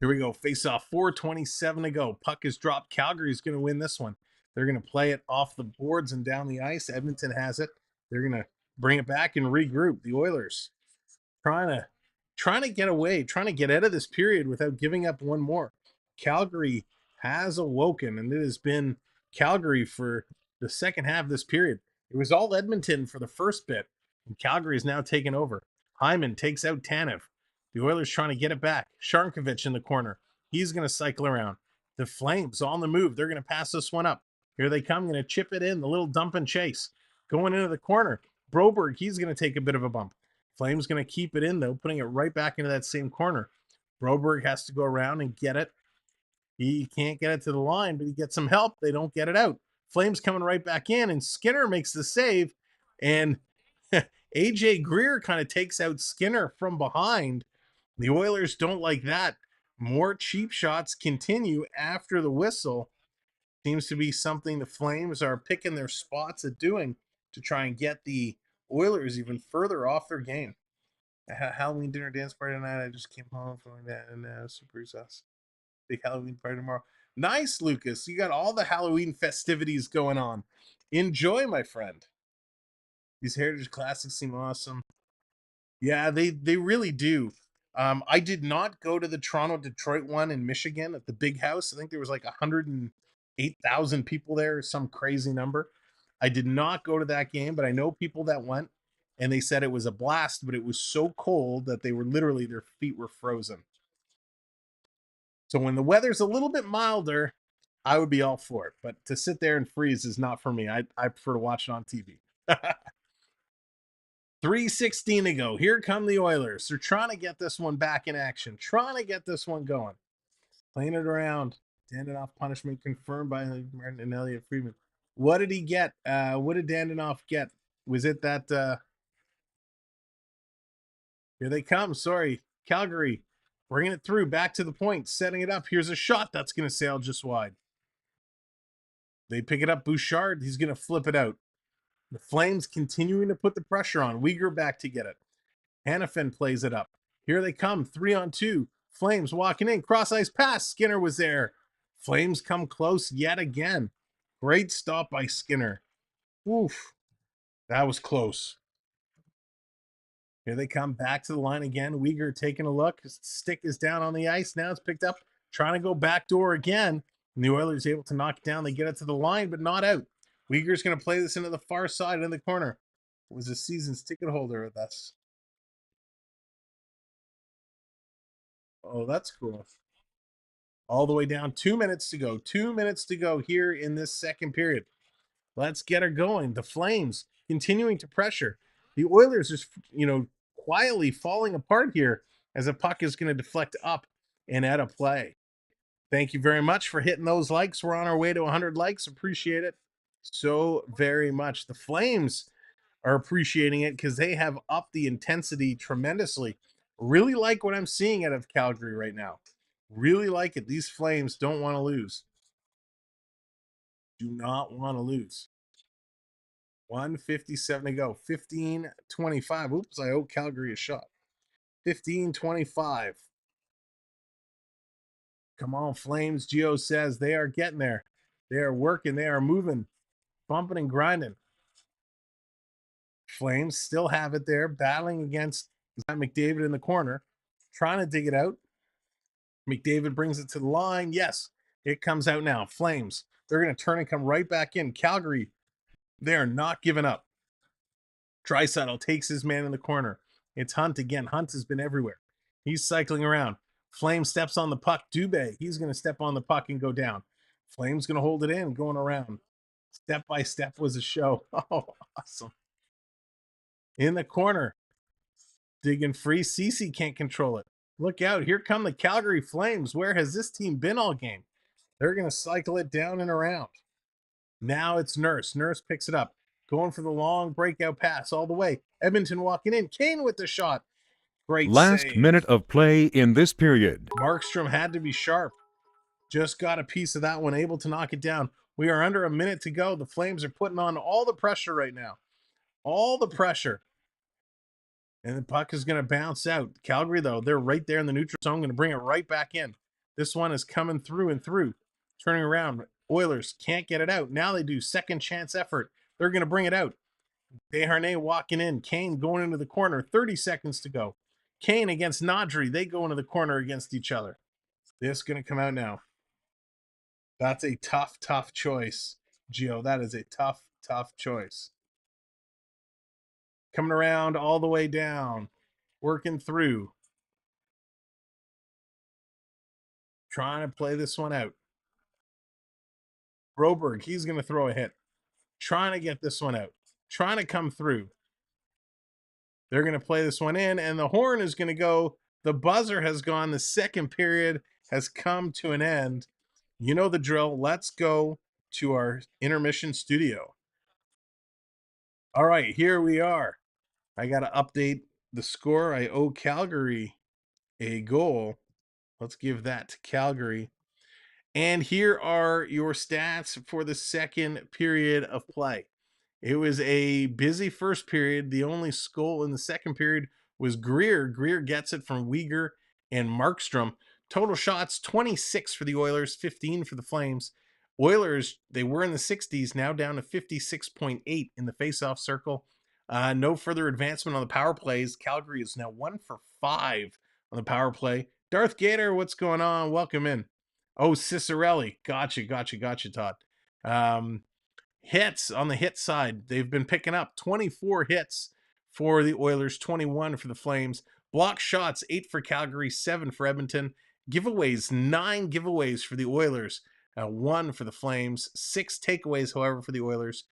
Here we go. Face off. 4:27 to go. Puck is dropped. Calgary's going to win this one. They're going to play it off the boards and down the ice. Edmonton has it. They're going to bring it back and regroup. The Oilers trying to get away, trying to get out of this period without giving up one more. Calgary has awoken, and it has been Calgary for the second half of this period. It was all Edmonton for the first bit, and Calgary is now taken over. Hyman takes out Tanev. The Oilers trying to get it back. Sharnkovich in the corner. He's going to cycle around. The Flames on the move. They're going to pass this one up. Here they come. Going to chip it in. The little dump and chase. Going into the corner. Broberg, he's going to take a bit of a bump. Flames going to keep it in, though, putting it right back into that same corner. Broberg has to go around and get it. He can't get it to the line, but he gets some help. They don't get it out. Flames coming right back in, and Skinner makes the save. And AJ Greer kind of takes out Skinner from behind. The Oilers don't like that. More cheap shots continue after the whistle. Seems to be something the Flames are picking their spots at doing to try and get the Oilers even further off their game. Halloween dinner dance party tonight. I just came home from that and super sus. Big Halloween party tomorrow. Nice, Lucas. You got all the Halloween festivities going on. Enjoy, my friend. These Heritage Classics seem awesome. Yeah, they really do. I did not go to the Toronto-Detroit one in Michigan at the Big House. I think there was like 108,000 people there, some crazy number. I did not go to that game, but I know people that went, and they said it was a blast, but it was so cold that they were literally, their feet were frozen. So when the weather's a little bit milder, I would be all for it. But to sit there and freeze is not for me. I prefer to watch it on TV. 3:16 to go. Here come the Oilers. They're trying to get this one back in action. Trying to get this one going. Playing it around. Dandanoff punishment confirmed by Martin and Elliot Friedman. What did he get? What did Dandanoff get? Was it that... Here they come. Sorry. Calgary. Bringing it through. Back to the point. Setting it up. Here's a shot that's going to sail just wide. They pick it up. Bouchard. He's going to flip it out. The Flames continuing to put the pressure on. Uyghur back to get it. Hanifin plays it up. Here they come. 3-on-2. Flames walking in. Cross ice pass. Skinner was there. Flames come close yet again. Great stop by Skinner. Oof. That was close. Here they come back to the line again. Uyghur taking a look. His stick is down on the ice. Now it's picked up. Trying to go backdoor again. And the Oilers able to knock it down. They get it to the line, but not out. Uyghur's going to play this into the far side in the corner. It was a season's ticket holder with us. Oh, that's cool. All the way down. 2 minutes to go. 2 minutes to go here in this second period. Let's get her going. The Flames continuing to pressure. The Oilers is, quietly falling apart here as a puck is going to deflect up and out of play. Thank you very much for hitting those likes. We're on our way to 100 likes. Appreciate it so very much. The Flames are appreciating it because they have upped the intensity tremendously. Really like what I'm seeing out of Calgary right now. Really like it. These Flames don't want to lose. Do not want to lose. 1:57 to go. 15-25. Oops, I owe Calgary a shot. 15-25. Come on, Flames. Gio says they are getting there. They are working. They are moving, bumping and grinding. Flames still have it there, battling against McDavid in the corner, trying to dig it out. McDavid brings it to the line. Yes, it comes out now. Flames, they're going to turn and come right back in. Calgary, they are not giving up. Draisaitl takes his man in the corner. It's Hunt again. Hunt has been everywhere. He's cycling around. Flame steps on the puck. Dubé, he's going to step on the puck and go down. Flame's going to hold it in, going around. Step by step was a show. Oh, awesome. In the corner, digging free. Cece can't control it. Look out. Here come the Calgary Flames. Where has this team been all game? They're going to cycle it down and around. Now it's Nurse. Nurse picks it up. Going for the long breakout pass all the way. Edmonton walking in. Kane with the shot. Great Last save. minute of play in this period. Markstrom had to be sharp. Just got a piece of that one, able to knock it down. We are under a minute to go. The Flames are putting on all the pressure right now. All the pressure. And the puck is going to bounce out. Calgary, though, they're right there in the neutral zone. Going to bring it right back in. This one is coming through and through. Turning around. Oilers can't get it out. Now they do. Second chance effort. They're going to bring it out. Desharnais walking in. Kane going into the corner. 30 seconds to go. Kane against Kadri. They go into the corner against each other. This is going to come out now. That's a tough, tough choice, Gio. That is a tough, tough choice. Coming around all the way down. Working through. Trying to play this one out. Broberg, he's going to throw a hit. Trying to get this one out. Trying to come through. They're going to play this one in, and the horn is going to go. The buzzer has gone. The second period has come to an end. You know the drill. Let's go to our intermission studio. All right, here we are. I got to update the score. I owe Calgary a goal. Let's give that to Calgary. And here are your stats for the second period of play. It was a busy first period. The only goal in the second period was Greer. Greer gets it from Weegar and Markstrom. Total shots, 26 for the Oilers, 15 for the Flames. Oilers, they were in the 60s, now down to 56.8 in the faceoff circle. No further advancement on the power plays. Calgary is now 1 for 5 on the power play. Darth Gator, what's going on? Welcome in. Oh, Cicerelli. Gotcha, Todd. Hits on the hit side. They've been picking up 24 hits for the Oilers, 21 for the Flames. Block shots, 8 for Calgary, 7 for Edmonton. Giveaways, 9 giveaways for the Oilers, 1 for the Flames. 6 takeaways, however, for the Oilers,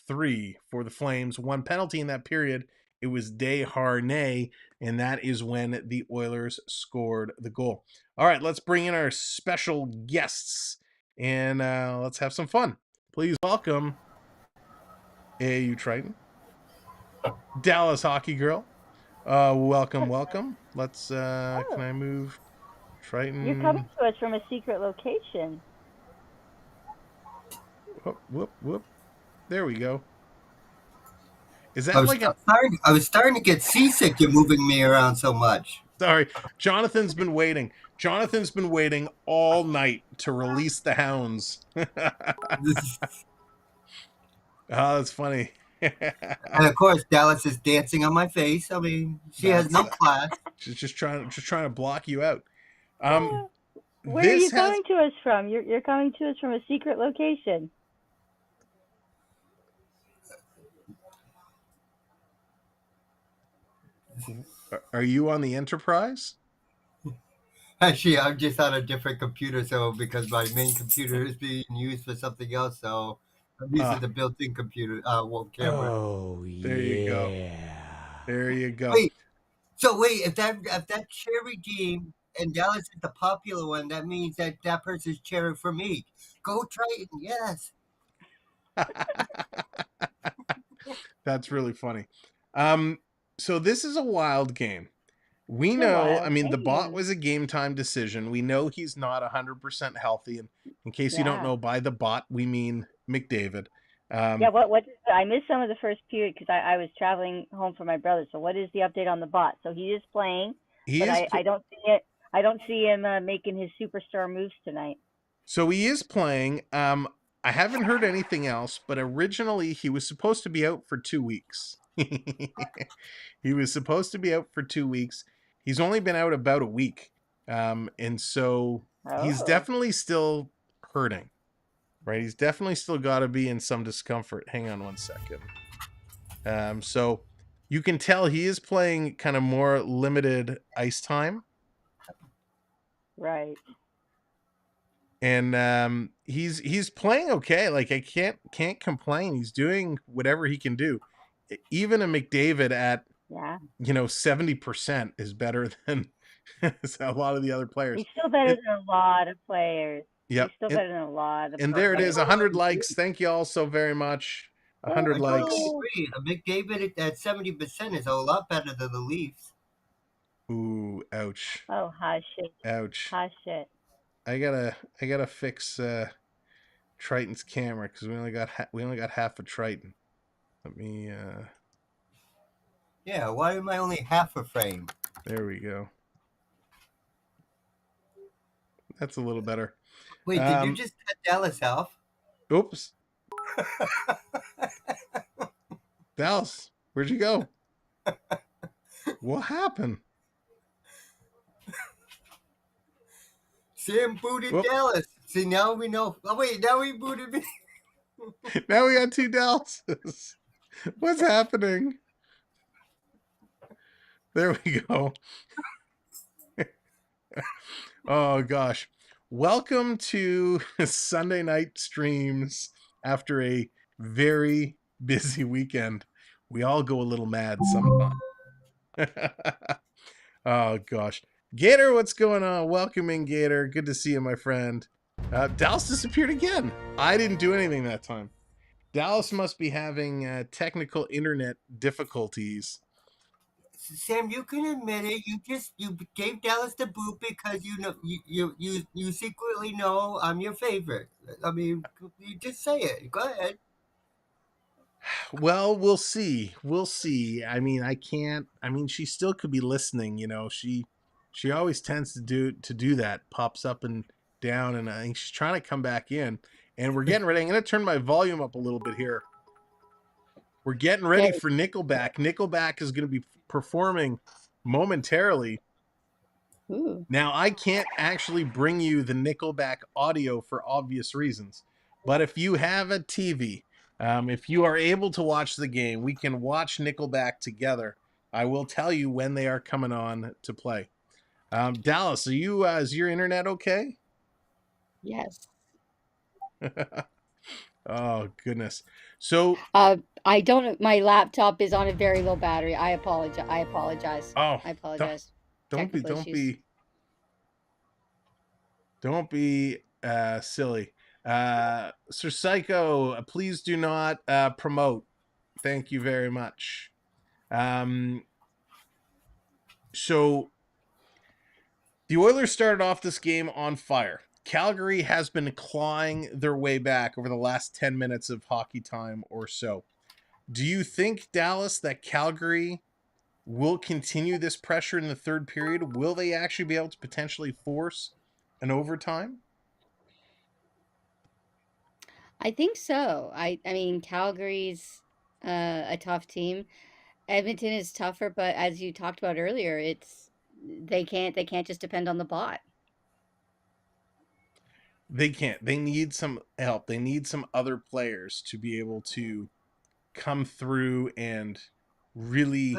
3 for the Flames. 1 penalty in that period. It was Desharnais, and that is when the Oilers scored the goal. All right, let's bring in our special guests, and let's have some fun. Please welcome AAU Triton, Dallas Hockey Girl. Welcome. Let's, can I move Triton? You're coming to us from a secret location. Whoop. There we go. Is that I was starting to get seasick. You're moving me around so much. Sorry. Jonathan's been waiting all night to release the hounds. Oh, that's funny. And of course, Dallas is dancing on my face. I mean, she has no class. She's just trying to block you out. Where are you coming to us from? You're coming to us from a secret location. Are you on the Enterprise? Actually, I'm just on a different computer, so because my main computer is being used for something else, so I'm using the built-in computer camera. Oh, there you go. There you go. Wait, if that cherry game and Dallas is the popular one, that means that person's cheering for me. Go Triton, yes. That's really funny. So this is a wild game. We know, I mean, the bot was a game time decision. We know he's not 100% healthy. And in case you don't know, by the bot, we mean McDavid. What I missed some of the first period because I was traveling home for my brother. So what is the update on the bot? So he is playing. But I don't see it. I don't see him making his superstar moves tonight. So he is playing. I haven't heard anything else, but originally he was supposed to be out for 2 weeks. He was supposed to be out for 2 weeks. He's only been out about a week. And so he's definitely still hurting, right? He's definitely still got to be in some discomfort. Hang on one second. So you can tell he is playing kind of more limited ice time. Right. And he's playing okay. Like, I can't complain. He's doing whatever he can do. Even a McDavid at 70% is better than a lot of the other players. He's still better than a lot of players. Yeah, he's still better than a lot of. And there it is, 100 likes. Thank you all so very much. 100 likes. McDavid at 70% is a lot better than the Leafs. Ooh, ouch. Oh, hot shit. Ouch. Hot shit. I gotta fix Triton's camera because we only got half a Triton. Let me. Yeah, why am I only half a frame? There we go. That's a little better. Wait, did you just cut Dallas off? Oops. Dallas, where'd you go? What happened? Sam booted Dallas. See, now we know. Oh, wait, now he booted me. Now we got 2 Dallases. What's happening? There we go. Oh, gosh. Welcome to Sunday night streams after a very busy weekend. We all go a little mad sometimes. Oh, gosh. Gator, what's going on? Welcome in, Gator. Good to see you, my friend. Dallas disappeared again. I didn't do anything that time. Dallas must be having technical internet difficulties. Sam, you can admit it. You gave Dallas the boot because you secretly know I'm your favorite. I mean, you just say it. Go ahead. Well, we'll see. We'll see. I mean, she still could be listening. She always tends to do that. Pops up and down, and I think she's trying to come back in. And we're getting ready. I'm going to turn my volume up a little bit here. We're getting ready for Nickelback. Nickelback is going to be performing momentarily. Ooh. Now, I can't actually bring you the Nickelback audio for obvious reasons. But if you have a TV, if you are able to watch the game, we can watch Nickelback together. I will tell you when they are coming on to play. Dallas, is your internet okay? Yes. Oh, goodness. So I don't. My laptop is on a very low battery. I apologize. Oh, I apologize. Don't be silly. Sir Psycho, please do not promote. Thank you very much. So the Oilers started off this game on fire. Calgary has been clawing their way back over the last 10 minutes of hockey time or so. Do you think, Dallas, that Calgary will continue this pressure in the third period? Will they actually be able to potentially force an overtime? I think so. I mean, Calgary's a tough team. Edmonton is tougher, but as you talked about earlier, they can't just depend on the bot. They can't. They need some help. They need some other players to be able to come through and really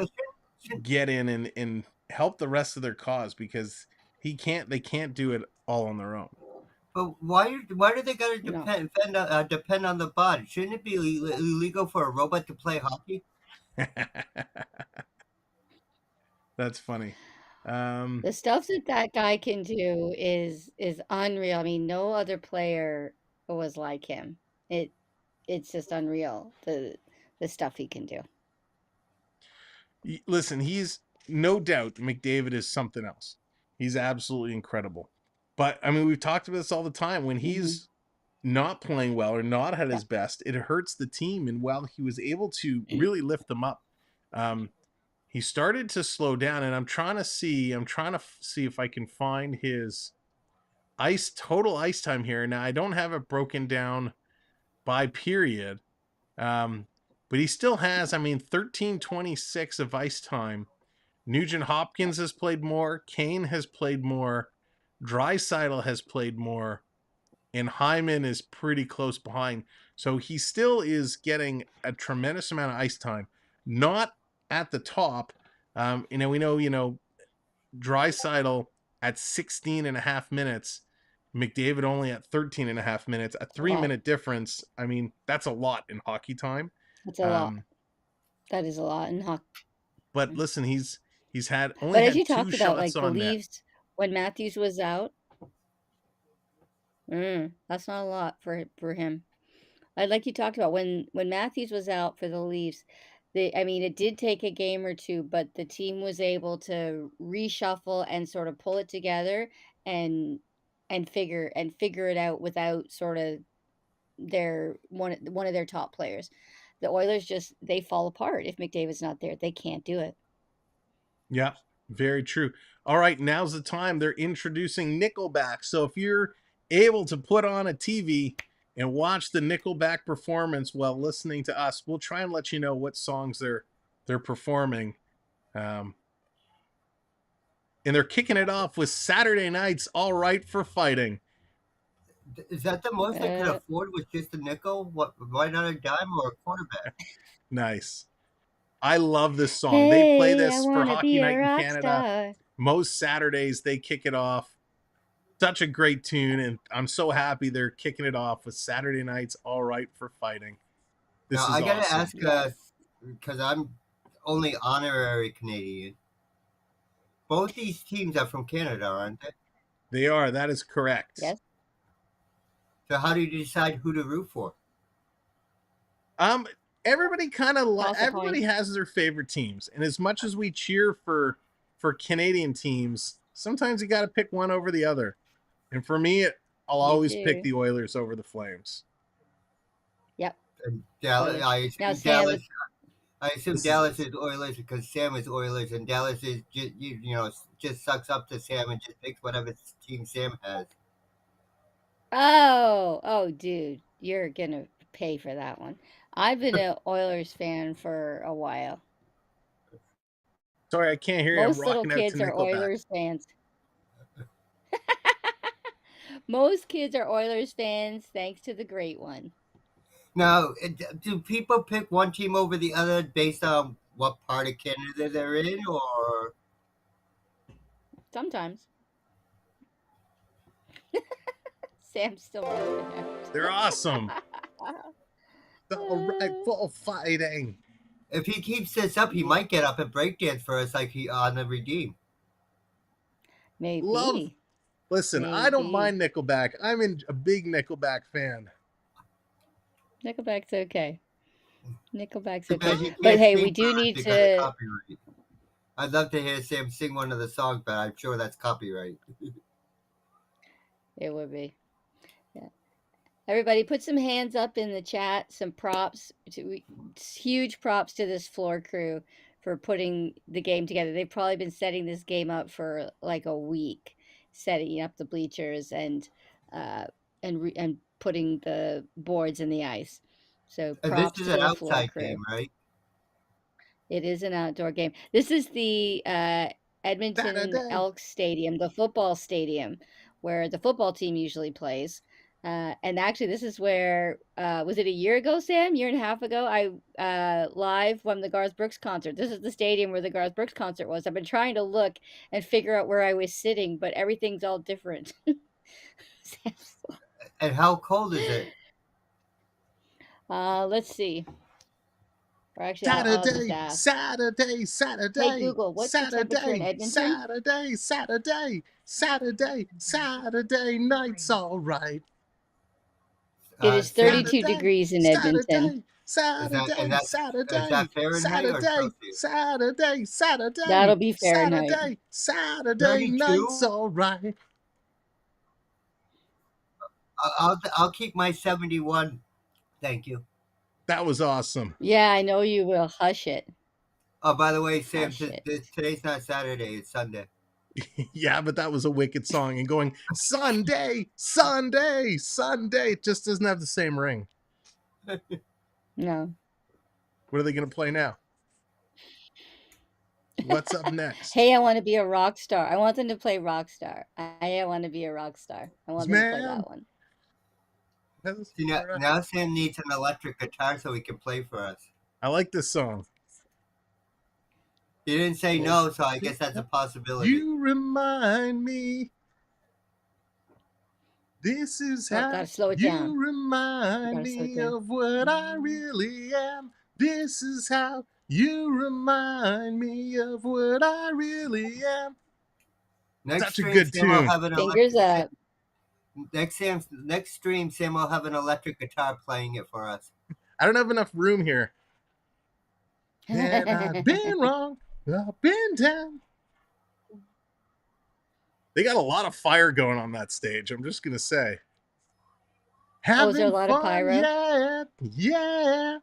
get in and help the rest of their cause, because they can't do it all on their own. But why do they gotta depend on the bot? Shouldn't it be illegal for a robot to play hockey? That's funny. The stuff that guy can do is unreal. I mean, no other player was like him. It's just unreal, the stuff he can do. Listen, he's no doubt McDavid is something else. He's absolutely incredible. But I mean, we've talked about this all the time. When he's not playing well or not at his best, it hurts the team. And while he was able to really lift them up, he started to slow down, and I'm trying to see if I can find his total ice time here. Now, I don't have it broken down by period. But he still has, 13:26 of ice time. Nugent Hopkins has played more. Kane has played more. Draisaitl has played more. And Hyman is pretty close behind. So he still is getting a tremendous amount of ice time. Not at the top. We know, Draisaitl at 16 and a half minutes. McDavid only at 13 and a half minutes. A 3-minute difference. That's a lot in hockey time. That's a lot. That is a lot in hockey. But listen, he's had only But had as you 2 talked shots about, like the on net. Leafs, when Matthews was out, that's not a lot for him. Like you talked about, when Matthews was out for the Leafs, it did take a game or two, but the team was able to reshuffle and sort of pull it together and figure it out without sort of their one of their top players. The Oilers they fall apart if McDavid's not there. They can't do it. Yeah, very true. All right, now's the time. They're introducing Nickelback. So if you're able to put on a TV and watch the Nickelback performance while listening to us, we'll try and let you know what songs they're performing. And they're kicking it off with Saturday Night's All Right for Fighting. Is that the most I could afford with just a nickel? Why not a dime or a quarterback? Nice. I love this song. Hey, they play this I for Hockey Night in Canada. Star. Most Saturdays they kick it off. Such a great tune, and I'm so happy they're kicking it off with Saturday Night's All Right for Fighting. This now, is I gotta awesome. ask, because I'm only honorary Canadian. Both these teams are from Canada, aren't they? They are. That is correct. Yes. So how do you decide who to root for? Everybody everybody has their favorite teams, and as much as we cheer for Canadian teams, sometimes you got to pick one over the other. And for me, I'll always pick the Oilers over the Flames. Yep. Dallas, I assume Dallas is Oilers because Sam is Oilers, and Dallas is just sucks up to Sam and just picks whatever team Sam has. Oh, dude, you're gonna pay for that one. I've been an Oilers fan for a while. Sorry, I can't hear you. Most little kids are Oilers fans. Most kids are Oilers fans, thanks to the great one. Now, do people pick one team over the other based on what part of Canada they're in, or? Sometimes. Sam's still rolling out. They're awesome. All right for fighting. If he keeps this up, he might get up and breakdance for us like he on the Redeem. Maybe. Listen, I don't mind Nickelback. I'm a big Nickelback fan. Nickelback's okay. Nickelback's okay. But hey, we do need to. I'd love to hear Sam sing one of the songs, but I'm sure that's copyright. It would be. Yeah. Everybody put some hands up in the chat, some props. Huge props to this floor crew for putting the game together. They've probably been setting this game up for like a week, setting up the bleachers and putting the boards in the ice. So props this is to an the floor outside crew. game, right? It is an outdoor game. This is the Edmonton Elks Stadium, the football stadium, where the football team usually plays. And actually, this is where, was it a year ago, Sam? Year and a half ago? I live from the Garth Brooks concert. This is the stadium where the Garth Brooks concert was. I've been trying to look and figure out where I was sitting, but everything's all different. And how cold is it? Let's see. Or actually, Saturday. Hey, Google, what's the temperature in Edmonton? Saturday night's all right. It is 32 degrees in Edmonton. Saturday. That'll be Fahrenheit. Saturday night's all right. I'll keep my 71. Thank you. That was awesome. Yeah, I know you will. Hush it. Oh, by the way, Sam, shit. today's not Saturday; it's Sunday. Yeah, but that was a wicked song, and going Sunday, Sunday, Sunday just doesn't have the same ring. No. What are they going to play now? What's up next? Hey, I want to be a rock star. I want them to play Rockstar. I want to be a rock star. I want them to play that one. See, now Sam needs an electric guitar so he can play for us. I like this song. He didn't say no, so I guess that's a possibility. You remind me. This is how gotta slow it you down. remind me of what I really am. This is how you remind me of what I really am. Such a good tune. Fingers up. Next stream, Sam will have an electric guitar playing it for us. I don't have enough room here. And I've been wrong. I've been down. They got a lot of fire going on that stage. I'm just gonna say. Is there a lot of pyro? Yeah.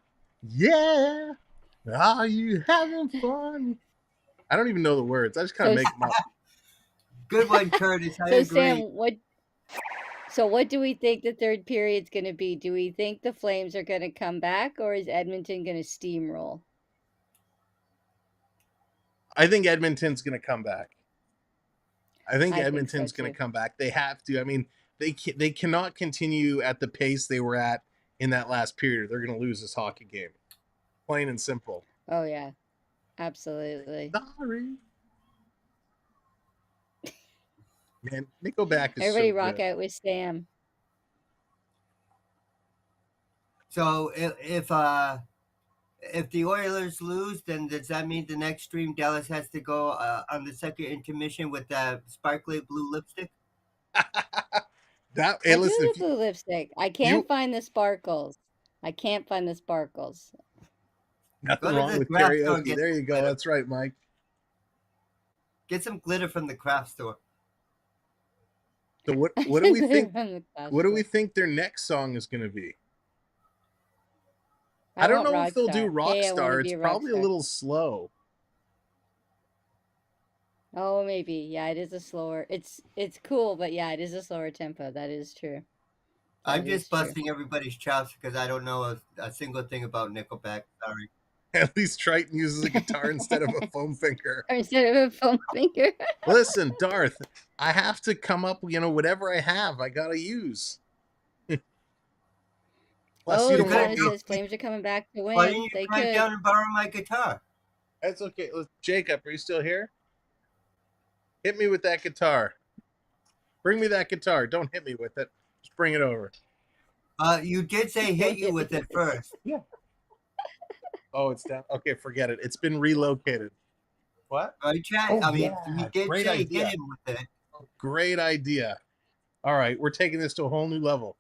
Are you having fun? I don't even know the words. I just kind of make them up. Good one, Curtis. I so agree. Sam, what do we think the third period's going to be? Do we think the Flames are going to come back, or is Edmonton going to steamroll? I think Edmonton's going to come back. I think Edmonton's going to come back. They have to. I mean, they cannot continue at the pace they were at in that last period. They're going to lose this hockey game. Plain and simple. Oh, yeah. Absolutely. Sorry. Man, Nickelback is Everybody so rock good. out with Sam. So if the Oilers lose, then does that mean the next stream Dallas has to go on the second intermission with sparkly blue lipstick? Blue lipstick. I can't find the sparkles. Nothing wrong with karaoke. There you go. That's right, Mike. Get some glitter from the craft store. So what do we think? What do we think their next song is going to be? I don't know if they'll do Rockstar. It's probably a little slow. Oh, maybe. Yeah, it is a slower. It's cool, but yeah, it is a slower tempo. That is true. I'm just busting everybody's chops because I don't know a single thing about Nickelback. Sorry. At least Triton uses a guitar instead of a foam finger. Or instead of a foam finger. Listen, Darth, I have to come up, whatever I have, I gotta use. Plus, you don't says Flames are coming back to win. Why didn't you come down and borrow my guitar? That's okay. Jacob, are you still here? Hit me with that guitar. Bring me that guitar. Don't hit me with it. Just bring it over. You did say hit you with it first. Yeah. Oh, it's down. Okay, forget it. It's been relocated. What? You did Great say idea. hit him with it. Great idea. All right, we're taking this to a whole new level.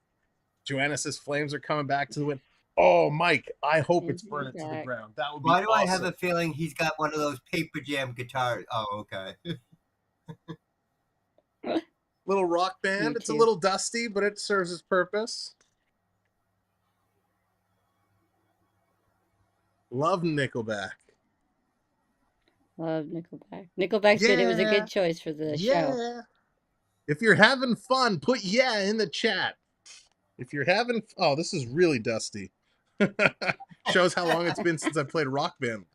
Joanna says Flames are coming back to the win. Oh, Mike, I hope it's burning to the ground. That would be Why do awesome. I have a feeling he's got one of those paper jam guitars? Oh, okay. Little rock band. It's a little dusty, but it serves its purpose. Love Nickelback. Nickelback's good. It was a good choice for the show. If you're having fun, put yeah in the chat. If you're having... Oh, this is really dusty. Shows how long it's been since I played Rock Band.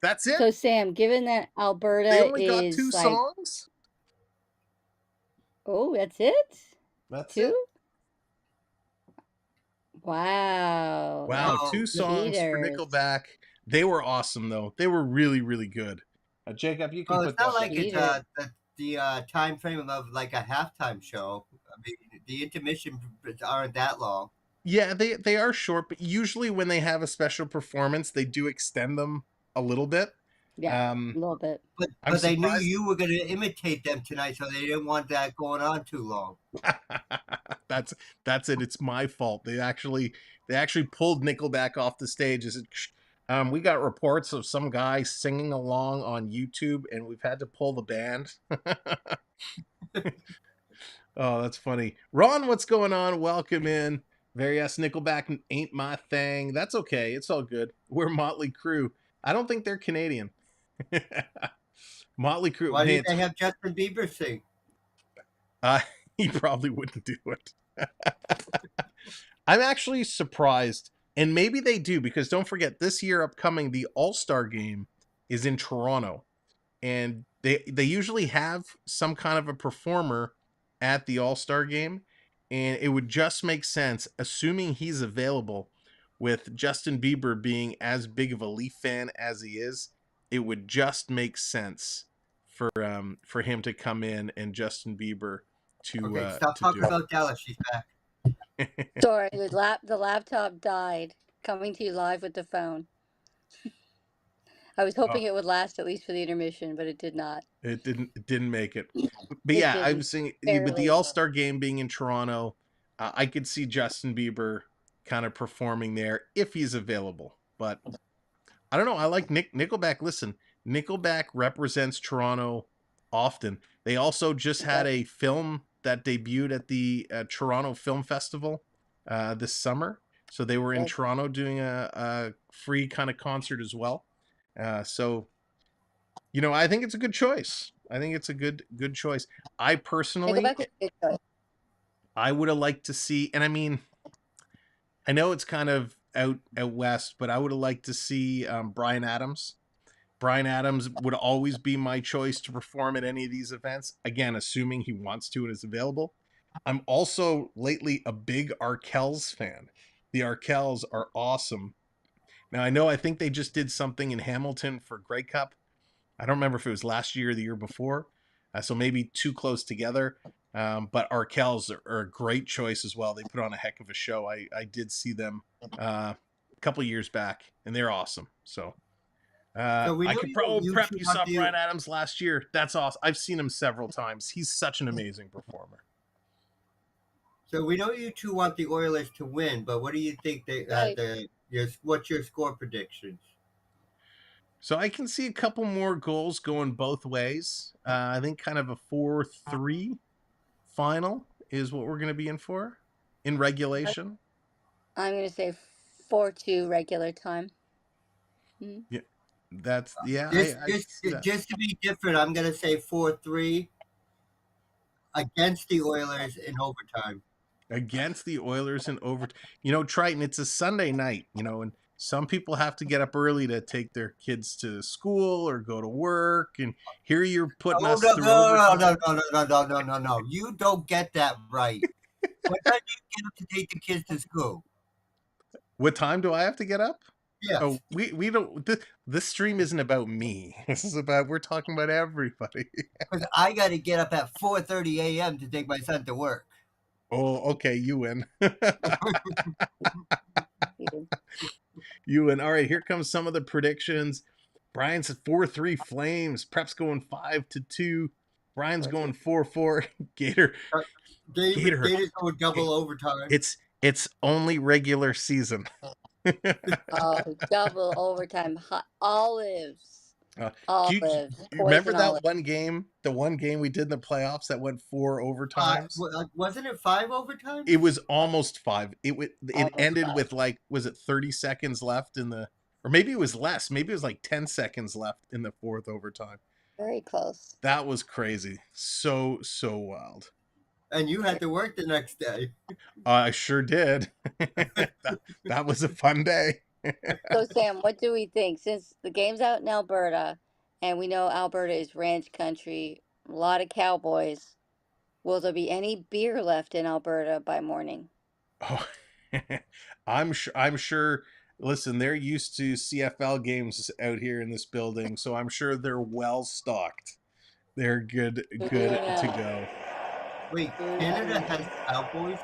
That's it. So, Sam, given that Alberta they only got 2 songs? Oh, that's it? That's 2? it. Wow. Wow, 2 songs for Nickelback. They were awesome, though. They were really, really good. Jacob, you can put that. It's not like it's the time frame of like a halftime show. I mean, the intermission aren't that long. Yeah, they are short, but usually when they have a special performance, they do extend them a little bit. Yeah, a little bit. But they knew you were going to imitate them tonight, so they didn't want that going on too long. That's it. It's my fault. They actually pulled Nickelback off the stage. We got reports of some guy singing along on YouTube, and we've had to pull the band. Oh, that's funny. Ron, what's going on? Welcome in. Very yes, Nickelback ain't my thing. That's okay. It's all good. We're Motley Crue. I don't think they're Canadian. Motley Crue. Why did they have Justin Bieber sing? He probably wouldn't do it. I'm actually surprised, and maybe they do, because don't forget, this year upcoming, the All-Star game is in Toronto, and they usually have some kind of a performer at the All-Star game, and it would just make sense, assuming he's available, with Justin Bieber being as big of a Leaf fan as he is, it would just make sense for him to come in and Justin Bieber to stop talking about Dallas. She's back. Sorry, the laptop died. Coming to you live with the phone. I was hoping it would last at least for the intermission, but it did not. It didn't make it. But yeah, I was saying with the All-Star game being in Toronto, I could see Justin Bieber kind of performing there if he's available. But I don't know. I like Nickelback. Listen, Nickelback represents Toronto often. They also just had a film that debuted at the Toronto Film Festival this summer. So they were in Toronto doing a free kind of concert as well. So, you know, I think it's a good choice. I think it's a good choice. I personally, I would have liked to see, and I mean, I know it's kind of out west, but I would have liked to see Bryan Adams. Bryan Adams would always be my choice to perform at any of these events. Again, assuming he wants to and is available. I'm also lately a big Arkells fan. The Arkells are awesome. Now, I think they just did something in Hamilton for Grey Cup. I don't remember if it was last year or the year before. So maybe too close together. But Arkells are a great choice as well. They put on a heck of a show. I did see them a couple years back, and they're awesome. So I could prep you saw Bryan Adams last year. That's awesome. I've seen him several times. He's such an amazing performer. So we know you two want the Oilers to win, but what do you think what's your score predictions? So I can see a couple more goals going both ways. I think kind of a 4-3 final is what we're going to be in for in regulation. I'm going to say 4-2 regular time. Yeah, that's just to be different. I'm going to say 4-3 against the Oilers in overtime. Against the Oilers in overtime. You know, Triton, it's a Sunday night, you know, and some people have to get up early to take their kids to school or go to work, and here you're putting us through overtime. No. You don't get that right. What time do you get up to take the kids to school? What time do I have to get up? Yeah. Oh, we don't. This stream isn't about me. This is about, we're talking about everybody. Because I got to get up at 4:30 a.m. to take my son to work. Oh, okay, you win. You win. All right, here comes some of the predictions. Brian said 4-3 Flames. Prep's going 5-2. Brian's going 4-4. Gator's going double overtime. It's only regular season. Double overtime. Olives. Do you remember that one game? The one game we did in the playoffs that went 4 overtimes. Wasn't it 5 overtimes? It was almost 5. It ended with was it 30 seconds left in the, or maybe it was less. Maybe it was like 10 seconds left in the 4th overtime. Very close. That was crazy. So wild. And you had to work the next day. I sure did. that was a fun day. So, Sam, what do we think? Since the game's out in Alberta, and we know Alberta is ranch country, a lot of cowboys, will there be any beer left in Alberta by morning? Oh, I'm sure. Listen, they're used to CFL games out here in this building, so I'm sure they're well stocked. They're good to go. Wait, Canada has cowboys?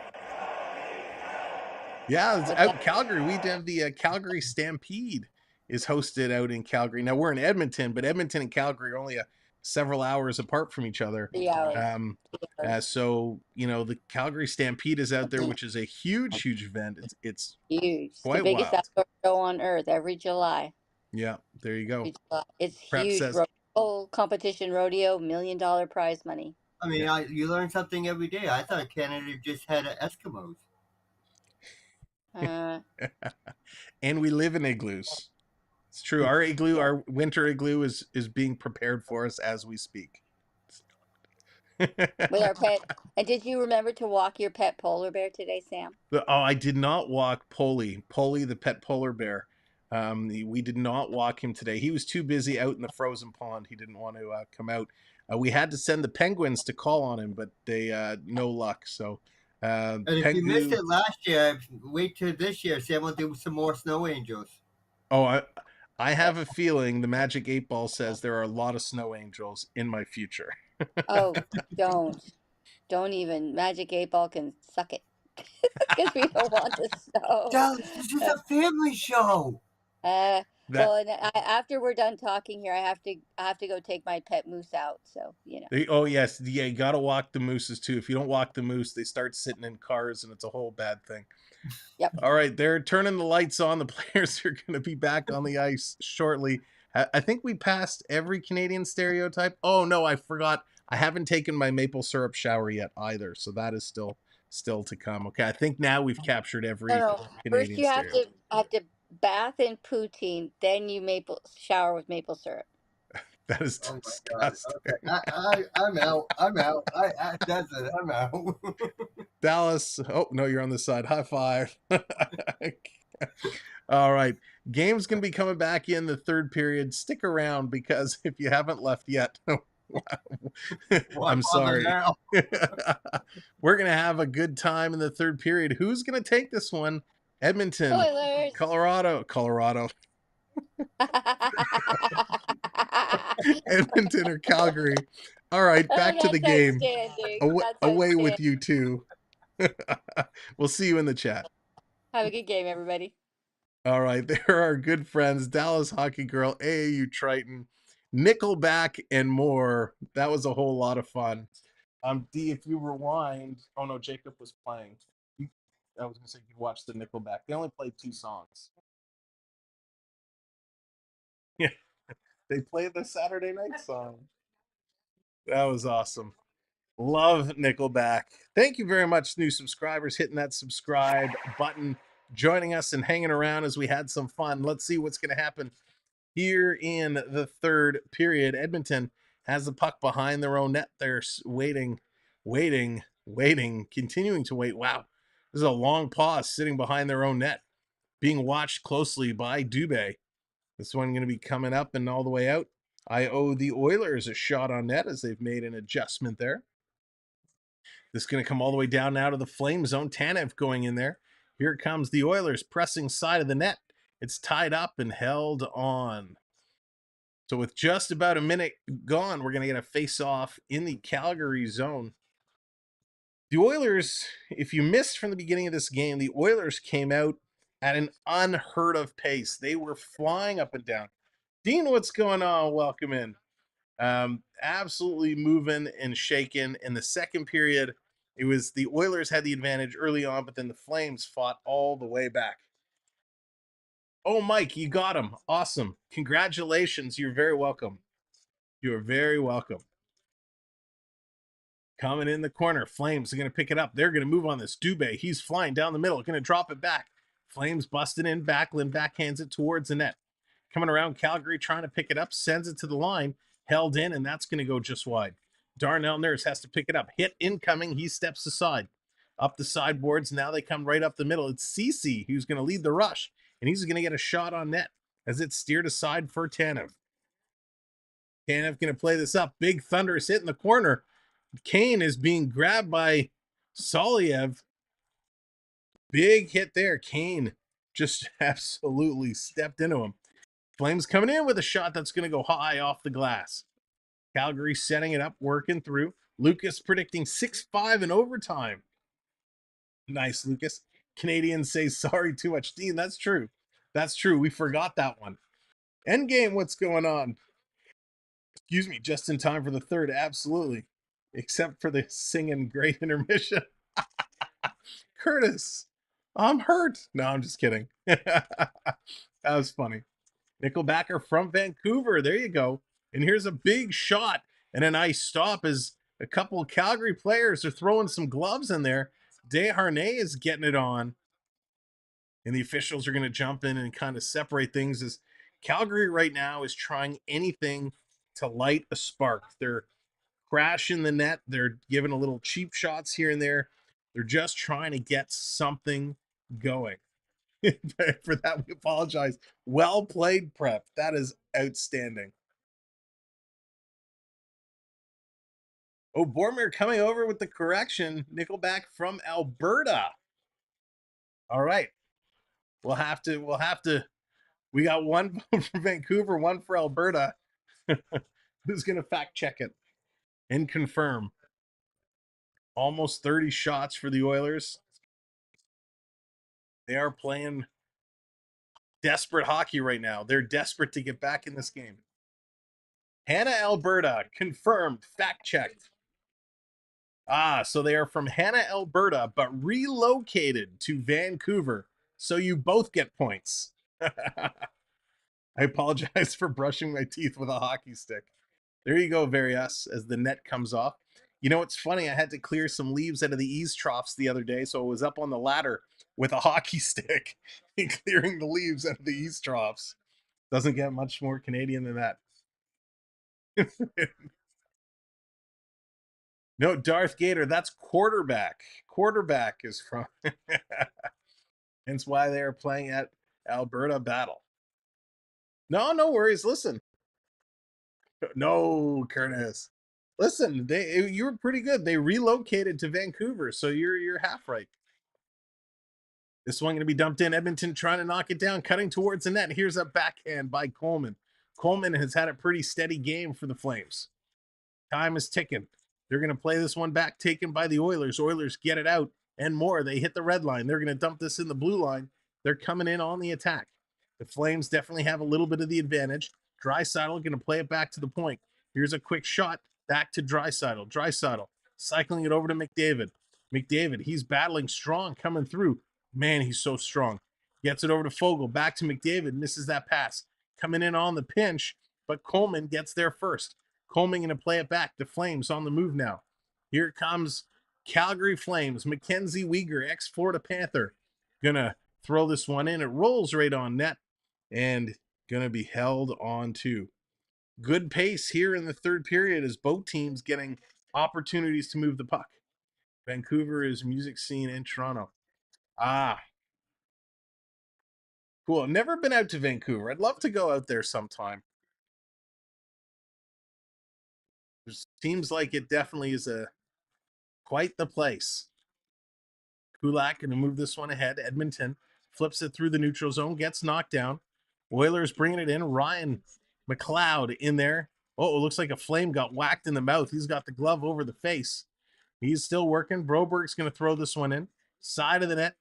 Yeah, it's out in Calgary. We have the Calgary Stampede is hosted out in Calgary. Now we're in Edmonton, but Edmonton and Calgary are only several hours apart from each other. 3 hours. So you know the Calgary Stampede is out there, which is a huge event. It's huge. Quite the biggest wild. outdoor show on earth every July. Yeah, there you go. It's Prep huge. says- Competition rodeo, $1 million prize money. I mean, you learn something every day. I thought Canada just had Eskimos. And we live in igloos. It's true. Our igloo, our winter igloo is being prepared for us as we speak. With our pet. And did you remember to walk your pet polar bear today, Sam? I did not walk Polly, the pet polar bear. We did not walk him today. He was too busy out in the frozen pond. He didn't want to come out. We had to send the penguins to call on him, but they no luck. So, and if you missed it last year, wait till this year. Sam will do some more snow angels. Oh, I have a feeling the Magic 8 Ball says there are a lot of snow angels in my future. Oh, don't even. Magic 8 Ball can suck it because we don't want the snow. Dallas, this is a family show. Well, and after we're done talking here, I have to go take my pet moose out. So Oh yes, yeah, you gotta walk the mooses too. If you don't walk the moose, they start sitting in cars, and it's a whole bad thing. Yep. All right, they're turning the lights on. The players are going to be back on the ice shortly. I think we passed every Canadian stereotype. Oh no, I forgot. I haven't taken my maple syrup shower yet either, so that is still to come. Okay, I think now we've captured every Canadian First, you stereotype. have to bath in poutine, then you shower with maple syrup. That is disgusting. Okay. I'm out. That's it. I'm out. Dallas. Oh no, you're on the side. High five. All right. Game's going to be coming back in the third period. Stick around because if you haven't left yet, I'm sorry. We're going to have a good time in the third period. Who's going to take this one? Edmonton, Oilers. Colorado. Edmonton or Calgary. All right, back to the game. Away with you two. We'll see you in the chat. Have a good game, everybody. All right, there are our good friends, Dallas Hockey Girl, AAU Triton, Nickelback, and more. That was a whole lot of fun. D, if you rewind, oh no, Jacob was playing. I was gonna say you could watch the Nickelback. They only played 2 songs. Yeah, they played the Saturday night song. That was awesome. Love Nickelback. Thank you very much, new subscribers, hitting that subscribe button, joining us and hanging around as we had some fun. Let's see what's going to happen here in the third period. Edmonton has the puck behind their own net. They're waiting, continuing to wait. Wow, this is a long pause sitting behind their own net, being watched closely by Dubé. This one going to be coming up and all the way out. I owe the Oilers a shot on net as they've made an adjustment there. This is going to come all the way down now to the Flame zone. Tanev going in there. Here comes the Oilers pressing side of the net. It's tied up and held on. So with just about a minute gone, we're going to get a face-off in the Calgary zone. The Oilers, if you missed from the beginning of this game, the Oilers came out at an unheard of pace. They were flying up and down. Dean, what's going on? Welcome in. Absolutely moving and shaking. In the second period, it was the Oilers had the advantage early on, but then the Flames fought all the way back. Oh, Mike, you got him. Awesome. Congratulations. You're very welcome. You're very welcome. Coming in the corner. Flames are going to pick it up. They're going to move on this. Dubé, he's flying down the middle. Going to drop it back. Flames busting in. Backlund backhands it towards the net. Coming around Calgary, trying to pick it up. Sends it to the line. Held in, and that's going to go just wide. Darnell Nurse has to pick it up. Hit incoming. He steps aside. Up the sideboards. Now they come right up the middle. It's Cece who's going to lead the rush, and he's going to get a shot on net as it's steered aside for Tanev. Tanev going to play this up. Big thunderous hit in the corner. Kane is being grabbed by Soliev. Big hit there. Kane just absolutely stepped into him. Flames coming in with a shot that's going to go high off the glass. Calgary setting it up, working through. Lucas predicting 6-5 in overtime. Nice, Lucas. Canadians say sorry too much. Dean, that's true. That's true. We forgot that one. Endgame, what's going on? Excuse me, just in time for the third. Absolutely. Except for the singing great intermission. Curtis, I'm hurt. No, I'm just kidding. That was funny. Nickelback are from Vancouver. There you go. And here's a big shot and a nice stop as a couple of Calgary players are throwing some gloves in there. Desharnais is getting it on. and the officials are going to jump in and kind of separate things. As Calgary right now is trying anything to light a spark. They're crashing the net. They're giving a little cheap shots here and there. They're just trying to get something going. For that, we apologize. Well played, Prep. That is outstanding. Oh, Boromir coming over with the correction. Nickelback from Alberta. All right. We'll have to. We got one vote for Vancouver, one for Alberta. Who's going to fact check it and confirm? Almost 30 shots for the Oilers. They are playing desperate hockey right now. They're desperate to get back in this game. Hannah, Alberta, confirmed, fact checked. So they are from Hannah, Alberta, but relocated to Vancouver. So you both get points. I apologize for brushing my teeth with a hockey stick. There you go, Varias, as the net comes off. You know, it's funny. I had to clear some leaves out of the eaves troughs the other day, so I was up on the ladder with a hockey stick and clearing the leaves out of the eaves troughs. Doesn't get much more Canadian than that. No, Darth Gator, that's quarterback. Quarterback is from. Hence why they are playing at Alberta Battle. No worries. Listen. No, Curtis. Listen, you were pretty good. They relocated to Vancouver, so you're half right. This one going to be dumped in. Edmonton trying to knock it down, cutting towards the net. Here's a backhand by Coleman. Coleman has had a pretty steady game for the Flames. Time is ticking. They're going to play this one back, taken by the Oilers. Oilers get it out and more. They hit the red line. They're going to dump this in the blue line. They're coming in on the attack. The Flames definitely have a little bit of the advantage. Draisaitl going to play it back to the point. Here's a quick shot back to Draisaitl. Draisaitl cycling it over to McDavid. McDavid, he's battling strong coming through. Man, he's so strong. Gets it over to Fogle. Back to McDavid. Misses that pass. Coming in on the pinch, but Coleman gets there first. Coleman going to play it back. The Flames on the move now. Here comes Calgary Flames. Mackenzie Weegar, ex-Florida Panther, going to throw this one in. It rolls right on net and going to be held on to. Good pace here in the third period as both teams getting opportunities to move the puck. Vancouver is music scene in Toronto. Cool. Never been out to Vancouver. I'd love to go out there sometime. It seems like it definitely is quite the place. Kulak going to move this one ahead. Edmonton flips it through the neutral zone, gets knocked down. Oilers bringing it in. Ryan McLeod in there. Oh, it looks like a Flame got whacked in the mouth. He's got the glove over the face. He's still working. Broberg's going to throw this one in. Side of the net.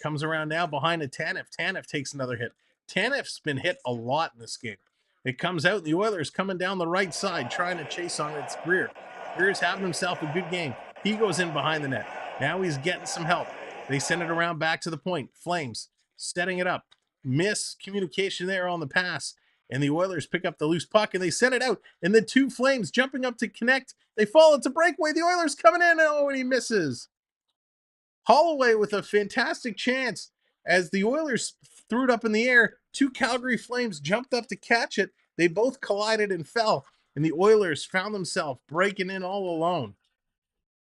Comes around now behind a Tanev. Tanev takes another hit. Tanev's been hit a lot in this game. It comes out. The Oilers coming down the right side, trying to chase on its Greer. Greer's having himself a good game. He goes in behind the net. Now he's getting some help. They send it around back to the point. Flames setting it up. Miscommunication there on the pass. And the Oilers pick up the loose puck and they send it out. And the two Flames jumping up to connect. They fall into breakaway. The Oilers coming in. Oh, and he misses. Holloway with a fantastic chance as the Oilers threw it up in the air. Two Calgary Flames jumped up to catch it. They both collided and fell. And the Oilers found themselves breaking in all alone.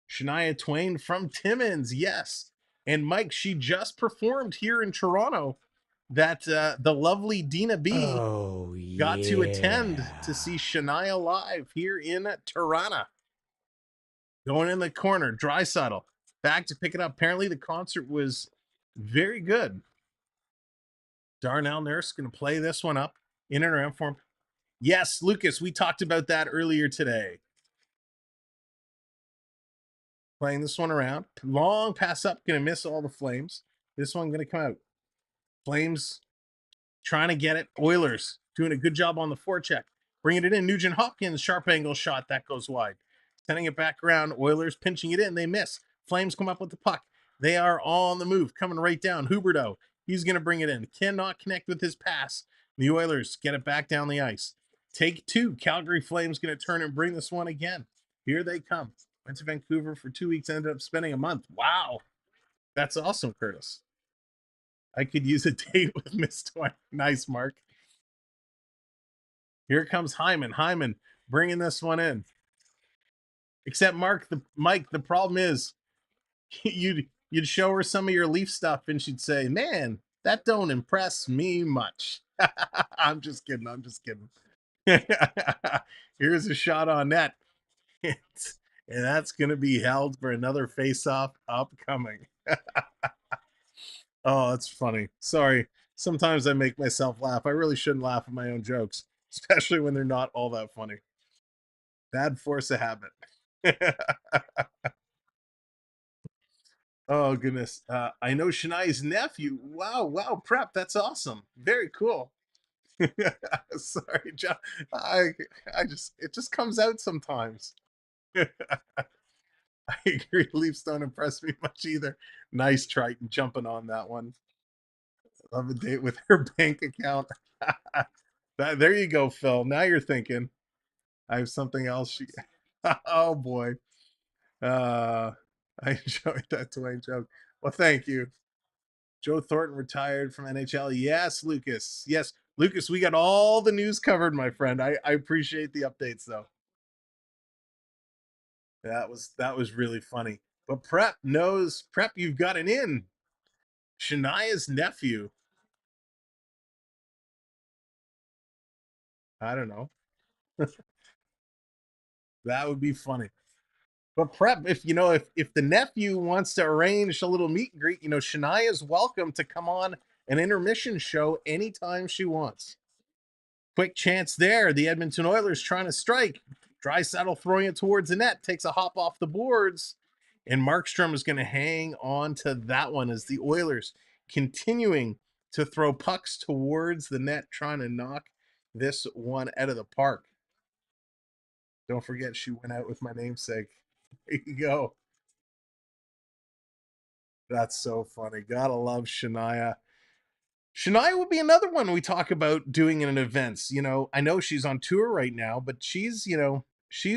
Shania Twain from Timmins, yes. And Mike, she just performed here in Toronto that the lovely Dina B got to attend to see Shania live here in Toronto. Going in the corner, Draisaitl back to pick it up. Apparently the concert was very good. Darnell Nurse going to play this one up in and around form. Yes, Lucas, we talked about that earlier today. Playing this one around. Long pass up, going to miss all the Flames. This one going to come out. Flames trying to get it. Oilers doing a good job on the forecheck. Bringing it in. Nugent Hopkins, sharp angle shot. That goes wide. Sending it back around. Oilers pinching it in. They miss. Flames come up with the puck. They are on the move. Coming right down. Huberdeau. He's going to bring it in. Cannot connect with his pass. The Oilers get it back down the ice. Take two. Calgary Flames going to turn and bring this one again. Here they come. Went to Vancouver for 2 weeks. Ended up spending a month. Wow. That's awesome, Curtis. I could use a date with Miss Twine. Nice, Mark. Here comes Hyman. Hyman bringing this one in. Except Mike, the problem is you'd show her some of your Leaf stuff and she'd say, "Man, that don't impress me much." I'm just kidding. Here's a shot on net. And that's going to be held for another face-off upcoming. Oh, that's funny. Sorry. Sometimes I make myself laugh. I really shouldn't laugh at my own jokes, especially when they're not all that funny. Bad force of habit. Oh, goodness. I know Shania's nephew. Wow, Prep. That's awesome. Very cool. Sorry, John. It just comes out sometimes. I agree. Leafs don't impress me much either. Nice Triton jumping on that one. Love a date with her bank account. There you go, Phil. Now you're thinking. I have something else. Oh boy. I enjoyed that Dwayne joke. Well, thank you. Joe Thornton retired from NHL. Yes, Lucas. Yes, Lucas, we got all the news covered, my friend. I appreciate the updates though. That was really funny. But Prep, you've got an in. Shania's nephew. I don't know. That would be funny. But Prep, if the nephew wants to arrange a little meet and greet, Shania's welcome to come on an intermission show anytime she wants. Quick chance there. The Edmonton Oilers trying to strike. Draisaitl throwing it towards the net, takes a hop off the boards, and Markstrom is going to hang on to that one as the Oilers continuing to throw pucks towards the net, trying to knock this one out of the park. Don't forget, she went out with my namesake. There you go. That's so funny. Gotta love Shania. Shania would be another one we talk about doing in events. I know she's on tour right now, but she's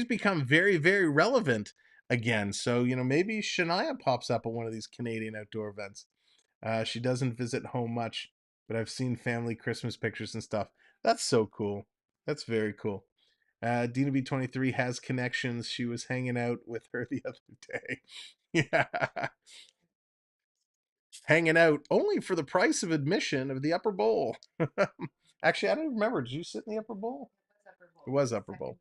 become very, very relevant again. So, maybe Shania pops up at one of these Canadian outdoor events. She doesn't visit home much, but I've seen family Christmas pictures and stuff. That's so cool. That's very cool. Dina B23 has connections. She was hanging out with her the other day. Yeah. Hanging out only for the price of admission of the upper bowl. Actually, I don't remember. Did you sit in the upper bowl? It was upper bowl.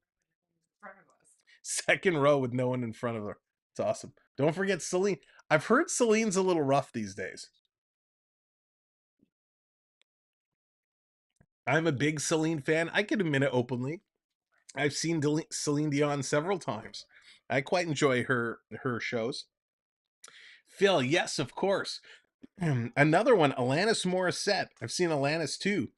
Second row with no one in front of her. It's awesome. Don't forget Celine. I've heard Celine's a little rough these days. I'm a big Celine fan. I can admit it openly. I've seen Celine Dion several times. I quite enjoy her shows. Phil, yes, of course. Another one, Alanis Morissette. I've seen Alanis too.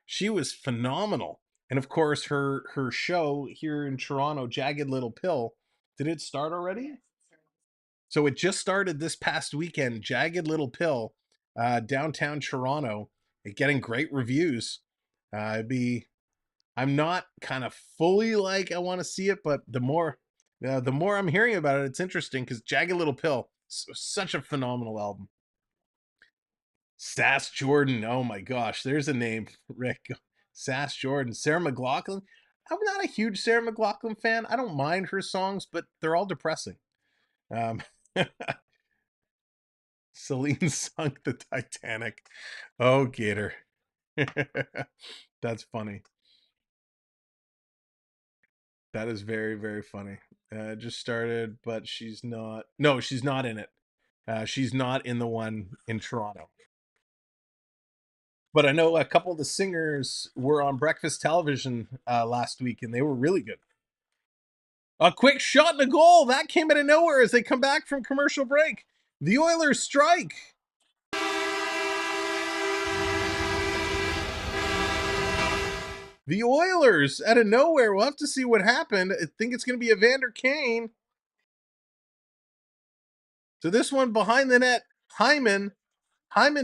She was phenomenal. And of course, her show here in Toronto, Jagged Little Pill. Did it start already? So it just started this past weekend, Jagged Little Pill, downtown Toronto, getting great reviews. I'm not kind of fully like I want to see it, but the more I'm hearing about it, it's interesting because Jagged Little Pill, such a phenomenal album. Sass Jordan, oh my gosh, there's a name, Rick. Sass Jordan, Sarah McLachlan. I'm not a huge Sarah McLachlan fan. I don't mind her songs, but they're all depressing. Celine sunk the Titanic. Oh, Gator. That's funny. That is very, very funny. Just started, but she's not. No, she's not in it. She's not in the one in Toronto. But I know a couple of the singers were on breakfast television last week, and they were really good. A quick shot and a goal. That came out of nowhere as they come back from commercial break. The Oilers strike. The Oilers out of nowhere. We'll have to see what happened. I think it's going to be Evander Kane. So this one behind the net, Hyman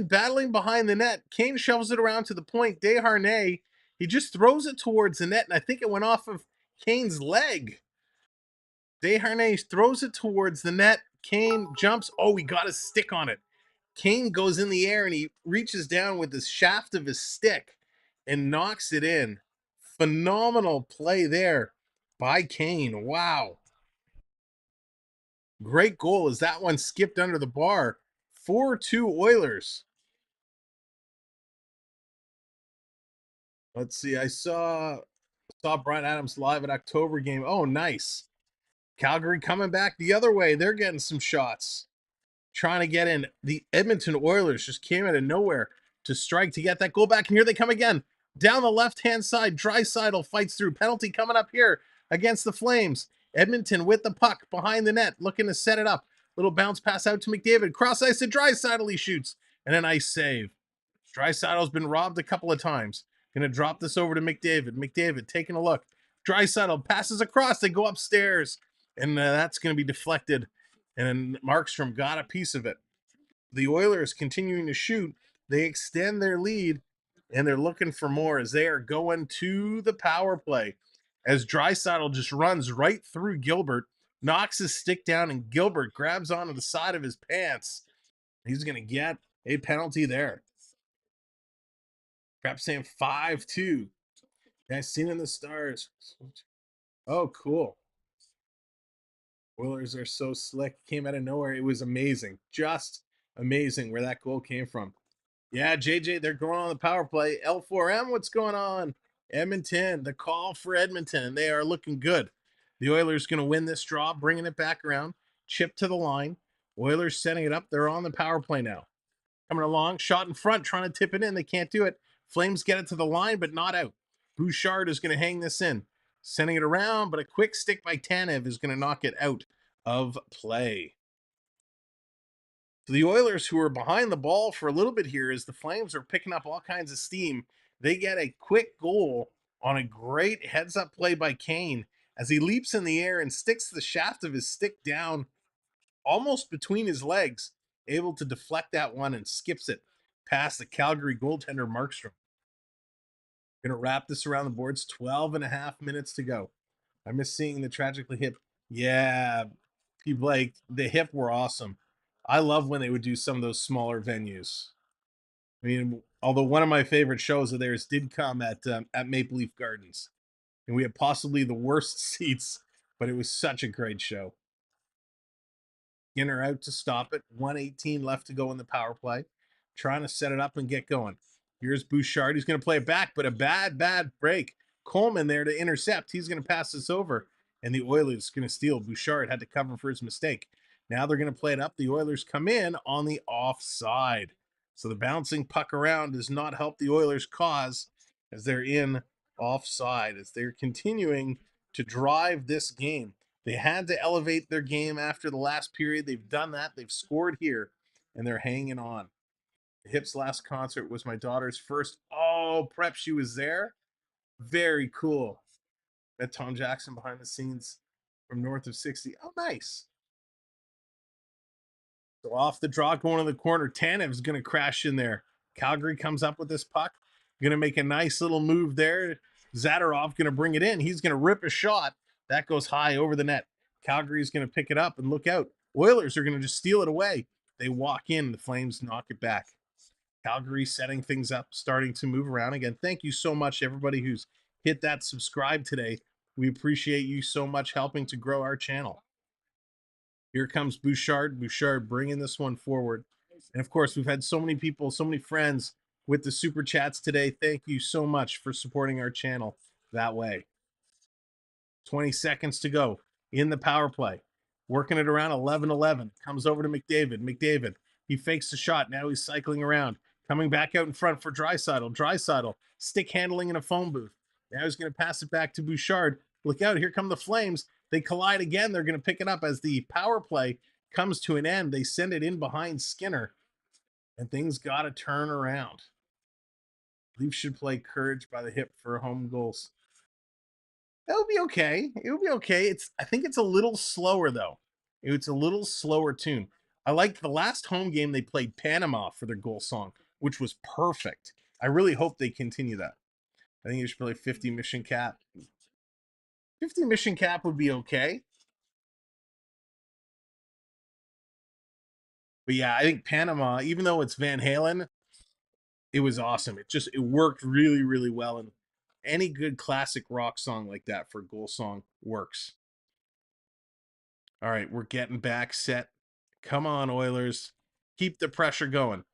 battling behind the net. Kane shovels it around to the point. Desharnais, he just throws it towards the net, and I think it went off of Kane's leg. Desharnais throws it towards the net. Kane jumps. Oh, he got his stick on it. Kane goes in the air and he reaches down with the shaft of his stick and knocks it in. Phenomenal play there by Kane. Wow. Great goal as that one skipped under the bar. 4-2 Oilers. Let's see. I saw Brian Adams live at October game. Oh, nice. Calgary coming back the other way. They're getting some shots. Trying to get in. The Edmonton Oilers just came out of nowhere to strike to get that goal back. And here they come again. Down the left-hand side, Draisaitl fights through. Penalty coming up here against the Flames. Edmonton with the puck behind the net, looking to set it up. Little bounce pass out to McDavid. Cross ice to Draisaitl. He shoots. And a nice save. Draisaitl's been robbed a couple of times. Going to drop this over to McDavid. McDavid taking a look. Draisaitl passes across. They go upstairs. And that's going to be deflected. And Markstrom got a piece of it. The Oilers continuing to shoot. They extend their lead. And they're looking for more as they are going to the power play. As Draisaitl just runs right through Gilbert. Knocks his stick down. And Gilbert grabs onto the side of his pants. He's going to get a penalty there. Perhaps saying 5-2. Guys, seen in the stars. Oh, cool. Oilers are so slick. Came out of nowhere. It was amazing. Just amazing where that goal came from. Yeah, JJ, they're going on the power play. L4M, what's going on? Edmonton, the call for Edmonton. They are looking good. The Oilers going to win this draw, bringing it back around. Chip to the line. Oilers setting it up. They're on the power play now. Coming along, shot in front, trying to tip it in. They can't do it. Flames get it to the line, but not out. Bouchard is going to hang this in. Sending it around, but a quick stick by Tanev is going to knock it out of play. So the Oilers, who are behind the ball for a little bit here, as the Flames are picking up all kinds of steam, they get a quick goal on a great heads-up play by Kane as he leaps in the air and sticks the shaft of his stick down almost between his legs, able to deflect that one and skips it past the Calgary goaltender Markstrom. Gonna wrap this around the boards. 12 and a half minutes to go. I miss seeing the tragically hip. Yeah, Blake, the hip were awesome. I love when they would do some of those smaller venues. I mean, although one of my favorite shows of theirs did come at Maple Leaf Gardens, and we had possibly the worst seats, but it was such a great show. Skinner out to stop it. 1:18 left to go in the power play. Trying to set it up and get going. Here's Bouchard. He's going to play it back, but a bad break. Coleman there to intercept. He's going to pass this over, and the Oilers going to steal. Bouchard had to cover for his mistake. Now they're going to play it up. The Oilers come in on the offside. So the bouncing puck around does not help the Oilers' cause as they're in offside, as they're continuing to drive this game. They had to elevate their game after the last period. They've done that. They've scored here, and they're hanging on. The Hips last concert was my daughter's first. Oh, prep, she was there. Very cool. Met Tom Jackson behind the scenes from north of 60. Oh, nice. So off the draw, going to the corner. Tanev's going to crash in there. Calgary comes up with this puck. Going to make a nice little move there. Zadorov going to bring it in. He's going to rip a shot. That goes high over the net. Calgary's going to pick it up and look out. Oilers are going to just steal it away. They walk in. The Flames knock it back. Calgary setting things up, starting to move around again. Thank you so much to everybody who's hit that subscribe today. We appreciate you so much helping to grow our channel. Here comes Bouchard. Bouchard bringing this one forward. And of course, we've had so many people, so many friends with the super chats today. Thank you so much for supporting our channel that way. 20 seconds to go in the power play. Working it around 11-11. Comes over to McDavid. McDavid, he fakes the shot. Now he's cycling around. Coming back out in front for Draisaitl. Draisaitl, stick handling in a phone booth. Now he's going to pass it back to Bouchard. Look out, here come the Flames. They collide again. They're going to pick it up as the power play comes to an end. They send it in behind Skinner, and things got to turn around. Leafs should play Courage by the Hip for home goals. It'll be okay. It'll be okay. I think it's a little slower, though. It's a little slower tune. I liked the last home game they played Panama for their goal song, which was perfect. I really hope they continue that. I think you should play 50 Mission Cap. 50 Mission Cap would be okay. But yeah, I think Panama, even though it's Van Halen, it was awesome. It worked really, really well. And any good classic rock song like that for a goal song works. All right, we're getting back set. Come on, Oilers. Keep the pressure going.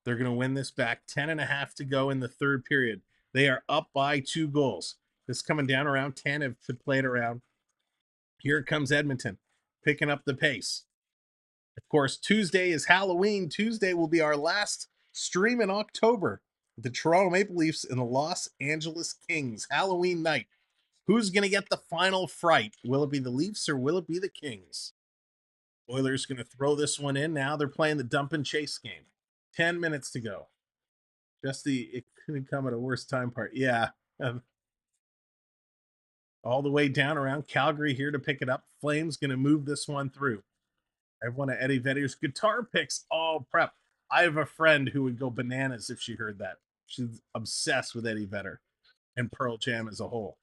They're going to win this back. 10.5 to go in the third period. They are up by 2 goals. This coming down around 10 have to play it around. Here comes Edmonton, picking up the pace. Of course, Tuesday is Halloween. Tuesday will be our last stream in October. The Toronto Maple Leafs and the Los Angeles Kings. Halloween night. Who's going to get the final fright? Will it be the Leafs or will it be the Kings? Oilers going to throw this one in. Now they're playing the dump and chase game. 10 minutes to go. It couldn't come at a worse time part. Yeah. All the way down around Calgary here to pick it up. Flames going to move this one through. I have one of Eddie Vedder's guitar picks. Oh, prep. I have a friend who would go bananas if she heard that. She's obsessed with Eddie Vedder and Pearl Jam as a whole.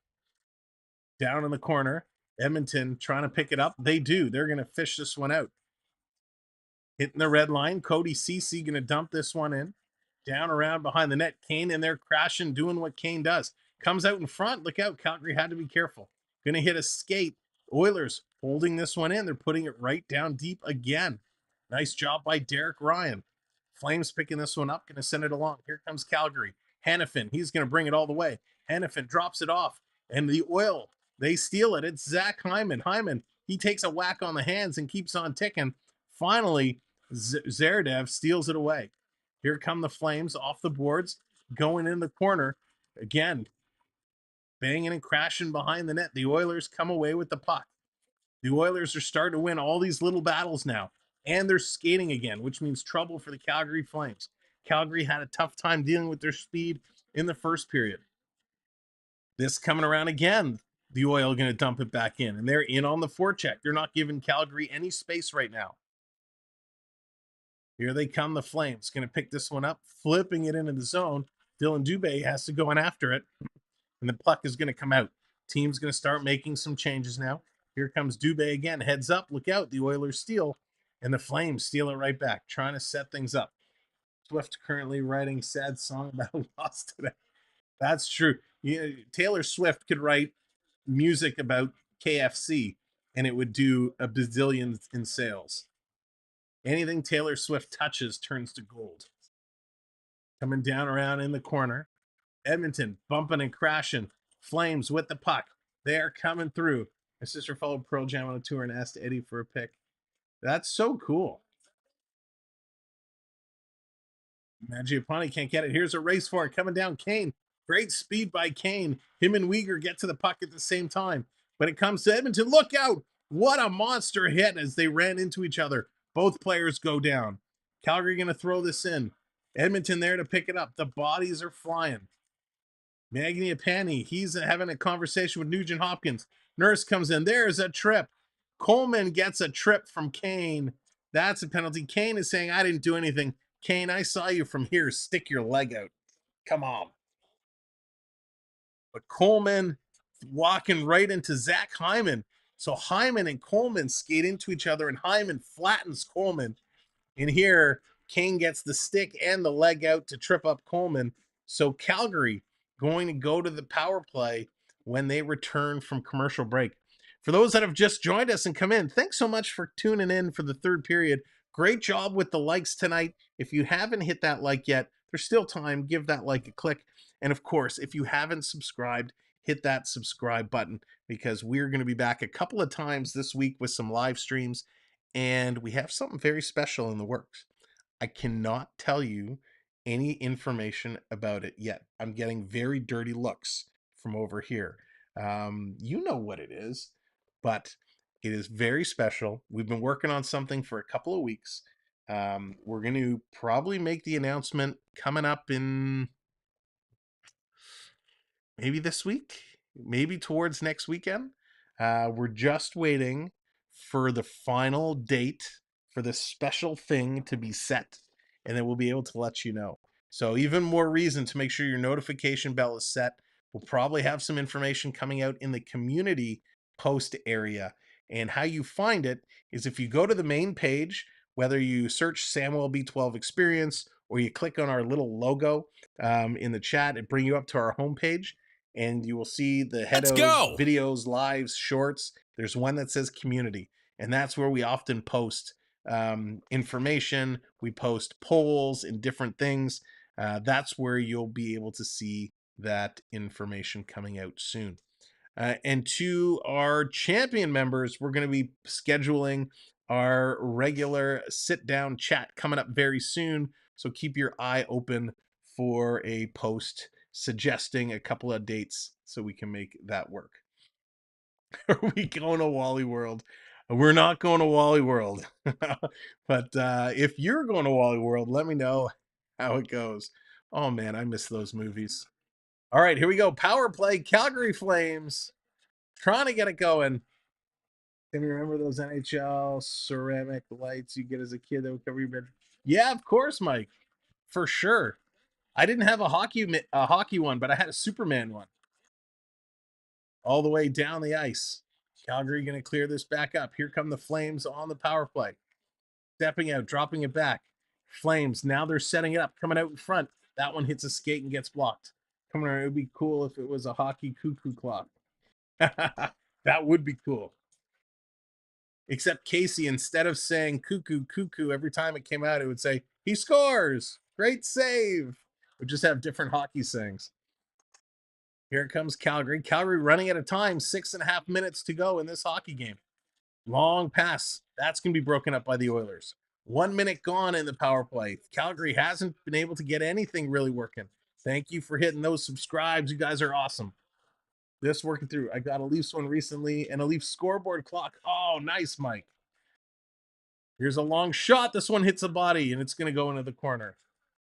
Down in the corner, Edmonton trying to pick it up. They do. They're going to fish this one out. Hitting the red line. Cody Ceci going to dump this one in. Down around behind the net. Kane in there crashing, doing what Kane does. Comes out in front. Look out. Calgary had to be careful. Going to hit a skate. Oilers holding this one in. They're putting it right down deep again. Nice job by Derek Ryan. Flames picking this one up. Going to send it along. Here comes Calgary. Hannafin. He's going to bring it all the way. Hannafin drops it off. And the Oil, they steal it. It's Zach Hyman. Hyman, he takes a whack on the hands and keeps on ticking. Finally, Zerdev steals it away. Here come the Flames off the boards, going in the corner. Again, banging and crashing behind the net. The Oilers come away with the puck. The Oilers are starting to win all these little battles now. And they're skating again, which means trouble for the Calgary Flames. Calgary had a tough time dealing with their speed in the first period. This coming around again. The Oil going to dump it back in. And they're in on the forecheck. They're not giving Calgary any space right now. Here they come, the Flames. Going to pick this one up, flipping it into the zone. Dylan Dubé has to go in after it. And the puck is going to come out. Team's going to start making some changes now. Here comes Dubé again. Heads up. Look out. The Oilers steal. And the Flames steal it right back. Trying to set things up. Swift currently writing sad song about loss today. That's true. Taylor Swift could write music about KFC. And it would do a bazillion in sales. Anything Taylor Swift touches turns to gold. Coming down around in the corner. Edmonton bumping and crashing. Flames with the puck. They're coming through. My sister followed Pearl Jam on a tour and asked Eddie for a pick. That's so cool. Mangiapane can't get it. Here's a race for it. Coming down Kane. Great speed by Kane. Him and Uyghur get to the puck at the same time. But it comes to Edmonton. Look out! What a monster hit as they ran into each other. Both players go down. Calgary going to throw this in. Edmonton there to pick it up. The bodies are flying. Mangiapane, he's having a conversation with Nugent Hopkins. Nurse comes in. There's a trip. Coleman gets a trip from Kane. That's a penalty. Kane is saying, I didn't do anything. Kane, I saw you from here. Stick your leg out. Come on. But Coleman walking right into Zach Hyman. So Hyman and Coleman skate into each other, and Hyman flattens Coleman. And here, Kane gets the stick and the leg out to trip up Coleman. So Calgary going to go to the power play when they return from commercial break. For those that have just joined us and come in, thanks so much for tuning in for the third period. Great job with the likes tonight. If you haven't hit that like yet, there's still time. Give that like a click. And of course, if you haven't subscribed, hit that subscribe button, because we're going to be back a couple of times this week with some live streams, and we have something very special in the works. I cannot tell you any information about it yet. I'm getting very dirty looks from over here. You know what it is, but it is very special. We've been working on something for a couple of weeks. We're going to probably make the announcement coming up in maybe this week, maybe towards next weekend. We're just waiting for the final date for this special thing to be set, and then we'll be able to let you know. So even more reason to make sure your notification bell is set. We'll probably have some information coming out in the community post area. And how you find it is if you go to the main page whether you search Samwelb12 Experience or you click on our little logo in the chat, it brings you up to our homepage, and you will see the heados, videos, lives, shorts. There's one that says community, and that's where we often post information. We post polls and different things. That's where you'll be able to see that information coming out soon. And to our champion members, we're going to be scheduling our regular sit-down chat coming up very soon. So keep your eye open for a post suggesting a couple of dates so we can make that work. Are we going to Wally World? We're not going to Wally World. But if you're going to Wally World, let me know how it goes. Oh, man, I miss those movies. All right, here we go. Power play, Calgary Flames. Trying to get it going. Can you remember those NHL ceramic lights you get as a kid that would cover your bed? Yeah, of course, Mike. For sure. I didn't have a hockey one, but I had a Superman one. All the way down the ice. Calgary going to clear this back up. Here come the Flames on the power play. Stepping out, dropping it back. Flames, now they're setting it up, coming out in front. That one hits a skate and gets blocked. Coming around, it would be cool if it was a hockey cuckoo clock. That would be cool. Except Casey, instead of saying cuckoo, cuckoo, every time it came out, it would say, he scores. Great save. It would just have different hockey sayings. Here comes Calgary. Calgary running out of time. 6.5 minutes to go in this hockey game. Long pass. That's going to be broken up by the Oilers. 1 minute gone in the power play. Calgary hasn't been able to get anything really working. Thank you for hitting those subscribes. You guys are awesome. This working through. I got a Leafs one recently and a Leafs scoreboard clock. Oh, nice, Mike. Here's a long shot. This one hits a body and it's going to go into the corner.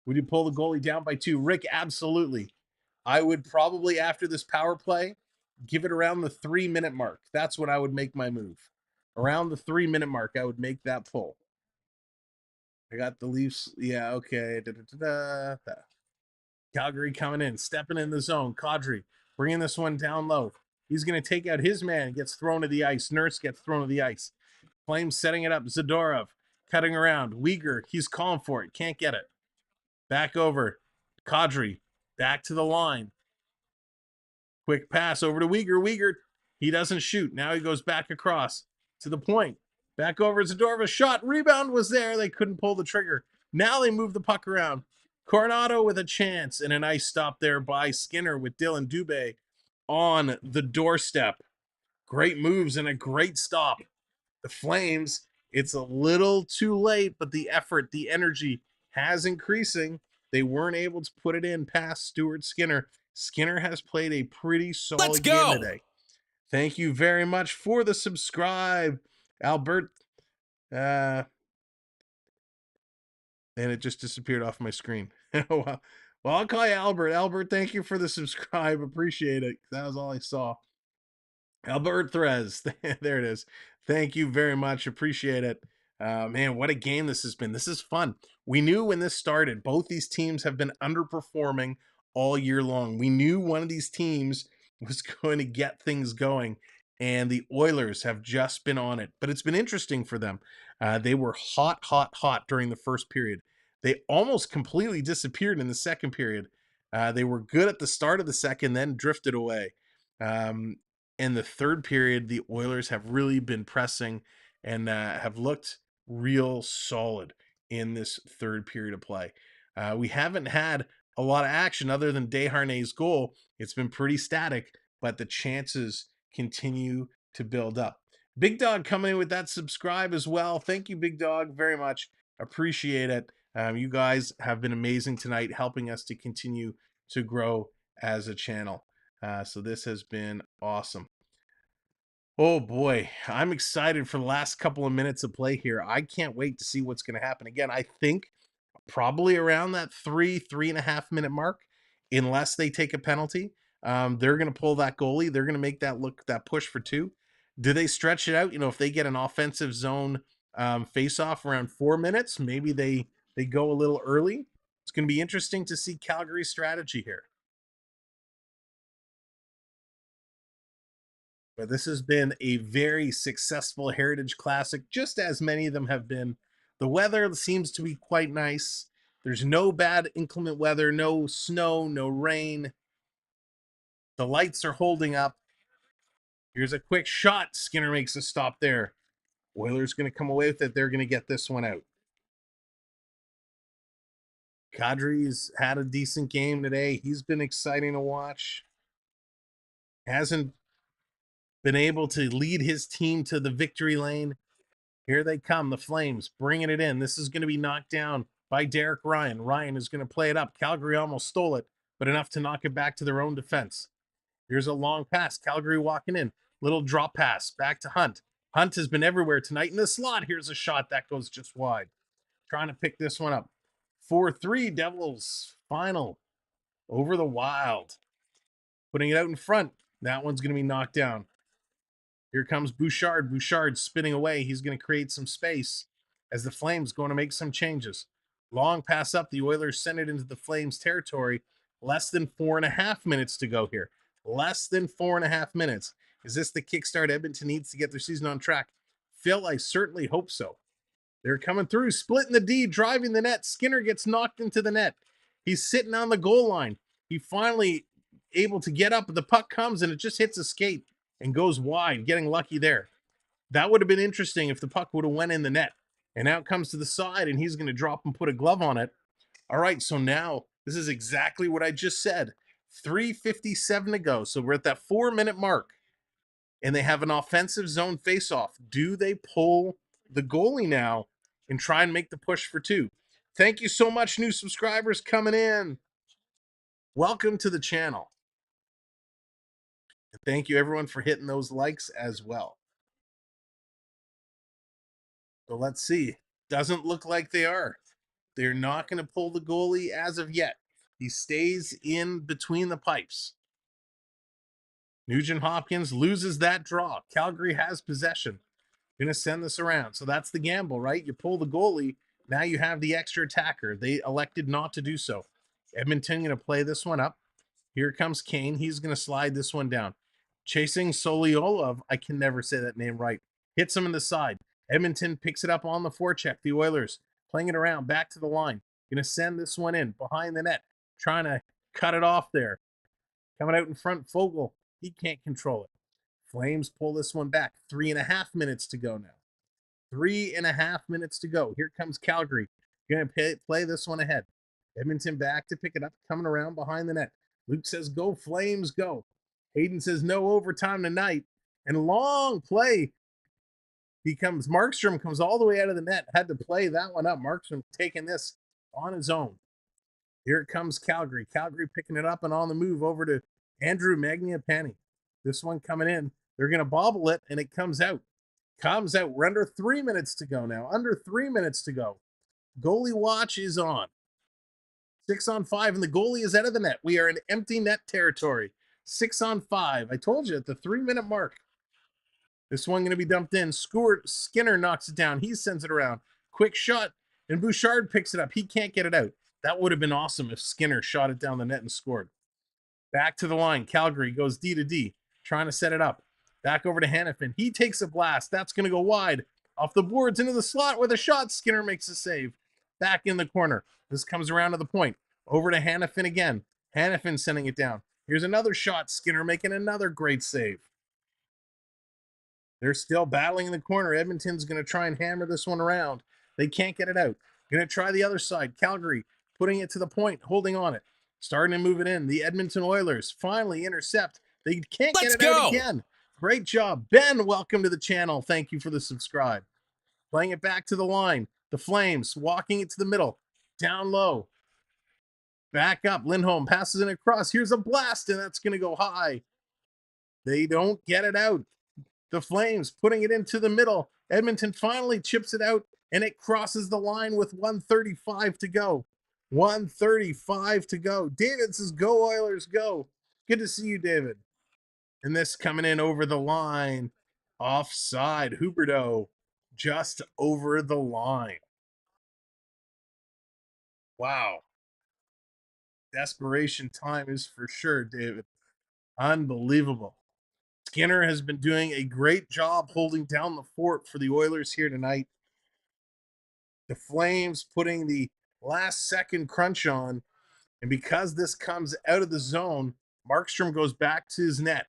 Would you pull the goalie down by 2? Rick, absolutely. I would probably, after this power play, give it around the 3-minute mark. That's when I would make my move. Around the 3-minute mark, I would make that pull. I got the Leafs. Yeah, okay. Calgary coming in, stepping in the zone. Kadri bringing this one down low. He's going to take out his man. Gets thrown to the ice. Nurse gets thrown to the ice. Flames setting it up. Zadorov cutting around. Uyghur, he's calling for it. Can't get it. Back over. Kadri back to the line. Quick pass over to Uyghur. Uyghur, he doesn't shoot. Now he goes back across to the point. Back over Zadorov. A shot. Rebound was there. They couldn't pull the trigger. Now they move the puck around. Coronado with a chance and a nice stop there by Skinner with Dylan Dubé on the doorstep. Great moves and a great stop. The Flames, it's a little too late, but the effort, the energy has increasing. They weren't able to put it in past Stuart Skinner. Skinner has played a pretty solid game today. Thank you very much for the subscribe, Albert. And it just disappeared off my screen. Well, I'll call you Albert. Albert, thank you for the subscribe. Appreciate it. That was all I saw. Albert Threz. There it is. Thank you very much. Appreciate it. Man, what a game this has been. This is fun. We knew when this started, both these teams have been underperforming all year long. We knew one of these teams was going to get things going, and the Oilers have just been on it. But it's been interesting for them. They were hot during the first period. They almost completely disappeared in the second period. They were good at the start of the second, then drifted away. In the third period, the Oilers have really been pressing and have looked real solid in this third period of play. We haven't had a lot of action other than Desharnais' goal. It's been pretty static, but the chances continue to build up. Big Dog coming in with that subscribe as well. Thank you, Big Dog, very much. Appreciate it. You guys have been amazing tonight, helping us to continue to grow as a channel. So this has been awesome. Oh boy, I'm excited for the last couple of minutes of play here. I can't wait to see what's going to happen. Again, I think probably around that 3.5 minute mark, unless they take a penalty. They're going to pull that goalie. They're going to make that push for 2. Do they stretch it out? If they get an offensive zone face-off around 4 minutes, maybe they go a little early. It's going to be interesting to see Calgary's strategy here. But this has been a very successful Heritage Classic, just as many of them have been The weather seems to be quite nice. There's no bad inclement weather, no snow, no rain. The lights are holding up. Here's a quick shot. Skinner makes a stop there. Oilers going to come away with it. They're going to get this one out. Kadri's had a decent game today. He's been exciting to watch. Hasn't been able to lead his team to the victory lane. Here they come, the Flames, bringing it in. This is going to be knocked down by Derek Ryan. Ryan is going to play it up. Calgary almost stole it, but enough to knock it back to their own defense. Here's a long pass. Calgary walking in. Little drop pass. Back to Hunt. Hunt has been everywhere tonight in the slot. Here's a shot that goes just wide. Trying to pick this one up. 4-3 Devils final over the Wild. Putting it out in front. That one's going to be knocked down. Here comes Bouchard. Bouchard spinning away. He's going to create some space as the Flames going to make some changes. Long pass up. The Oilers send it into the Flames territory. Less than 4.5 minutes to go here. Less than 4.5 minutes. Is this the kickstart Edmonton needs to get their season on track? Phil, I certainly hope so. They're coming through, splitting the D, driving the net. Skinner gets knocked into the net. He's sitting on the goal line. He finally able to get up, but the puck comes and it just hits a skate and goes wide, getting lucky there. That would have been interesting if the puck would have went in the net. And now it comes to the side, and he's going to drop and put a glove on it. All right, so now this is exactly what I just said. 3:57 to go. So we're at that 4-minute mark, and they have an offensive zone faceoff. Do they pull the goalie now and try and make the push for 2? Thank you so much, new subscribers coming in. Welcome to the channel. And thank you, everyone, for hitting those likes as well. So let's see. Doesn't look like they are. They're not going to pull the goalie as of yet. He stays in between the pipes. Nugent Hopkins loses that draw. Calgary has possession. Going to send this around. So that's the gamble, right? You pull the goalie. Now you have the extra attacker. They elected not to do so. Edmonton going to play this one up. Here comes Kane. He's going to slide this one down. Chasing Soliolov. I can never say that name right. Hits him in the side. Edmonton picks it up on the forecheck. The Oilers playing it around, back to the line. Going to send this one in behind the net. Trying to cut it off there. Coming out in front, Fogle. He can't control it. Flames pull this one back. 3.5 minutes to go now. 3.5 minutes to go. Here comes Calgary. Going to play this one ahead. Edmonton back to pick it up, coming around behind the net. Luke says, go Flames, go. Hayden says, no overtime tonight. And long play. Markstrom comes all the way out of the net. Had to play that one up. Markstrom taking this on his own. Here it comes Calgary. Calgary picking it up and on the move over to Andrew Mangiapane. This one coming in. They're going to bobble it, and it comes out. We're under 3 minutes to go now. Under 3 minutes to go. Goalie watch is on. 6-on-5, and the goalie is out of the net. We are in empty net territory. 6-on-5. I told you at the 3-minute mark. This one going to be dumped in. Skinner knocks it down. He sends it around. Quick shot, and Bouchard picks it up. He can't get it out. That would have been awesome if Skinner shot it down the net and scored. Back to the line. Calgary goes D to D, trying to set it up. Back over to Hannafin. He takes a blast. That's going to go wide. Off the boards into the slot with a shot. Skinner makes a save. Back in the corner. This comes around to the point. Over to Hannafin again. Hannafin sending it down. Here's another shot. Skinner making another great save. They're still battling in the corner. Edmonton's going to try and hammer this one around. They can't get it out. Going to try the other side. Calgary putting it to the point, holding on it. Starting to move it in. The Edmonton Oilers finally intercept. They can't get it out again. Great job. Ben, welcome to the channel. Thank you for the subscribe. Playing it back to the line. The Flames walking it to the middle. Down low. Back up. Lindholm passes it across. Here's a blast, and that's going to go high. They don't get it out. The Flames putting it into the middle. Edmonton finally chips it out, and it crosses the line with 1:35 to go. 1:35 to go. David says, go Oilers, go. Good to see you, David. And this coming in over the line. Offside. Huberdeau just over the line. Wow. Desperation time is for sure, David. Unbelievable. Skinner has been doing a great job holding down the fort for the Oilers here tonight. The Flames putting the last second crunch on. And because this comes out of the zone, Markstrom goes back to his net.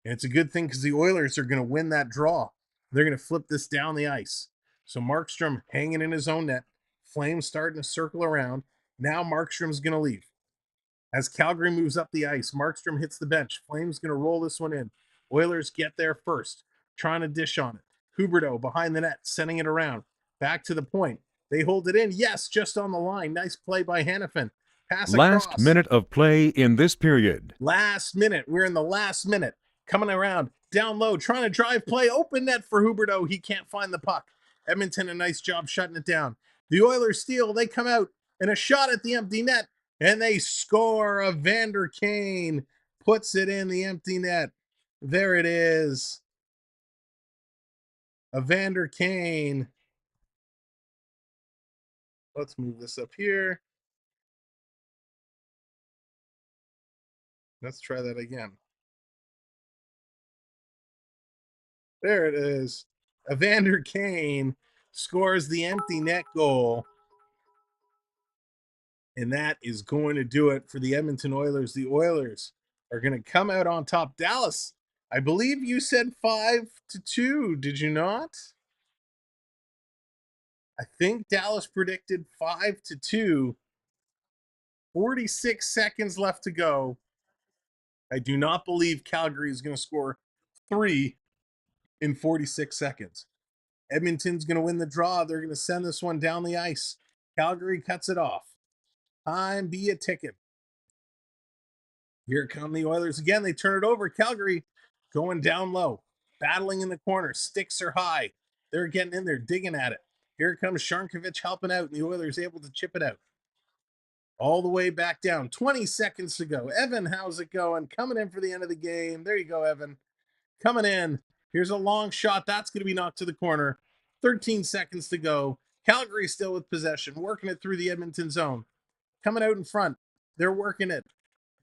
And it's a good thing because the Oilers are going to win that draw. They're going to flip this down the ice. So Markstrom hanging in his own net. Flames starting to circle around. Now Markstrom's going to leave. As Calgary moves up the ice, Markstrom hits the bench. Flames going to roll this one in. Oilers get there first, trying to dish on it. Huberdeau behind the net, sending it around. Back to the point. They hold it in. Yes, just on the line. Nice play by Hannafin. Pass across. Last minute of play in this period. Last minute. We're in the last minute. Coming around, down low, trying to drive play. Open net for Huberdeau. He can't find the puck. Edmonton, a nice job shutting it down. The Oilers steal. They come out, and a shot at the empty net. And they score. Evander Kane puts it in the empty net. There it is. Evander Kane. Let's move this up here. Let's try that again. There it is. Evander Kane scores the empty net goal. And that is going to do it for the Edmonton Oilers. The Oilers are going to come out on top. Dallas, I believe you said 5-2, did you not? I think Dallas predicted 5-2. 46 seconds left to go. I do not believe Calgary is going to score 3 in 46 seconds. Edmonton's going to win the draw. They're going to send this one down the ice. Calgary cuts it off. Time be a ticket. Here come the Oilers again. They turn it over. Calgary going down low, battling in the corner. Sticks are high. They're getting in there, digging at it. Here comes Sharnkovich helping out, and the Oilers able to chip it out. All the way back down. 20 seconds to go. Evan, how's it going? Coming in for the end of the game. There you go, Evan. Coming in. Here's a long shot. That's going to be knocked to the corner. 13 seconds to go. Calgary still with possession, working it through the Edmonton zone. Coming out in front. They're working it.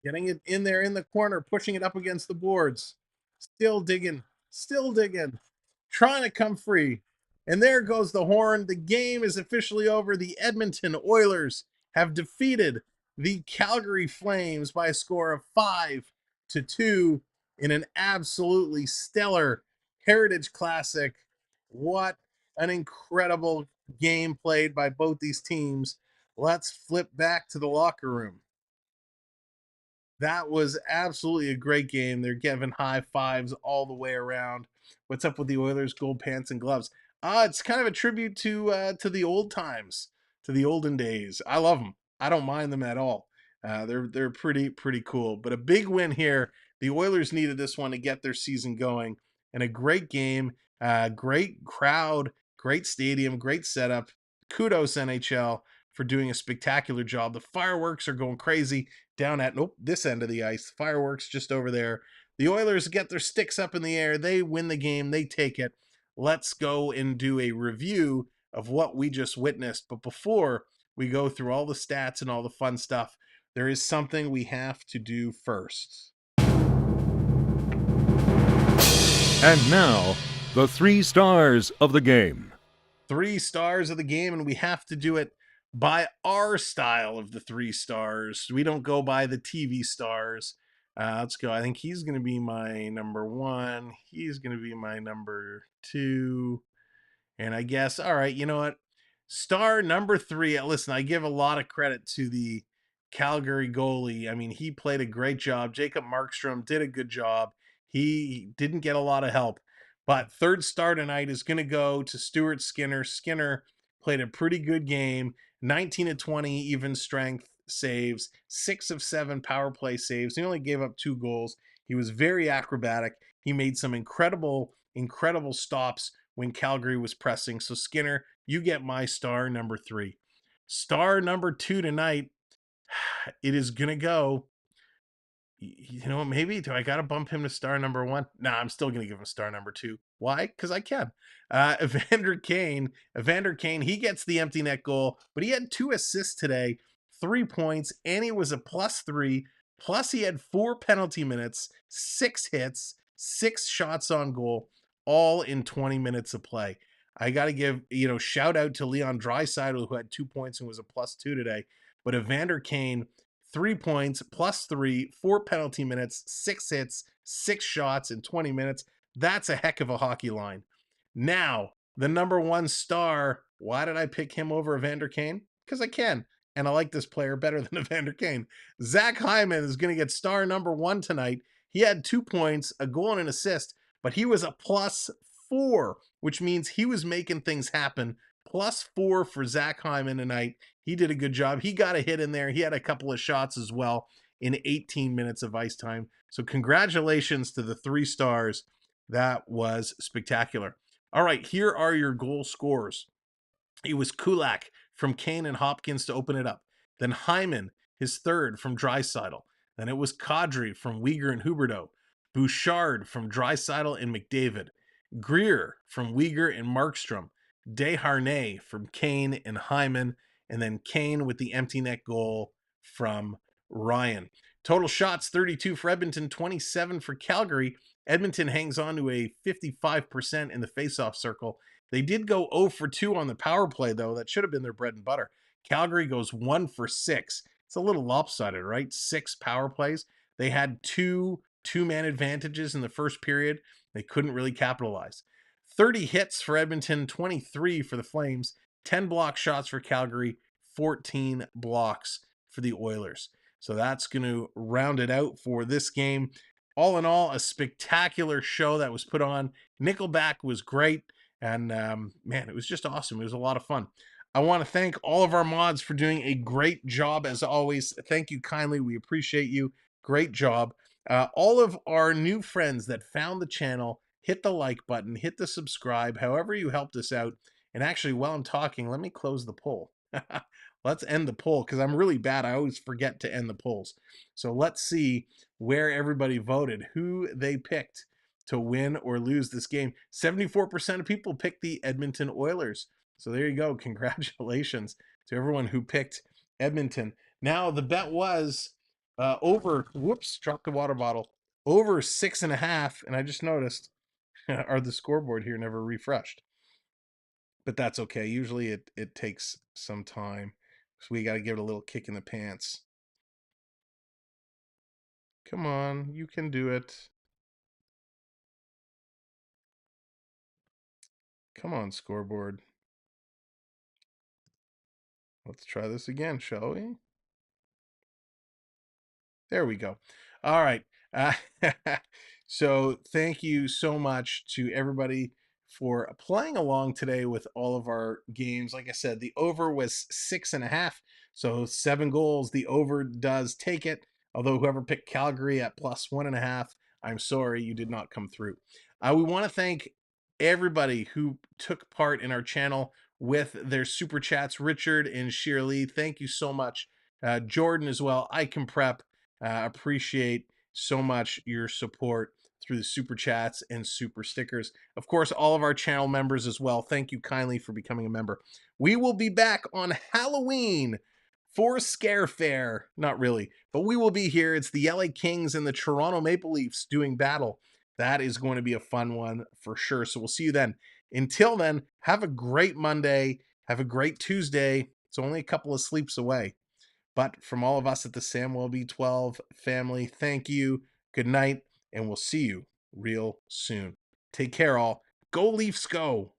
Getting it in there in the corner, pushing it up against the boards. Still digging. Trying to come free. And there goes the horn. The game is officially over. The Edmonton Oilers have defeated the Calgary Flames by a score of 5-2 in an absolutely stellar Heritage Classic. What an incredible game played by both these teams. Let's flip back to the locker room. That was absolutely a great game. They're giving high fives all the way around. What's up with the Oilers? Gold pants and gloves. It's kind of a tribute to the old times, to the olden days. I love them. I don't mind them at all. They're pretty cool. But a big win here. The Oilers needed this one to get their season going. And a great game, great crowd, great stadium, great setup. Kudos NHL for doing a spectacular job. The fireworks are going crazy down at this end of the ice. Fireworks just over there. The Oilers get their sticks up in the air. They win the game. They take it. Let's go and do a review of what we just witnessed. But before we go through all the stats and all the fun stuff, there is something we have to do first. And now, the 3 stars of the game. 3 stars of the game, and we have to do it by our style of the 3 stars. We don't go by the TV stars. Let's go. I think he's going to be my number 1. He's going to be my number 2. And I guess, all right, you know what? Star number 3. Listen, I give a lot of credit to the Calgary goalie. I mean, he played a great job. Jacob Markstrom did a good job. He didn't get a lot of help. But 3rd star tonight is going to go to Stuart Skinner. Skinner played a pretty good game. 19 of 20 even strength saves, 6 of 7 power play saves. He only gave up 2 goals. He was very acrobatic. He made some incredible stops when Calgary was pressing. So Skinner, you get my star number 3. Star number 2 tonight, it is going to go, you know, maybe do I got to bump him to star number 1? Nah, I'm still going to give him star number 2. Why? Because I can. Evander Kane, he gets the empty net goal, but he had 2 assists today, 3 points, and he was a +3. Plus he had 4 penalty minutes, 6 hits, 6 shots on goal, all in 20 minutes of play. I got to give, shout out to Leon Draisaitl, who had 2 points and was a +2 today. But Evander Kane, 3 points, +3, 4 penalty minutes, 6 hits, 6 shots in 20 minutes. That's a heck of a hockey line. Now, the number 1 star, why did I pick him over Evander Kane? Because I can. And I like this player better than Evander Kane. Zach Hyman is going to get star number 1 tonight. He had 2 points, a goal and an assist, but he was a +4, which means he was making things happen. +4 for Zach Hyman tonight. He did a good job. He got a hit in there. He had a couple of shots as well in 18 minutes of ice time. So congratulations to the 3 stars. That was spectacular. All right, here are your goal scorers. It was Kulak from Kane and Hopkins to open it up. Then Hyman, his third from Draisaitl. Then it was Kadri from Weegar and Huberdeau. Bouchard from Draisaitl and McDavid. Greer from Weegar and Markstrom. Desharnais from Kane and Hyman. And then Kane with the empty net goal from Ryan. Total shots, 32 for Edmonton, 27 for Calgary. Edmonton hangs on to a 55% in the faceoff circle. They did go 0 for 2 on the power play, though. That should have been their bread and butter. Calgary goes 1 for 6. It's a little lopsided, right? 6 power plays. They had 2 two-man advantages in the first period. They couldn't really capitalize. 30 hits for Edmonton, 23 for the Flames, 10 block shots for Calgary, 14 blocks for the Oilers. So that's going to round it out for this game. All in all, a spectacular show that was put on. Nickelback was great. And man, it was just awesome. It was a lot of fun. I want to thank all of our mods for doing a great job as always. Thank you kindly. We appreciate you. Great job. All of our new friends that found the channel, hit the like button, hit the subscribe, however you helped us out. And actually, while I'm talking, let me close the poll. Let's end the poll because I'm really bad. I always forget to end the polls. So let's see where everybody voted, who they picked to win or lose this game. 74% of people picked the Edmonton Oilers. So there you go. Congratulations to everyone who picked Edmonton. Now the bet was over, whoops, dropped the water bottle, over 6.5. And I just noticed the scoreboard here never refreshed. But that's okay. Usually it takes some time. So we got to give it a little kick in the pants. Come on, you can do it. Come on, scoreboard. Let's try this again, shall we? There we go. All right. So thank you so much to everybody for playing along today with all of our games. Like I said, the over was 6.5. So 7 goals. The over does take it. Although whoever picked Calgary at +1.5, I'm sorry you did not come through. We want to thank everybody who took part in our channel with their super chats. Richard and Shirley, thank you so much. Jordan as well. I can prep. Appreciate so much your support through the super chats and super stickers. Of course, all of our channel members as well. Thank you kindly for becoming a member. We will be back on Halloween for Scare Fair. Not really, but we will be here. It's the LA Kings and the Toronto Maple Leafs doing battle. That is going to be a fun one for sure. So we'll see you then. Until then, have a great Monday. Have a great Tuesday. It's only a couple of sleeps away. But from all of us at the Samwelb12 family, thank you, good night, and we'll see you real soon. Take care, all. Go Leafs, go!